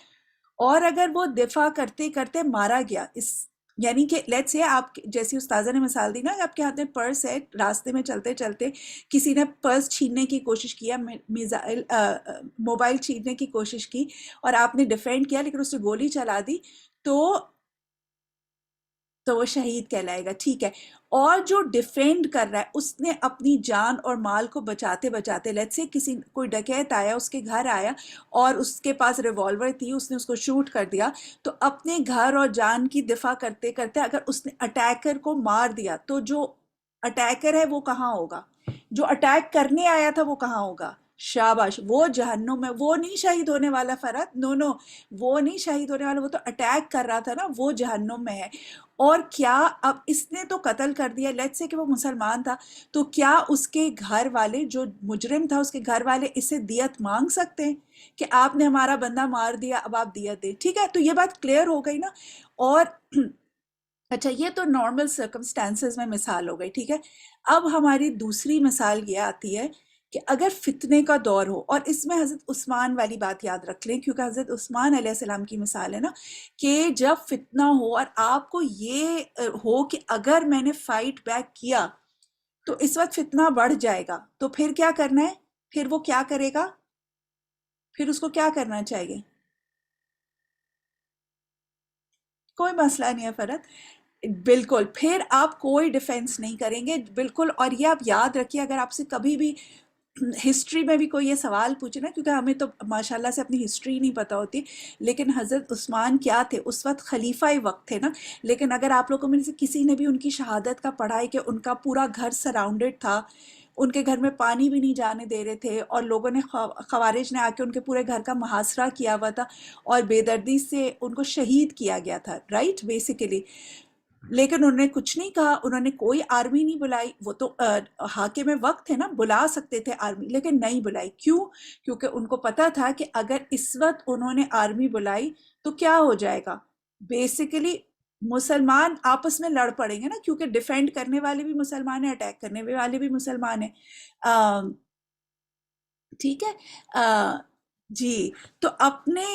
اور اگر وہ دفاع کرتے کرتے مارا گیا، اس یعنی کہ لیٹس سے آپ جیسی استاذہ نے مثال دی نا، آپ کے ہاتھ میں پرس ہے، راستے میں چلتے چلتے کسی نے پرس چھیننے کی کوشش کیا، موبائل چھیننے کی کوشش کی اور آپ نے ڈیفینڈ کیا لیکن اس سے گولی چلا دی، تو وہ شہید کہلائے گا. ٹھیک ہے. اور جو ڈیفینڈ کر رہا ہے اس نے اپنی جان اور مال کو بچاتے بچاتے، لیٹس سے کوئی ڈکیت آیا، اس کے گھر آیا اور اس کے پاس ریوالور تھی، اس نے اس کو شوٹ کر دیا، تو اپنے گھر اور جان کی دفاع کرتے کرتے اگر اس نے اٹیکر کو مار دیا تو جو اٹیکر ہے وہ کہاں ہوگا؟ جو اٹیک کرنے آیا تھا وہ کہاں ہوگا؟ شاباش، وہ جہنم میں، وہ نہیں شہید ہونے والا فرات، نو نو، وہ نہیں شہید ہونے والا، وہ تو اٹیک کر رہا تھا نا، وہ جہنم میں ہے۔ اور کیا اب اس نے تو قتل کر دیا، لیٹ سے کہ وہ مسلمان تھا، تو کیا اس کے گھر والے، جو مجرم تھا اس کے گھر والے اس سے دیت مانگ سکتے ہیں کہ آپ نے ہمارا بندہ مار دیا اب آپ دیت دیں؟ ٹھیک ہے، تو یہ بات کلیئر ہو گئی نا۔ اور اچھا، یہ تو نارمل سرکمسٹانسز میں مثال ہو گئی، ٹھیک ہے۔ اب ہماری دوسری مثال یہ آتی ہے کہ اگر فتنے کا دور ہو، اور اس میں حضرت عثمان والی بات یاد رکھ لیں، کیونکہ حضرت عثمان علیہ السلام کی مثال ہے نا، کہ جب فتنہ ہو اور آپ کو یہ ہو کہ اگر میں نے فائٹ بیک کیا تو اس وقت فتنہ بڑھ جائے گا، تو پھر کیا کرنا ہے؟ پھر وہ کیا کرے گا؟ پھر اس کو کیا کرنا چاہیے؟ کوئی مسئلہ نہیں ہے فرد، بالکل، پھر آپ کوئی ڈیفینس نہیں کریں گے، بالکل۔ اور یہ آپ یاد رکھیے، اگر آپ سے کبھی بھی ہسٹری میں بھی کوئی یہ سوال پوچھے نا، کیونکہ ہمیں تو ماشاءاللہ سے اپنی ہسٹری نہیں پتہ ہوتی، لیکن حضرت عثمان کیا تھے اس وقت؟ خلیفہ وقت تھے نا، لیکن اگر آپ لوگوں میں سے کسی نے بھی ان کی شہادت کا پڑھا ہے کہ ان کا پورا گھر سراؤنڈڈ تھا، ان کے گھر میں پانی بھی نہیں جانے دے رہے تھے، اور لوگوں نے خوارج نے آ کے ان کے پورے گھر کا محاصرہ کیا ہوا تھا، اور بے دردی سے ان کو شہید کیا گیا تھا، رائٹ، بیسیکلی۔ لیکن انہوں نے کچھ نہیں کہا، انہوں نے کوئی آرمی نہیں بلائی، وہ تو حاکم وقت تھے نا، بلا سکتے تھے آرمی، لیکن نہیں بلائی۔ کیوں؟ کیونکہ ان کو پتا تھا کہ اگر اس وقت انہوں نے آرمی بلائی تو کیا ہو جائے گا؟ بیسیکلی مسلمان آپس میں لڑ پڑیں گے نا، کیونکہ ڈیفینڈ کرنے والے بھی مسلمان ہیں، اٹیک کرنے والے بھی مسلمان ہیں، ٹھیک ہے۔ جی، تو اپنے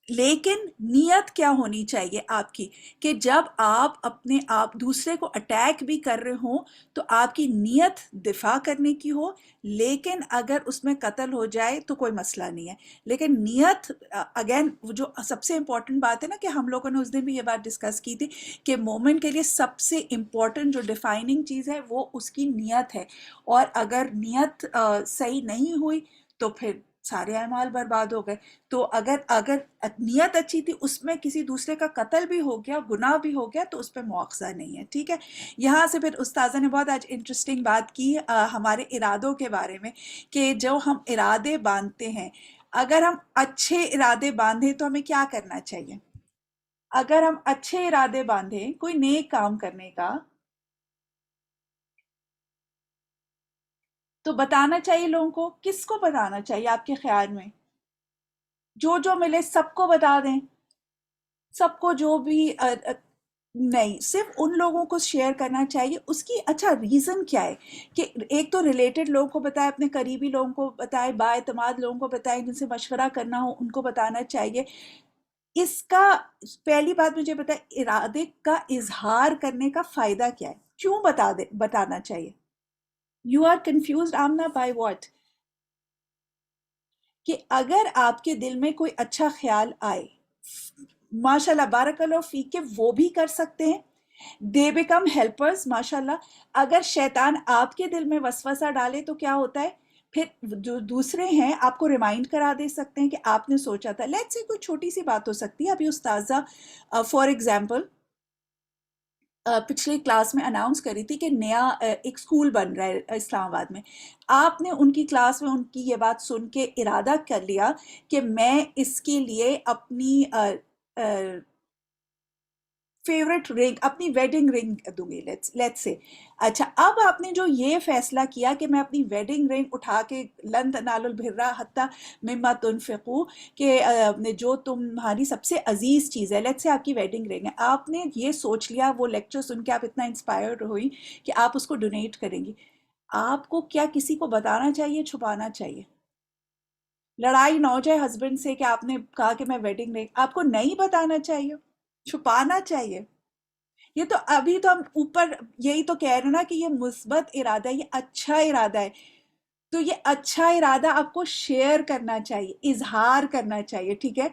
لیکن نیت کیا ہونی چاہیے آپ کی، کہ جب آپ اپنے آپ دوسرے کو اٹیک بھی کر رہے ہوں تو آپ کی نیت دفاع کرنے کی ہو، لیکن اگر اس میں قتل ہو جائے تو کوئی مسئلہ نہیں ہے، لیکن نیت اگین جو سب سے امپورٹنٹ بات ہے نا، کہ ہم لوگوں نے اس دن بھی یہ بات ڈسکس کی تھی کہ مومن کے لیے سب سے امپورٹنٹ جو ڈیفائننگ چیز ہے وہ اس کی نیت ہے، اور اگر نیت صحیح نہیں ہوئی تو پھر سارے اعمال برباد ہو گئے۔ تو اگر نیت اچھی تھی، اس میں کسی دوسرے کا قتل بھی ہو گیا، گناہ بھی ہو گیا، تو اس پہ مواخذہ نہیں ہے، ٹھیک ہے۔ یہاں سے پھر استاذہ نے بہت آج انٹرسٹنگ بات کی ہمارے ارادوں کے بارے میں، کہ جو ہم ارادے باندھتے ہیں، اگر ہم اچھے ارادے باندھیں تو ہمیں کیا کرنا چاہیے؟ اگر ہم اچھے ارادے باندھیں کوئی نیک کام کرنے کا، تو بتانا چاہیے لوگوں کو۔ کس کو بتانا چاہیے آپ کے خیال میں؟ جو ملے سب کو بتا دیں، سب کو، جو بھی نہیں، صرف ان لوگوں کو شیئر کرنا چاہیے۔ اس کی اچھا ریزن کیا ہے؟ کہ ایک تو ریلیٹڈ لوگوں کو بتائے، اپنے قریبی لوگوں کو بتائے، با اعتماد لوگوں کو بتائے، جن سے مشورہ کرنا ہو ان کو بتانا چاہیے۔ اس کا پہلی بات مجھے بتائے، ارادے کا اظہار کرنے کا فائدہ کیا ہے؟ کیوں بتانا چاہیے؟ You are confused Amna by what? کہ اگر آپ کے دل میں کوئی اچھا خیال آئے، ماشاءاللہ بارک اللہ فیک، کہ وہ بھی کر سکتے ہیں، دے بیکم ہیلپرز، ماشاءاللہ۔ اگر شیطان آپ کے دل میں وسوسہ ڈالے تو کیا ہوتا ہے؟ پھر جو دوسرے ہیں آپ کو ریمائنڈ کرا دے سکتے ہیں کہ آپ نے سوچا تھا، لیٹس سے کوئی چھوٹی سی بات ہو سکتی ہے۔ ابھی استاذہ فار ایگزامپل پچھلے کلاس میں اناؤنس کری تھی کہ نیا ایک اسکول بن رہا ہے اسلام آباد میں، آپ نے ان کی کلاس میں ان کی یہ بات سن کے ارادہ کر لیا کہ میں اس کے لیے اپنی فیورٹ رنگ، اپنی ویڈنگ رنگ دوں گی، لیٹس سے۔ اچھا، اب آپ نے جو یہ فیصلہ کیا کہ میں اپنی ویڈنگ رنگ اٹھا کے لن تنالوا البر حتی مما تنفقوا، کہ جو تمہاری سب سے عزیز چیز ہے، لیٹس سے آپ کی ویڈنگ رنگ ہے، آپ نے یہ سوچ لیا، وہ لیکچر سن کے آپ اتنا انسپائرڈ ہوئی کہ آپ اس کو ڈونیٹ کریں گی۔ آپ کو کیا کسی کو بتانا چاہیے، چھپانا چاہیے؟ لڑائی نہ ہو جائے ہسبینڈ سے کہ آپ نے کہا کہ میں ویڈنگ رنگ، آپ کو نہیں بتانا چاہیے، چھپانا چاہیے؟ یہ تو ابھی تو ہم اوپر یہی تو کہہ رہے ہیں نا کہ یہ مثبت ارادہ ہے، یہ اچھا ارادہ ہے، تو یہ اچھا ارادہ آپ کو شیئر کرنا چاہیے، اظہار کرنا چاہیے، ٹھیک ہے۔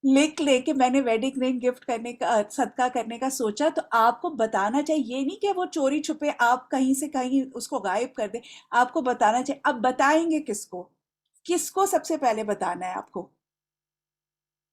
لکھ لے کہ میں نے ویڈنگ رنگ گفٹ کرنے کا، صدقہ کرنے کا سوچا، تو آپ کو بتانا چاہیے، یہ نہیں کہ وہ چوری چھپے آپ کہیں سے کہیں اس کو غائب کر دیں، آپ کو بتانا چاہیے۔ اب بتائیں گے کس کو؟ کس کو سب سے پہلے بتانا ہے آپ کو؟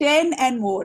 10 and more.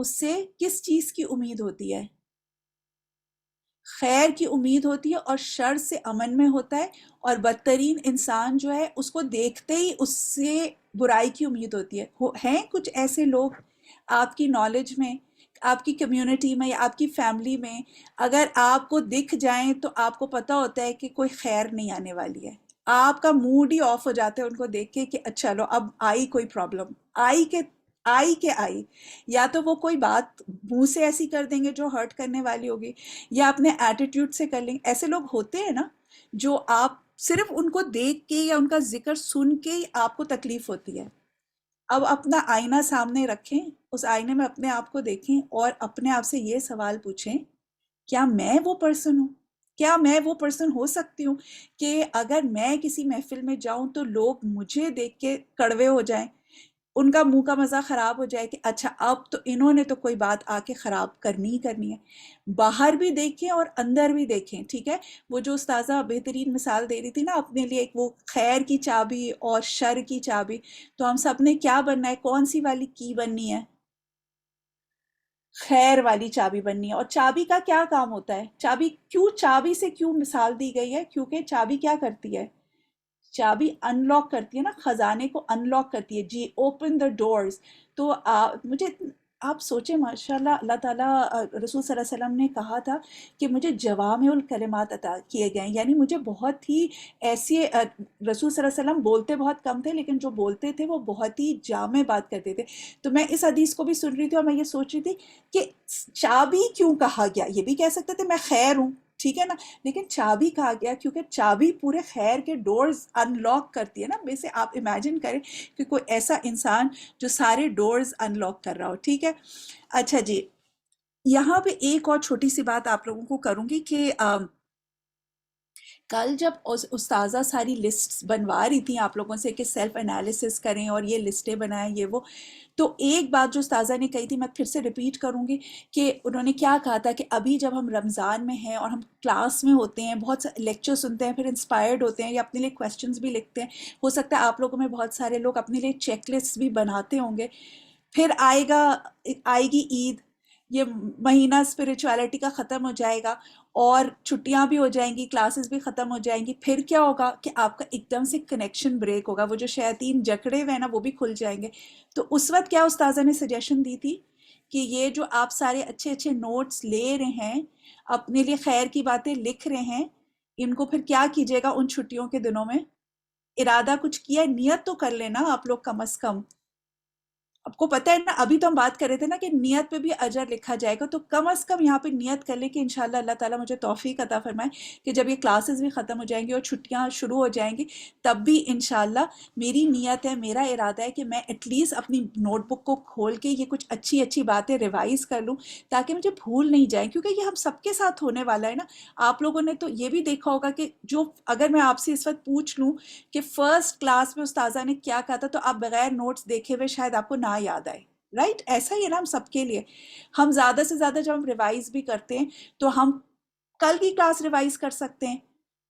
اس سے کس چیز کی امید ہوتی ہے؟ خیر کی امید ہوتی ہے اور شر سے امن میں ہوتا ہے، اور بدترین انسان جو ہے اس کو دیکھتے ہی اس سے برائی کی امید ہوتی ہے۔ ہیں کچھ ایسے لوگ آپ کی نالج میں، آپ کی کمیونٹی میں یا آپ کی فیملی میں، اگر آپ کو دکھ جائیں تو آپ کو پتہ ہوتا ہے کہ کوئی خیر نہیں آنے والی ہے، آپ کا موڈ ہی آف ہو جاتا ہے ان کو دیکھ کے کہ اچھا لو اب آئی کوئی پرابلم، آئی یا تو وہ کوئی بات منہ سے ایسی کر دیں گے جو ہرٹ کرنے والی ہوگی، یا اپنے ایٹیٹیوڈ سے کر لیں گے۔ ایسے لوگ ہوتے ہیں نا جو آپ صرف ان کو دیکھ کے یا ان کا ذکر سن کے ہی آپ کو تکلیف ہوتی ہے۔ اب اپنا آئینہ سامنے رکھیں، اس آئینے میں اپنے آپ کو دیکھیں اور اپنے آپ سے یہ سوال پوچھیں، کیا میں وہ پرسن ہوں؟ کیا میں وہ پرسن ہو سکتی ہوں کہ اگر میں کسی محفل میں جاؤں تو لوگ مجھے دیکھ کے کڑوے ہو جائیں، ان کا منہ کا مزہ خراب ہو جائے کہ اچھا اب تو انہوں نے تو کوئی بات آ کے خراب کرنی ہی کرنی ہے۔ باہر بھی دیکھیں اور اندر بھی دیکھیں، ٹھیک ہے؟ وہ جو استاذہ بہترین مثال دے رہی تھی نا اپنے لیے، ایک وہ خیر کی چابی اور شر کی چابی، تو ہم سب نے کیا بننا ہے؟ کون سی والی کی بننی ہے؟ خیر والی چابی بننی ہے۔ اور چابی کا کیا کام ہوتا ہے؟ چابی سے کیوں مثال دی گئی ہے؟ کیونکہ چابی کیا کرتی ہے؟ چابی ان لاک کرتی ہے نا، خزانے کو ان لاک کرتی ہے، جی اوپن دا ڈورز۔ تو مجھے آپ سوچیں، ماشاءاللہ اللہ تعالیٰ رسول صلی اللہ علیہ وسلم نے کہا تھا کہ مجھے جوامع الکلمات عطا کیے گئے ہیں، یعنی مجھے بہت ہی ایسی رسول صلی اللہ علیہ وسلم بولتے بہت کم تھے لیکن جو بولتے تھے وہ بہت ہی جامع بات کرتے تھے۔ تو میں اس حدیث کو بھی سن رہی تھی اور میں یہ سوچ رہی تھی کہ چابی کیوں کہا گیا؟ یہ بھی کہہ سکتے تھے میں خیر ہوں، ٹھیک ہے نا، لیکن چابی کہا گیا کیونکہ چابی پورے خیر کے ڈورز ان لاک کرتی ہے نا۔ ویسے آپ امیجن کریں کہ کوئی ایسا انسان جو سارے ڈورز ان لاک کر رہا ہو، ٹھیک ہے۔ اچھا جی، یہاں پہ ایک اور چھوٹی سی بات آپ لوگوں کو کروں گی کہ کل جب استاذہ ساری لسٹ بنوا رہی تھیں آپ لوگوں سے کہ سیلف انالیسس کریں اور یہ لسٹیں بنائیں یہ وہ، تو ایک بات جو استاذہ نے کہی تھی میں پھر سے ریپیٹ کروں گی کہ انہوں نے کیا کہا تھا کہ ابھی جب ہم رمضان میں ہیں اور ہم کلاس میں ہوتے ہیں، بہت سے لیکچر سنتے ہیں، پھر انسپائرڈ ہوتے ہیں یا اپنے لیے کویسچنز بھی لکھتے ہیں، ہو سکتا ہے آپ لوگوں میں بہت سارے لوگ اپنے لیے چیک لسٹ بھی بناتے ہوں گے۔ پھر آئے گی عید، یہ مہینہ اسپرچویلٹی کا ختم ہو جائے گا اور چھٹیاں بھی ہو جائیں گی، کلاسز بھی ختم ہو جائیں گی۔ پھر کیا ہوگا کہ آپ کا ایک دم سے کنیکشن بریک ہوگا، وہ جو شیاطین جکڑے ہوئے ہیں نا وہ بھی کھل جائیں گے۔ تو اس وقت کیا استاذہ نے سجیشن دی تھی کہ یہ جو آپ سارے اچھے اچھے نوٹس لے رہے ہیں، اپنے لیے خیر کی باتیں لکھ رہے ہیں، ان کو پھر کیا کیجیے گا ان چھٹیوں کے دنوں میں؟ ارادہ کچھ کیا ہے، نیت تو کر لینا آپ لوگ کم از کم۔ آپ کو پتہ ہے نا، ابھی تو ہم بات کر رہے تھے نا کہ نیت پہ بھی اجر لکھا جائے گا، تو کم از کم یہاں پہ نیت کر لیں کہ انشاءاللہ اللہ تعالیٰ مجھے توفیق عطا فرمائے کہ جب یہ کلاسز بھی ختم ہو جائیں گی اور چھٹیاں شروع ہو جائیں گی، تب بھی انشاءاللہ میری نیت ہے، میرا ارادہ ہے کہ میں ایٹ لیسٹ اپنی نوٹ بک کو کھول کے یہ کچھ اچھی اچھی باتیں ریوائز کر لوں تاکہ مجھے بھول نہیں جائیں، کیونکہ یہ ہم سب کے ساتھ ہونے والا ہے نا۔ آپ لوگوں نے تو یہ بھی دیکھا ہوگا کہ جو اگر میں آپ سے اس وقت پوچھ لوں کہ فرسٹ کلاس میں استاذہ نے کیا کہا تھا تو آپ بغیر نوٹس دیکھے ہوئے شاید آپ کو نہ یاد آئے، رائٹ؟ ایسا ہی ہے نا ہم سب کے لیے۔ ہم زیادہ سے زیادہ جب ہم ریوائز بھی کرتے ہیں تو ہم کل کی کلاس ریوائز کر سکتے ہیں،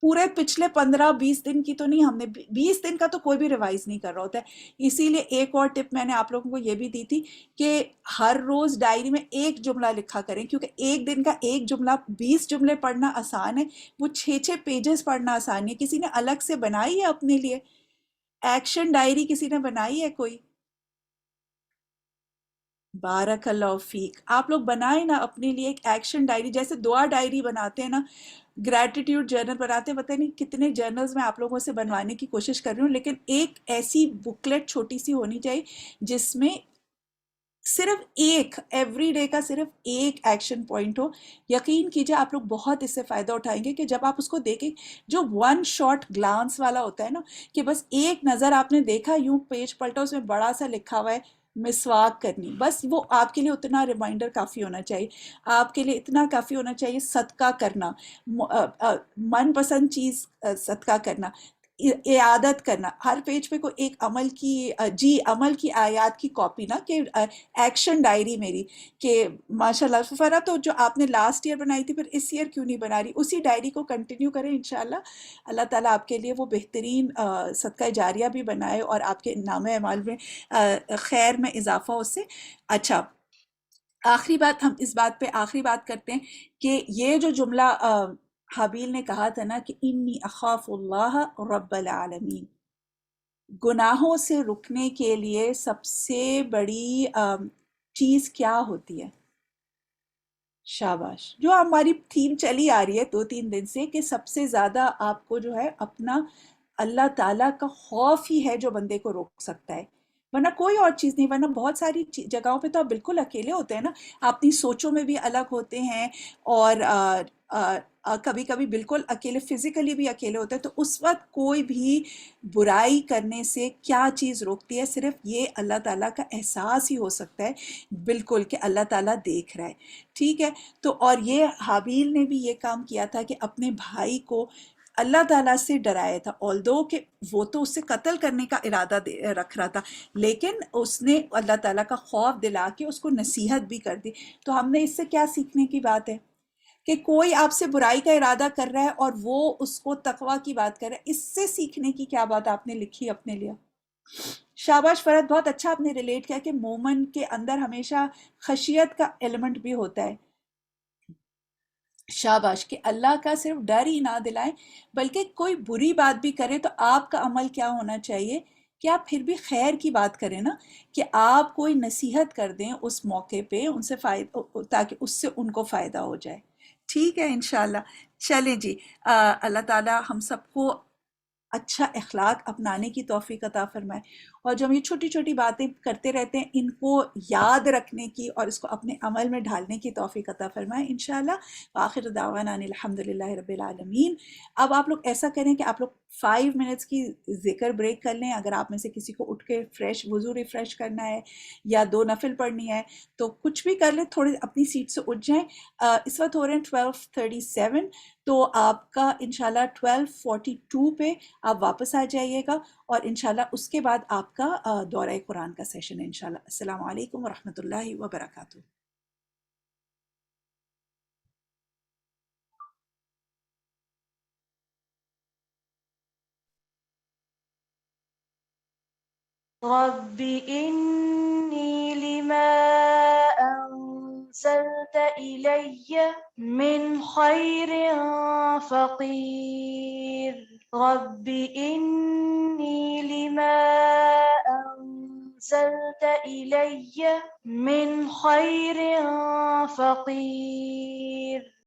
پورے پچھلے 15-20 دن کی تو نہیں، ہم نے 20 دن کا تو کوئی بھی ریوائز نہیں کر رہا ہوتا ہے۔ اسی لیے ایک اور ٹپ میں نے آپ لوگوں کو یہ بھی دی تھی کہ ہر روز ڈائری میں ایک جملہ لکھا کریں، کیونکہ ایک دن کا ایک جملہ، 20 جملے پڑھنا آسان ہے، وہ 6 پیجز پڑھنا آسان ہے۔ کسی نے الگ سے بنائی ہے اپنے لیے ایکشن ڈائری؟ کسی نے بنائی ہے کوئی؟ بارک اللہ فیک، آپ لوگ بنائیں نا اپنے لیے ایک ایکشن ڈائری، جیسے دعا ڈائری بناتے ہیں نا، گریٹیٹیوڈ جرنل بناتے ہیں، پتہ نہیں کتنے جرنلز میں آپ لوگوں سے بنوانے کی کوشش کر رہی ہوں، لیکن ایک ایسی بکلیٹ چھوٹی سی ہونی چاہیے جس میں صرف ایک ایوری ڈے کا صرف ایک ایکشن پوائنٹ ہو۔ یقین کیجئے آپ لوگ بہت اس سے فائدہ اٹھائیں گے کہ جب آپ اس کو دیکھیں، جو ون شارٹ گلانس والا ہوتا ہے نا، کہ بس ایک نظر آپ نے دیکھا، یوں پیج پلٹا، اس میں بڑا سا لکھا ہوا ہے مسواک کرنی، بس وہ آپ کے لیے اتنا ریمائنڈر کافی ہونا چاہیے۔ آپ کے لیے اتنا کافی ہونا چاہیے صدقہ کرنا، من پسند چیز صدقہ کرنا، اعادت کرنا، ہر پیج پہ کوئی ایک عمل کی آیات کی کاپی نا، کہ ایکشن ڈائری میری، کہ ماشاءاللہ فرا تو جو آپ نے لاسٹ ایئر بنائی تھی، پھر اس ایئر کیوں نہیں بنا رہی؟ اسی ڈائری کو کنٹینیو کریں، انشاءاللہ اللہ تعالیٰ آپ کے لیے وہ بہترین صدقہ جاریہ بھی بنائے اور آپ کے نامہ اعمال میں خیر میں اضافہ اس سے۔ اچھا، آخری بات، ہم اس بات پہ آخری بات کرتے ہیں کہ یہ جو جملہ حابیل نے کہا تھا نا کہ انی اخاف اللہ رب العالمین، گناہوں سے رکنے کے لیے سب سے بڑی چیز کیا ہوتی ہے؟ شاباش، جو ہماری تھیم چلی آ رہی ہے 2-3 دن سے کہ سب سے زیادہ آپ کو جو ہے اپنا اللہ تعالیٰ کا خوف ہی ہے جو بندے کو روک سکتا ہے، ورنہ کوئی اور چیز نہیں، ورنہ بہت ساری جگہوں پہ تو آپ بالکل اکیلے ہوتے ہیں نا، آپ اپنی سوچوں میں بھی الگ ہوتے ہیں، اور کبھی کبھی بالکل اکیلے، فزیکلی بھی اکیلے ہوتے ہیں، تو اس وقت کوئی بھی برائی کرنے سے کیا چیز روکتی ہے؟ صرف یہ اللہ تعالیٰ کا احساس ہی ہو سکتا ہے، بالکل، کہ اللہ تعالیٰ دیکھ رہا ہے، ٹھیک ہے؟ تو اور یہ حابیل نے بھی یہ کام کیا تھا کہ اپنے بھائی کو اللہ تعالیٰ سے ڈرایا تھا، although کہ وہ تو اس سے قتل کرنے کا ارادہ رکھ رہا تھا، لیکن اس نے اللہ تعالیٰ کا خوف دلا کے اس کو نصیحت بھی کر دی۔ تو ہم نے اس سے کیا سیکھنے کی بات ہے کہ کوئی آپ سے برائی کا ارادہ کر رہا ہے اور وہ اس کو تقوی کی بات کر رہا ہے، اس سے سیکھنے کی کیا بات آپ نے لکھی اپنے لیے؟ شاباش فرد، بہت اچھا آپ نے ریلیٹ کیا کہ مومن کے اندر ہمیشہ خشیت کا ایلیمنٹ بھی ہوتا ہے۔ شاباش، کہ اللہ کا صرف ڈر ہی نہ دلائیں، بلکہ کوئی بری بات بھی کرے تو آپ کا عمل کیا ہونا چاہیے کہ آپ پھر بھی خیر کی بات کریں نا، کہ آپ کوئی نصیحت کر دیں اس موقع پہ ان سے فائدہ، تاکہ اس سے ان کو فائدہ ہو جائے۔ ٹھیک ہے انشاءاللہ، چلیں جی، اللہ تعالی ہم سب کو اچھا اخلاق اپنانے کی توفیق عطا فرمائے، اور جو ہم یہ چھوٹی چھوٹی باتیں کرتے رہتے ہیں ان کو یاد رکھنے کی اور اس کو اپنے عمل میں ڈھالنے کی توفیق عطا فرمائے انشاءاللہ۔ وآخر دعوانا ان الحمدللہ رب العالمین۔ اب آپ لوگ ایسا کریں کہ آپ لوگ 5 منٹس کی ذکر بریک کر لیں، اگر آپ میں سے کسی کو اٹھ کے فریش وضو ریفریش کرنا ہے یا 2 نفل پڑھنی ہے تو کچھ بھی کر لیں، تھوڑے اپنی سیٹ سے اٹھ جائیں۔ اس وقت ہو رہے ہیں 12:37، تو آپ کا انشاءاللہ 12:42 پہ آپ واپس آ جائیے گا، اور انشاءاللہ اس کے بعد آپ کا دورہ قرآن کا سیشن ہے انشاءاللہ۔ السلام علیکم ورحمۃ اللہ وبرکاتہ۔ رب إني لما أنزلت إلي من خير فقير رب إني لما أنزلت إلي من خير فقير